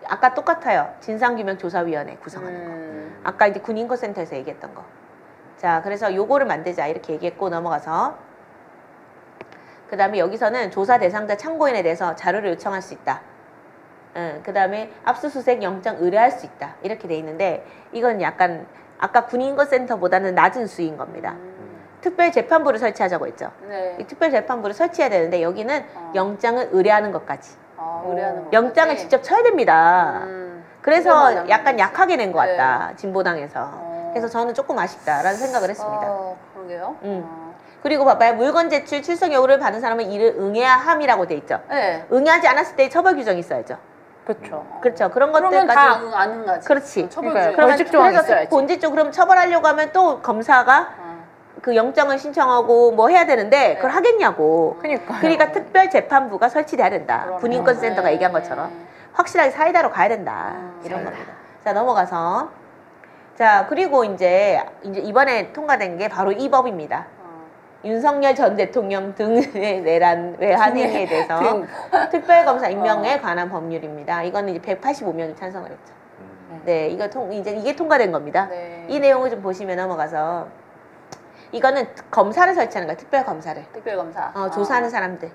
아까 똑같아요. 진상규명조사위원회 구성하는 거. 아까 이제 군인권센터에서 얘기했던 거. 자, 그래서 요거를 만들자 이렇게 얘기했고 넘어가서 그 다음에 여기서는 조사 대상자 참고인에 대해서 자료를 요청할 수 있다. 그 다음에 압수수색 영장 의뢰할 수 있다. 이렇게 돼 있는데 이건 약간 아까 군인권센터보다는 낮은 수위인 겁니다. 특별재판부를 설치하자고 했죠. 이 특별재판부를 설치해야 되는데 여기는 영장을 의뢰하는 것까지. 의뢰하는 것까지. 영장을 직접 쳐야 됩니다. 그래서 약간 약하게 낸 것 같다. 진보당에서. 그래서 저는 조금 아쉽다라는 생각을 했습니다. 그러게요. 그리고 봐봐요. 물건 제출 출석 요구를 받은 사람은 이를 응해야 함이라고 돼 있죠. 네. 응하지 않았을 때 처벌 규정이 있어야죠. 그렇죠. 그렇죠. 그런 그러면 것들까지. 다 안 응하지. 그렇지. 처벌 벌칙 조항이 그래서 있어야지. 본질적으로 그럼 처벌하려고 하면 또 검사가 그 영장을 신청하고 뭐 해야 되는데 그걸 하겠냐고. 그러니까 특별재판부가 설치돼야 된다. 군인권센터가 얘기한 것처럼 확실하게 사이다로 가야 된다. 이런 겁니다. 자, 넘어가서 자, 그리고 이제 이번에 통과된 게 바로 이 법입니다. 윤석열 전 대통령 등의 내란 외환 행위에 대해서 특별검사 임명에 관한 법률입니다. 이거는 이제 185명이 찬성을 했죠. 네, 이게 통과된 겁니다. 네. 이 내용을 좀 보시면 넘어가서 이거는 검사를 설치하는 거예요. 특별검사를. 특별검사. 조사하는 사람들.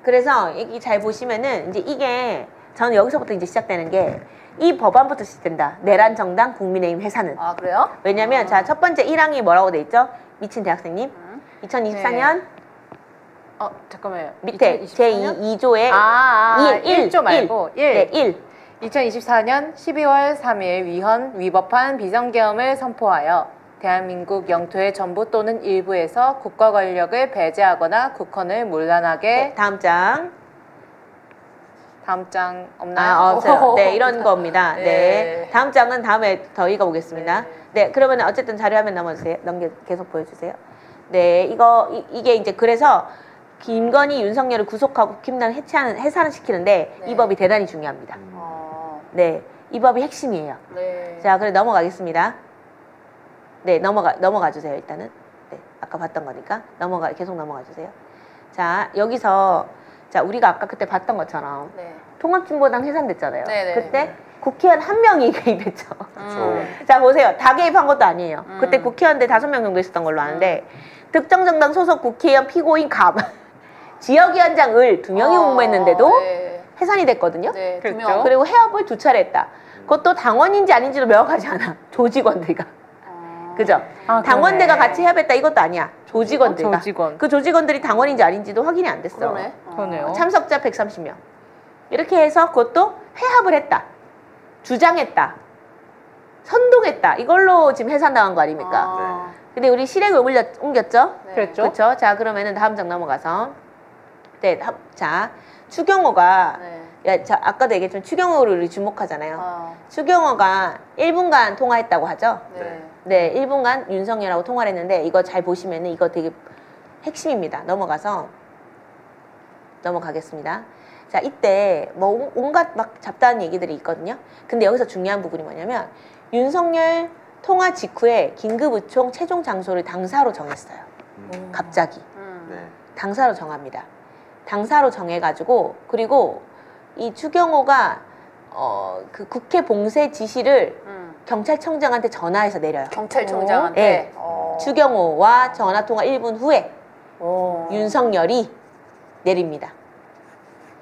그래서 여기 잘 보시면은 이제 이게 저는 여기서부터 이제 시작되는 게 이 법안부터 시작된다. 내란 정당 국민의힘 회사는. 그래요? 왜냐면 자, 첫 번째 1항이 뭐라고 돼 있죠? 미친 대학생님. 2024년 잠깐만요. 밑에 제2조에 1조 말고 1. 네, 1. 2024년 12월 3일 위법한 비상계엄을 선포하여 대한민국 영토의 전부 또는 일부에서 국가 권력을 배제하거나 국헌을 문란하게 다음 장 없나요? 네, 이런 겁니다. 네. 다음 장은 다음에 더 읽어보겠습니다. 네, 그러면 어쨌든 자료 화면 계속 보여주세요. 네, 이게 이제 그래서 김건희, 윤석열을 구속하고 국힘당을 해산을 시키는데 이 법이 대단히 중요합니다. 네, 이 법이 핵심이에요. 네. 자, 그래 넘어가겠습니다. 네, 넘어가 주세요. 일단은. 네, 아까 봤던 거니까 계속 넘어가 주세요. 자, 여기서 자, 우리가 아까 그때 봤던 것처럼 통합진보당 해산됐잖아요. 네네. 그때 국회의원 한 명이 개입했죠. 그렇죠. 자 보세요. 다 개입한 것도 아니에요. 그때 국회의원들 5명 정도 있었던 걸로 아는데 특정 정당 소속 국회의원 피고인 갑 지역위원장을 2명이 공모했는데도 네. 해산이 됐거든요. 네, 두 그렇죠. 명. 그리고 해업을 2차례 했다. 그것도 당원인지 아닌지도 명확하지 않아. 조직원들과. 그죠? 아, 당원대가 그러네. 같이 해업했다 이것도 아니야. 조직원들과. 조직원. 그 조직원들이 당원인지 아닌지도 확인이 안 됐어. 그러네. 그러네요. 참석자 130명. 이렇게 해서 그것도 회합을 했다. 주장했다. 선동했다. 이걸로 지금 해산당한 거 아닙니까? 근데 우리 실행을 옮겼죠? 네. 그랬죠. 그렇죠? 자, 그러면은 다음 장 넘어가서. 네, 자, 추경호가 네. 야, 자, 아까도 얘기했지만 추경호를 우리 주목하잖아요. 아, 추경호가 1분간 통화했다고 하죠? 네. 네, 1분간 윤석열하고 통화를 했는데 이거 잘 보시면은 이거 되게 핵심입니다. 넘어가겠습니다. 자, 이때 뭐 온갖 막 잡다한 얘기들이 있거든요. 근데 여기서 중요한 부분이 뭐냐면 윤석열 통화 직후에 긴급의총 최종 장소를 당사로 정했어요. 갑자기 네. 당사로 정합니다. 당사로 정해가지고 그리고 이 추경호가 그 국회 봉쇄 지시를 경찰청장한테 전화해서 내려요. 경찰청장한테. 네. 추경호와 전화 통화 1분 후에 윤석열이 내립니다.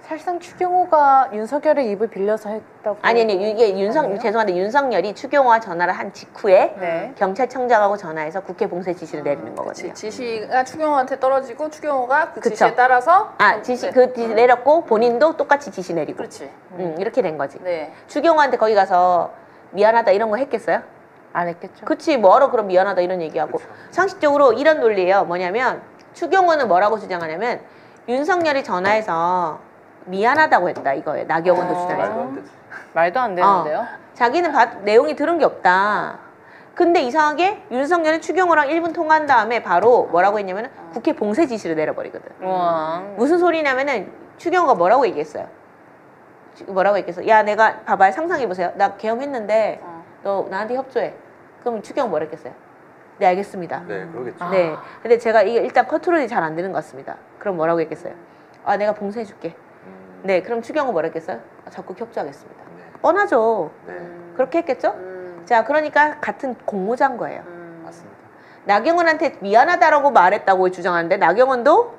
사실상 추경호가 윤석열의 입을 빌려서 했다고. 아니 이게 죄송한데 윤석열이 추경호와 전화를 한 직후에 네. 경찰청장하고 전화해서 국회 봉쇄 지시를 내리는 거거든요. 그치. 지시가 추경호한테 떨어지고 추경호가 그 그쵸. 지시에 따라서 지시 내렸고 본인도 똑같이 지시 내리고. 그렇지. 이렇게 된 거지. 네. 추경호한테 거기 가서 미안하다 이런 거 했겠어요? 안 했겠죠. 그치 뭐하러 그럼 미안하다 이런 얘기하고. 그쵸. 상식적으로 이런 논리예요. 뭐냐면 추경호는 뭐라고 주장하냐면 윤석열이 전화해서 미안하다고 했다 이거예요. 나경원도 주장해서. 말도 안 되지. 말도 안 되는데요. 자기는 내용이 들은 게 없다. 근데 이상하게 윤석열이 추경호랑 1분 통화한 다음에 바로 뭐라고 했냐면 국회 봉쇄 지시를 내려버리거든. 우와. 무슨 소리냐면은 추경호가 뭐라고 얘기했어요? 야 내가 봐봐요. 상상해보세요. 나 계엄했는데 너 나한테 협조해. 그럼 추경호 뭐라 했겠어요? 네 알겠습니다. 네, 그러겠죠. 네. 근데 제가 이게 일단 컨트롤이 잘 안 되는 것 같습니다. 그럼 뭐라고 했겠어요? 내가 봉쇄해줄게. 네, 그럼 추경호 뭐라 했겠어요? 적극 협조하겠습니다. 네. 뻔하죠. 네. 그렇게 했겠죠? 자, 그러니까 같은 공모자인 거예요. 맞습니다. 나경원한테 미안하다라고 말했다고 주장하는데 나경원도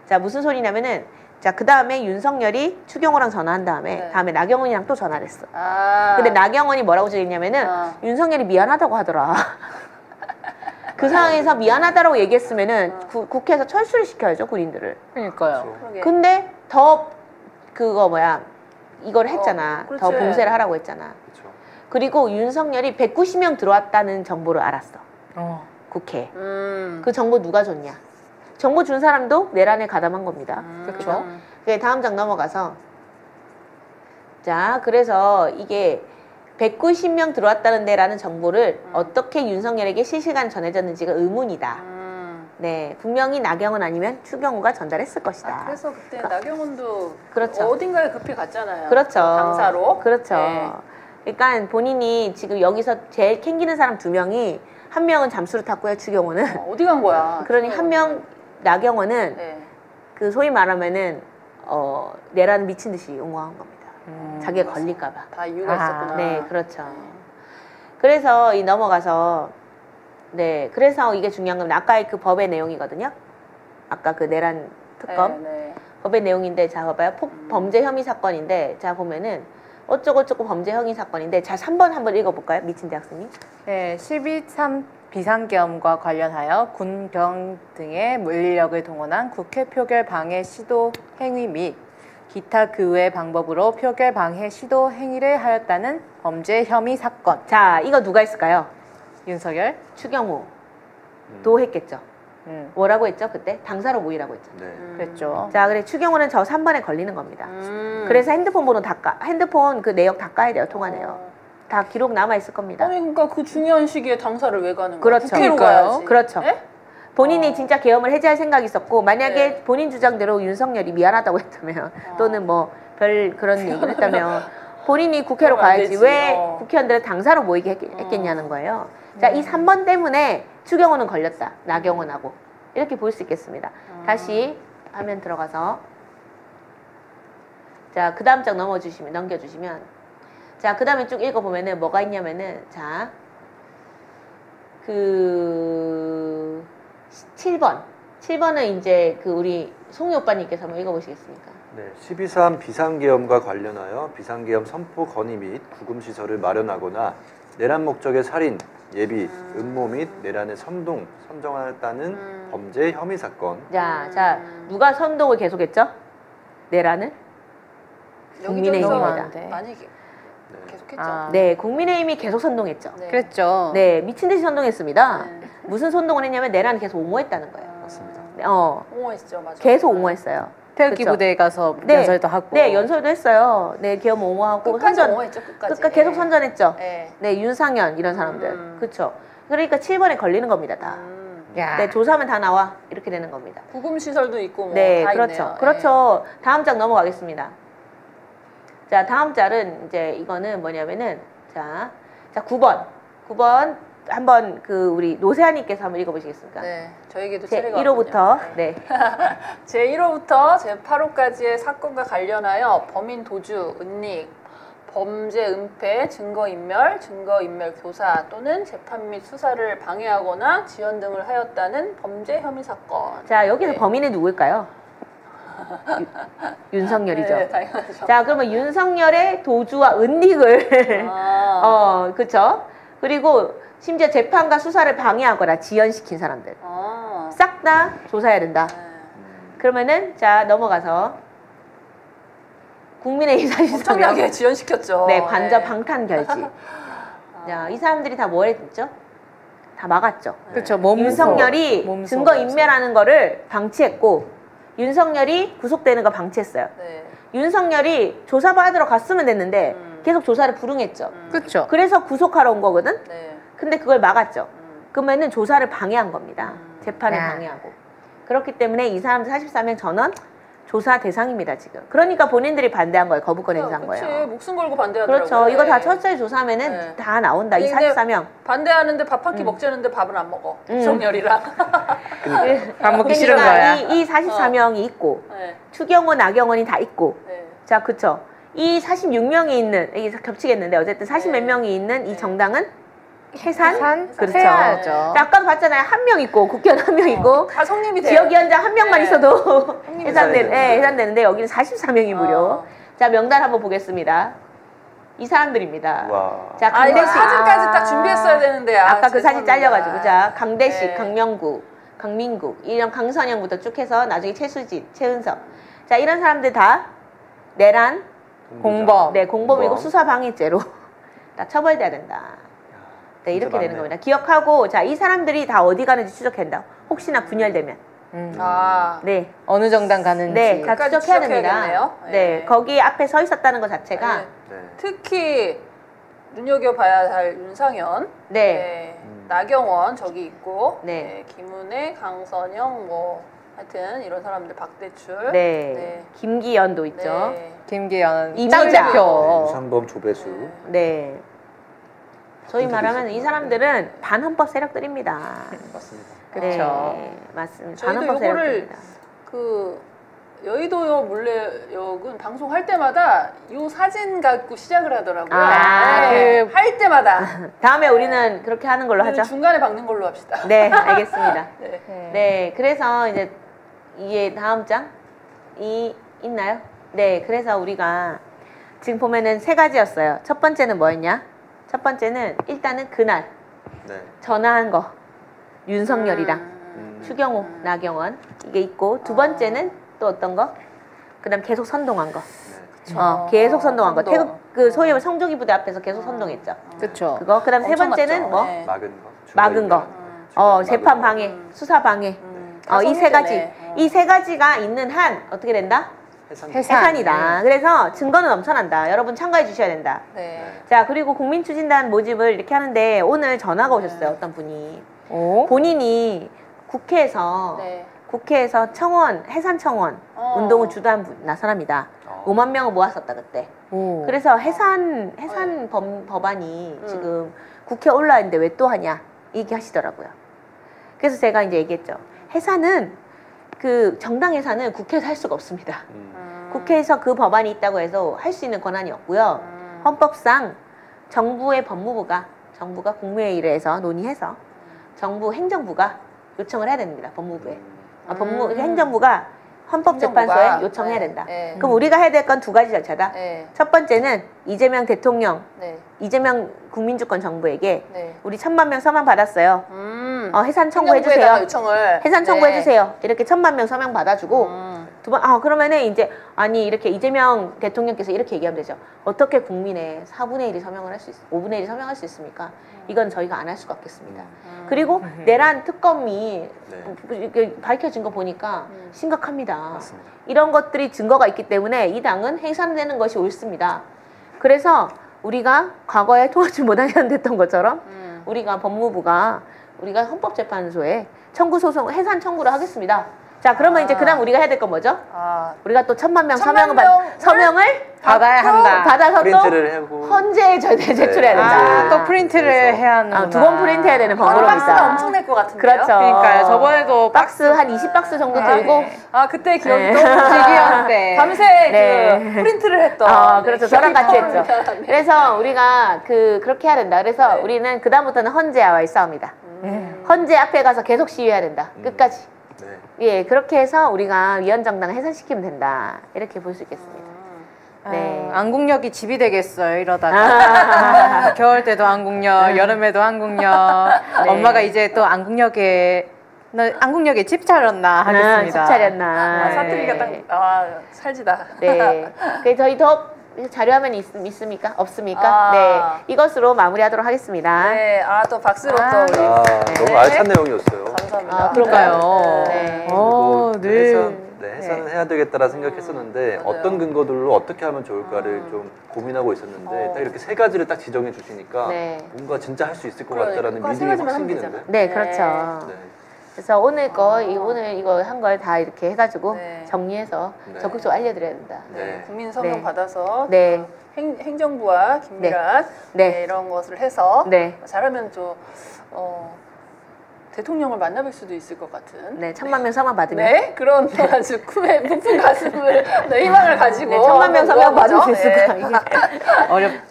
자 무슨 소리냐면은 자 그 다음에 윤석열이 추경호랑 전화한 다음에 네. 다음에 나경원이랑 또 전화를 했어. 아. 근데 나경원이 뭐라고 얘기했냐면은 윤석열이 미안하다고 하더라. 그 상황에서 미안하다라고 얘기했으면은 국회에서 철수를 시켜야죠 군인들을. 그러니까요. 그러게. 근데 더 그거 이걸 했잖아. 그렇지. 더 봉쇄를 하라고 했잖아. 그렇죠. 그리고 윤석열이 190명 들어왔다는 정보를 알았어. 국회에. 음. 그 정보 누가 줬냐? 정보 준 사람도 내란에 가담한 겁니다. 그렇죠. 네, 다음 장 넘어가서 자 그래서 이게 190명 들어왔다는 데라는 정보를 어떻게 윤석열에게 실시간 전해졌는지가 의문이다. 네, 분명히 나경원 아니면 추경호가 전달했을 것이다. 그래서 그때 나경원도 그렇죠. 어딘가에 급히 갔잖아요. 그렇죠. 당사로. 그렇죠. 네. 그러니까 본인이 지금 여기서 제일 캥기는 사람 2명이 한 명은 잠수를 탔고요, 추경호는. 어디 간 거야? 그러니 한 명 나경원은 네. 그 소위 말하면은 내란 미친 듯이 옹호한 겁니다. 자기가 걸릴까봐. 다 이유가 있었구나. 네, 그렇죠. 그래서 넘어가서 네, 그래서 이게 중요한 건 아까의 그 법의 내용이거든요. 아까 그 내란 특검 네. 법의 내용인데 자 봐봐요. 범죄 혐의 사건인데 자 보면은 어쩌고저쩌고 범죄 혐의 사건인데 자 3번 한번 읽어볼까요? 미친 대학생님. 네, 12.3 비상계엄과 관련하여 군병 등의 물리력을 동원한 국회 표결 방해 시도 행위 및 기타 그 외 방법으로 표결 방해 시도 행위를 하였다는 범죄 혐의 사건. 자 이거 누가 했을까요? 윤석열. 추경호도 했겠죠. 뭐라고 했죠 그때? 당사로 모이라고 했죠. 네. 그랬죠. 자 그래 추경호는 저 3번에 걸리는 겁니다. 그래서 핸드폰 번호 핸드폰 그 내역 다 까야 돼요. 통화 내역. 다 기록 남아 있을 겁니다. 아니 그러니까 그 중요한 시기에 당사를 왜 가는 거야? 그렇죠. 국회로 그러니까요. 가야지. 그렇죠. 네? 본인이 진짜 계엄을 해제할 생각이 있었고 만약에 네. 본인 주장대로 윤석열이 미안하다고 했다면 또는 뭐 별 그런 얘기를 했다면 본인이 국회로 그러면 안 가야지 되지. 왜 국회의원들을 당사로 모이게 했겠냐는 거예요. 자, 이 3번 때문에 추경호는 걸렸다. 나경원하고. 이렇게 볼 수 있겠습니다. 다시 화면 들어가서 자, 그 다음 장 넘겨주시면 자, 그 다음에 쭉 읽어보면은 뭐가 있냐면은, 자, 7번. 7번은 이제 우리 송이 오빠님께서 한번 읽어보시겠습니까? 네, 12.3 비상계엄과 관련하여 비상계엄 선포 건의 및 구금시설을 마련하거나 내란 목적의 살인, 예비, 음모 및 내란의 선동하였다는 범죄 혐의 사건. 자, 누가 선동을 계속했죠? 내란을? 국민의힘입니다. 많이 계속했죠. 네, 국민의힘이 계속 선동했죠. 네. 그랬죠. 네, 미친 듯이 선동했습니다. 네. 무슨 선동을 했냐면 내란을 계속 옹호했다는 거예요. 맞습니다. 옹호했죠, 맞아. 계속 옹호했어요. 태극기 그쵸? 부대에 가서 네. 연설도 하고. 네, 연설도 했어요. 네, 계엄 옹호하고 끝까지 옹호했죠, 끝까지. 계속 선전했죠. 네. 네, 윤상현 이런 사람들. 그렇죠. 그러니까 7번에 걸리는 겁니다, 다. 야. 네, 조사하면 다 나와. 이렇게 되는 겁니다. 구금 시설도 있고 뭐 네, 다 그렇죠. 있네요. 그렇죠. 다음 장 넘어가겠습니다. 자, 다음 장은 이제 이거는 뭐냐면은 자 9번 한번 우리 노세아님께서 한번 읽어보시겠습니까? 네, 저에게도 제 차례가 1호부터 왔군요. 네. 제1호부터 제8호까지의 사건과 관련하여 범인 도주, 은닉, 범죄 은폐, 증거인멸 교사 또는 재판 및 수사를 방해하거나 지연 등을 하였다는 범죄 혐의 사건. 자, 여기서 네. 범인은 누굴까요? 윤석열이죠. 네, 당연하죠. 자, 그러면 윤석열의 도주와 은닉을 그렇죠. 그리고 심지어 재판과 수사를 방해하거나 지연시킨 사람들 싹 다 조사해야 된다. 네. 그러면은 자 넘어가서 국민의힘 사실상 엄청나게 지연시켰죠. 네, 관저 방탄 결지. 자, 이 사람들이 다 뭘 했죠? 다 막았죠. 그렇죠. 몸소. 윤석열이 몸소, 증거 몸소. 인멸하는 거를 방치했고 윤석열이 구속되는 거 방치했어요. 네. 윤석열이 조사받으러 갔으면 됐는데 계속 조사를 불응했죠. 그렇죠. 그래서 구속하러 온 거거든. 네. 근데 그걸 막았죠. 그러면은 조사를 방해한 겁니다. 재판을 야. 방해하고. 그렇기 때문에 이 사람들 44명 전원 조사 대상입니다, 지금. 그러니까 본인들이 반대한 거예요. 거부권 행사한 그치, 거예요. 목숨 걸고 반대하더라고요. 그렇죠. 이거 다 네. 철저히 조사하면은 네. 다 나온다. 이 근데 44명. 반대하는데 밥 한 끼 먹자는데 밥은 안 먹어. 윤석열이랑. 밥 먹기 싫은 그러니까 거야. 이 44명이 있고 네. 추경호, 나경원이 다 있고. 네. 자, 그쵸. 이 46명이 있는, 이게 겹치겠는데 어쨌든 40 몇 명이 있는 이 정당은 해산? 그렇죠. 해야죠. 자, 아까도 봤잖아요. 한 명 있고 국회의원 한 명 있고 다 성립이 돼요. 지역위원장 한 명만 네. 있어도 해산되는데. 해산되는데 여기는 44명이 무료. 자, 명단 한번 보겠습니다. 이 사람들입니다. 와. 자, 아, 이거 강대식. 사진까지 딱 준비했어야 되는데. 아까 그 사진 죄송합니다. 잘려가지고. 자, 강대식, 네. 강명구, 강민국, 이런 강선영부터 쭉 해서 나중에 최수진, 최은석. 자, 이런 사람들 다 내란, 공범. 네, 공범이고 공범. 수사방해죄로 다 처벌돼야 된다. 네, 진짜 이렇게 되는 많네. 겁니다. 기억하고, 자, 이 사람들이 다 어디 가는지 추적한다. 혹시나 분열되면. 아, 네. 어느 정당 가는지. 네, 다 끝까지 추적해야 됩니다. 추적해야겠네요. 네, 네. 거기 앞에 서 있었다는 것 자체가, 네. 네. 특히 눈여겨봐야 할 윤상현, 네. 나경원 저기 있고, 네. 김은혜, 강선영 뭐 하여튼 이런 사람들 박대출, 네. 김기현도 있죠. 네. 김기현 이민자. 짱 대표. 유상범, 조배수. 네. 소위 박근혜도 말하면 이 있었구나. 사람들은 반헌법 세력들입니다. 맞습니다. 그렇죠. 네, 맞습니다. 저희도 반헌법 요거를 세력들입니다. 그 여의도역 물레역은 방송할 때마다 이 사진 갖고 시작을 하더라고요. 아, 네, 할 때마다 다음에 우리는 그렇게 하는 걸로 우리는 하죠. 중간에 박는 걸로 합시다. 네, 알겠습니다. 네. 네, 그래서 이제 이게 다음 장이 있나요? 네, 그래서 우리가 지금 보면은 세 가지였어요. 첫 번째는 뭐였냐? 첫 번째는 일단은 그날 네. 전화한 거 윤석열이랑 음. 추경호, 나경원 이게 있고 두 번째는 또 어떤 거? 그다음 계속 선동한 거. 네. 계속 선동한 거. 선동. 태극 그 소위 말해 성조기 부대 앞에서 계속 선동했죠. 그렇죠. 그거. 그다음 세 엄청 번째는 맞죠. 뭐? 네. 막은 거. 막은 거. 중간에 재판 막은 거. 방해, 수사 방해. 다 이 세 가지. 성립되네. 이 세 가지가 있는 한 어떻게 된다? 해산. 해산이다. 그래서 증거는 넘쳐난다. 여러분 참가해 주셔야 된다. 네. 자, 그리고 국민추진단 모집을 이렇게 하는데 오늘 전화가 오셨어요. 어떤 분이. 오. 본인이 국회에서 네. 국회에서 청원, 해산청원 운동을 주도한 사람이다. 5만 명을 모았었다 그때. 오. 그래서 해산 법안이 지금 국회에 올라와 있는데 왜 또 하냐 얘기하시더라고요. 그래서 제가 이제 얘기했죠. 해산은 그 정당 해산은 국회에서 할 수가 없습니다. 국회에서 그 법안이 있다고 해서 할 수 있는 권한이 없고요. 헌법상 정부의 법무부가 정부가 국무회의를 논의해서 정부 행정부가 요청을 해야 됩니다. 법무부에. 행정부가 헌법재판소에 행정부가? 요청해야 된다. 네. 그럼 우리가 해야 될 건 두 가지 절차다. 네. 첫 번째는 이재명 대통령, 네. 이재명 국민주권 정부에게 네. 우리 1000만 명 서명 받았어요. 해산 청구해주세요. 행정부에다가 요청을. 해산 청구해주세요. 이렇게 1000만 명 서명 받아주고 두 번, 그러면은 이제, 아니, 이렇게 이재명 대통령께서 이렇게 얘기하면 되죠. 어떻게 국민의 4분의 1이 서명을 할 수 있, 5분의 1이 서명할 수 있습니까? 이건 저희가 안 할 수가 없겠습니다. 그리고 내란 특검이 이렇게 밝혀진 거 보니까 심각합니다. 맞습니다. 이런 것들이 증거가 있기 때문에 이 당은 해산되는 것이 옳습니다. 그래서 우리가 과거에 통하지 못하게 됐던 것처럼 우리가 법무부가 우리가 헌법재판소에 청구 소송 해산 청구를 하겠습니다. 자, 그러면 이제 그다음 우리가 해야 될 건 뭐죠? 우리가 또 1000만 명 서명을 받아야 한다. 받아서 프린트를 또 하고 헌재에 제출해야 된다. 또 프린트를 해야 하는. 두 번 프린트해야 되는 박스가 번거로움이다. 엄청 낼 것 같은데요? 그렇죠. 그러니까요. 저번에도 박스 한 20박스 정도 들고 그때 기억이 네. 너무 지기였는데. 밤새 네. 그 프린트를 했던. 그렇죠. 네, 저랑 같이 기억이 했죠. 나는데. 그래서 우리가 그렇게 해야 된다. 그래서 네. 우리는 그다음부터는 헌재와의 싸움이다. 헌재 앞에 가서 계속 시위해야 된다. 끝까지. 네. 예, 그렇게 해서 우리가 위헌정당을 해산시키면 된다. 이렇게 볼 수 있겠습니다. 네. 안국역이 집이 되겠어요 이러다가. 겨울 때도 안국역, 여름에도 안국역. 엄마가 이제 또 안국역에 집 차렸나 하겠습니다. 집 차렸나. 사투리가 딱 살지다. 네. 저희 더 자료화면이 있습니까? 없습니까? 네. 이것으로 마무리하도록 하겠습니다. 네, 또 박수로 또 우리. 너무 알찬 내용이었어요. 감사합니다. 그런가요? 네. 해산은 해야 되겠다라 생각했었는데 맞아요. 어떤 근거들로 어떻게 하면 좋을까를 좀 고민하고 있었는데 딱 이렇게 세 가지를 딱 지정해 주시니까 네. 뭔가 진짜 할 수 있을 것 그러니까 같다라는 그거 믿음이 확 생각만 하면 생기는데. 네, 그렇죠. 네. 그래서 오늘 이거 한 걸 다 이렇게 해가지고 네. 정리해서 네. 적극적으로 알려드려야 된다. 네. 국민 서명 네. 받아서 네. 그 행정부와 긴밀한 네. 네, 이런 것을 해서 네. 잘하면 또 대통령을 만나뵐 수도 있을 것 같은. 네, 1000만 명 서명 받으면. 네, 그런 아주 꿈에 부푼 가슴을 희망을 가지고 네, 1000만 명 서명 받을 수 있을까?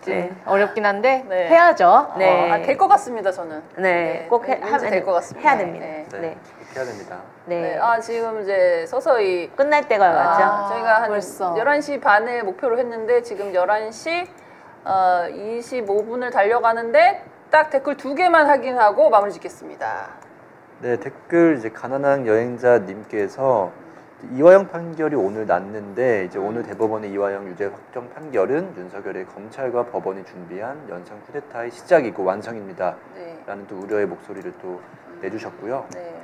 네. 어렵긴 한데 네. 해야죠. 네. 될 것 같습니다, 저는. 네, 꼭 왠지 될것 같습니다. 해야 됩니다. 네. 네. 네. 그렇게 해야 됩니다. 네. 네, 지금 이제 서서히 끝날 때가 왔죠. 저희가 한 벌써. 11시 반을 목표로 했는데 지금 11시 25분을 달려가는데 딱 댓글 2개만 확인하고 마무리 짓겠습니다. 네, 댓글 이제 가난한 여행자님께서 이화영 판결이 오늘 났는데 이제 오늘 대법원의 이화영 유죄 확정 판결은 윤석열의 검찰과 법원이 준비한 연상 쿠데타의 시작이고 완성입니다. 네. 라는 또 우려의 목소리를 또 내주셨고요. 네.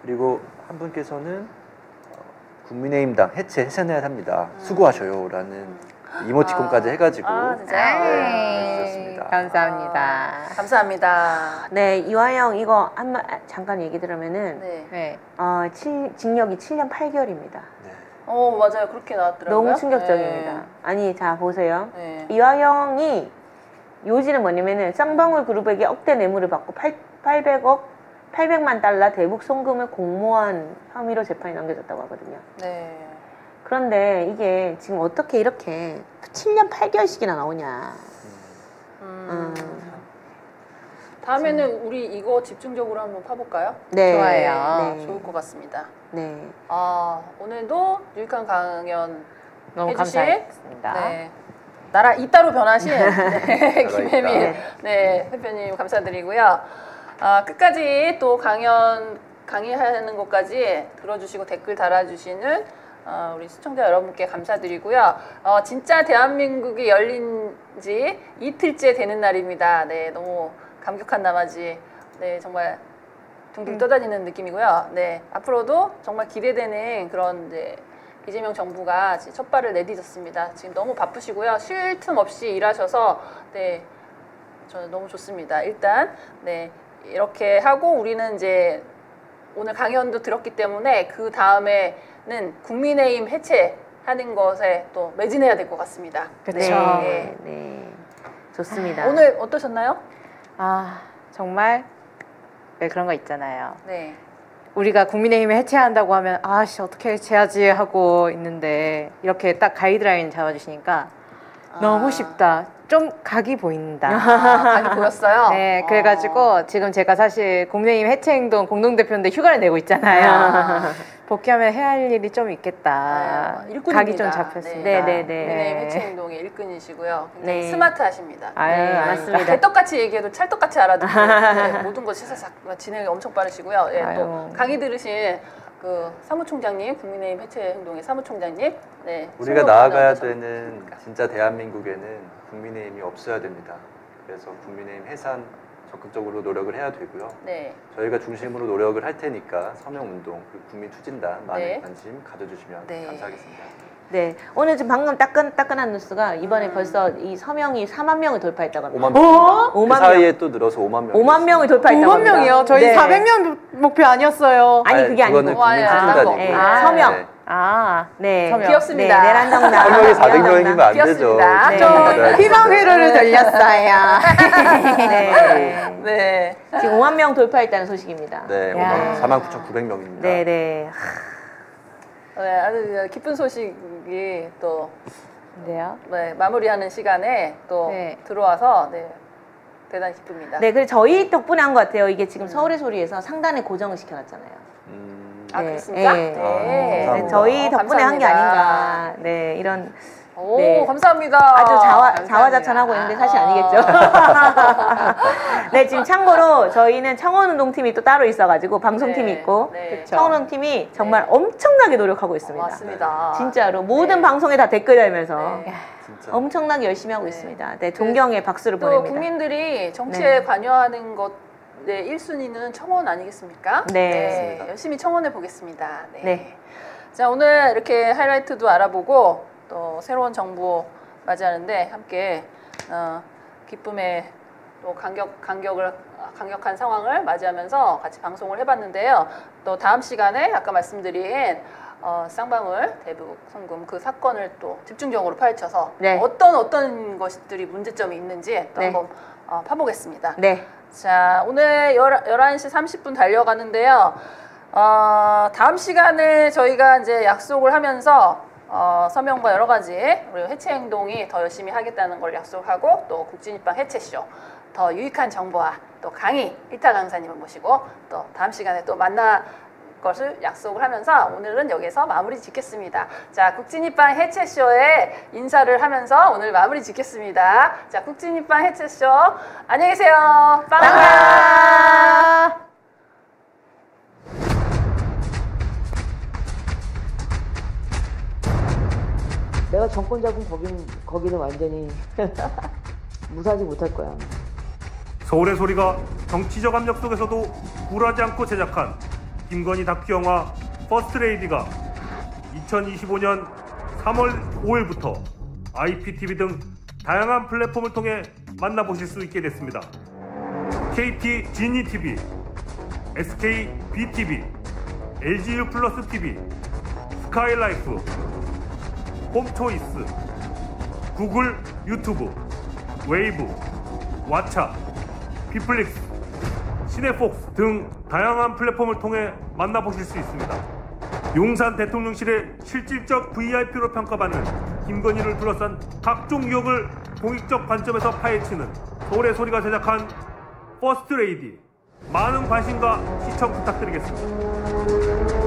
그리고 한 분께서는 국민의힘당 해산해야 합니다. 수고하셔요. 라는 이모티콘까지 해가지고 진짜요? 네, 해주셨습니다. 감사합니다. 감사합니다. 네, 이화영 이거 잠깐 얘기 들으면은 네. 네. 징역이 7년 8개월입니다. 네. 맞아요. 그렇게 나왔더라고요. 너무 충격적입니다. 아니, 자 보세요. 네. 이화영이 요지는 뭐냐면은 쌍방울 그룹에게 억대 뇌물을 받고 800만 달러 대북 송금을 공모한 혐의로 재판이 넘겨졌다고 하거든요. 네. 그런데 이게 지금 어떻게 이렇게 7년 8개월씩이나 나오냐. 다음에는 우리 이거 집중적으로 한번 파볼까요? 네. 좋아요. 네. 좋을 것 같습니다. 네. 오늘도 유익한 강연 너무 해주신 감사했습니다. 네. 나라 이따로 변하신 네, 김혜민 있다. 네, 대표님 감사드리고요. 끝까지 또 강의하는 것까지 들어주시고 댓글 달아주시는 우리 시청자 여러분께 감사드리고요. 진짜 대한민국이 열린 지 이틀째 되는 날입니다. 네, 너무 감격한 나머지 네, 정말 둥둥 떠다니는 느낌이고요. 네, 앞으로도 정말 기대되는 그런 이제 이재명 정부가 첫 발을 내딛었습니다. 지금 너무 바쁘시고요. 쉴 틈 없이 일하셔서 네, 저는 너무 좋습니다. 일단 네, 이렇게 하고 우리는 이제 오늘 강연도 들었기 때문에 그 다음에는 국민의힘 해체하는 것에 또 매진해야 될 것 같습니다. 그렇죠. 네. 네. 좋습니다. 오늘 어떠셨나요? 정말 왜 그런 거 있잖아요. 네. 우리가 국민의힘을 해체한다고 하면 어떻게 해체하지 하고 있는데 이렇게 딱 가이드라인 잡아주시니까 너무 쉽다. 좀 각이 보인다. 각이 보였어요? 네, 그래가지고 지금 제가 사실 국민의힘 해체행동 공동대표인데 휴가를 내고 있잖아요. 복귀하면 해야 할 일이 좀 있겠다. 네, 일꾼입니다. 각이 좀 잡혔습니다. 네네네. 국민의힘 해체행동의 일꾼이시고요. 굉장히 네. 스마트하십니다. 아유, 맞습니다. 개떡같이 얘기해도 찰떡같이 알아듣고 네, 모든 것이 사삭 진행이 엄청 빠르시고요. 예, 또 강의 들으신 그 사무총장님, 국민의힘 해체행동의 사무총장님, 네, 우리가 나아가야 되는 진짜 대한민국에는 국민의힘이 없어야 됩니다. 그래서 국민의힘 해산 적극적으로 노력을 해야 되고요. 네. 저희가 중심으로 노력을 할 테니까 서명운동, 그리고 국민추진단 많은 네. 관심 가져주시면 네. 감사하겠습니다. 네, 오늘 지금 방금 따끈한 뉴스가 이번에 벌써 이 서명이 4만 명을 돌파했다고 합니다. 5만 명. 5만 그 명. 사이에 또 늘어서 5만 명. 5만 명을 돌파했다고 5만 합니다. 명이요? 저희 네. 400명 목표 아니었어요. 아니, 그게 아니고. 그거는 와, 예, 국민추진단이고. 네, 아, 서명. 네. 아, 네. 서명. 귀엽습니다. 네, 내란정당. 서명이 400명이면 안 되죠. 귀엽습니다. 네. 좀 희망 회로를 돌렸어요. 네. 네. 지금 5만 명 돌파했다는 소식입니다. 네, 야. 49,900명입니다. 네, 네. 네, 아주 기쁜 소식이 또 네요. 네, 마무리하는 시간에 또 네. 들어와서 네, 대단히 기쁩니다. 네, 그래서 저희 덕분에 한 것 같아요. 이게 지금 서울의 소리에서 상단에 고정을 시켜놨잖아요. 아, 네. 그렇습니까? 네. 네. 네, 감사합니다. 저희 덕분에 한 게 감사합니다. 아닌가. 네, 이런 오, 네. 감사합니다. 아주 감사합니다. 자화자찬하고 있는데 사실 아니겠죠. 네, 지금 참고로 저희는 청원운동팀이 또 따로 있어가지고 방송팀이 네, 있고 네. 청원운동팀이 정말 네. 엄청나게 노력하고 있습니다. 맞습니다. 진짜로 모든 네. 방송에 다 댓글 달면서 네. 진짜. 엄청나게 열심히 하고 네. 있습니다. 네, 동경의 박수를 또 보냅니다. 국민들이 정치에 네. 관여하는 것 네, 1순위는 청원 아니겠습니까? 네. 열심히 청원해 보겠습니다. 네. 네. 자, 오늘 이렇게 하이라이트도 알아보고 또 새로운 정부 맞이하는데 함께 기쁨의 또 강력한 상황을 맞이하면서 같이 방송을 해봤는데요. 또 다음 시간에 아까 말씀드린 쌍방울 대북 송금 그 사건을 또 집중적으로 파헤쳐서 네. 어떤 것들이 문제점이 있는지 또 네. 한번 파보겠습니다. 네. 자, 오늘 11시 30분 달려가는데요. 다음 시간에 저희가 이제 약속을 하면서 서명과 여러 가지 우리 해체 행동이 더 열심히 하겠다는 걸 약속하고 또 국진입방 해체쇼 더 유익한 정보와 또 강의 이타 강사님을 모시고 또 다음 시간에 또 만날 것을 약속을 하면서 오늘은 여기서 마무리 짓겠습니다. 자, 국진입방 해체쇼에 인사를 하면서 오늘 마무리 짓겠습니다. 자, 국진입방 해체쇼 안녕히 계세요. 빵! 내가 정권 잡은 거기는 완전히 무사하지 못할 거야. 서울의 소리가 정치적 압력 속에서도 굴하지 않고 제작한 김건희 다큐 영화 퍼스트레이디가 2025년 3월 5일부터 IPTV 등 다양한 플랫폼을 통해 만나보실 수 있게 됐습니다. KT 지니 TV, SK BTV, LGU 플러스 TV, 스카이라이프, 홈초이스, 구글 유튜브, 웨이브, 왓챠, 피플릭스, 시네폭스 등 다양한 플랫폼을 통해 만나보실 수 있습니다. 용산 대통령실의 실질적 VIP로 평가받는 김건희를 둘러싼 각종 의혹을 공익적 관점에서 파헤치는 서울의 소리가 제작한 퍼스트레이디, 많은 관심과 시청 부탁드리겠습니다.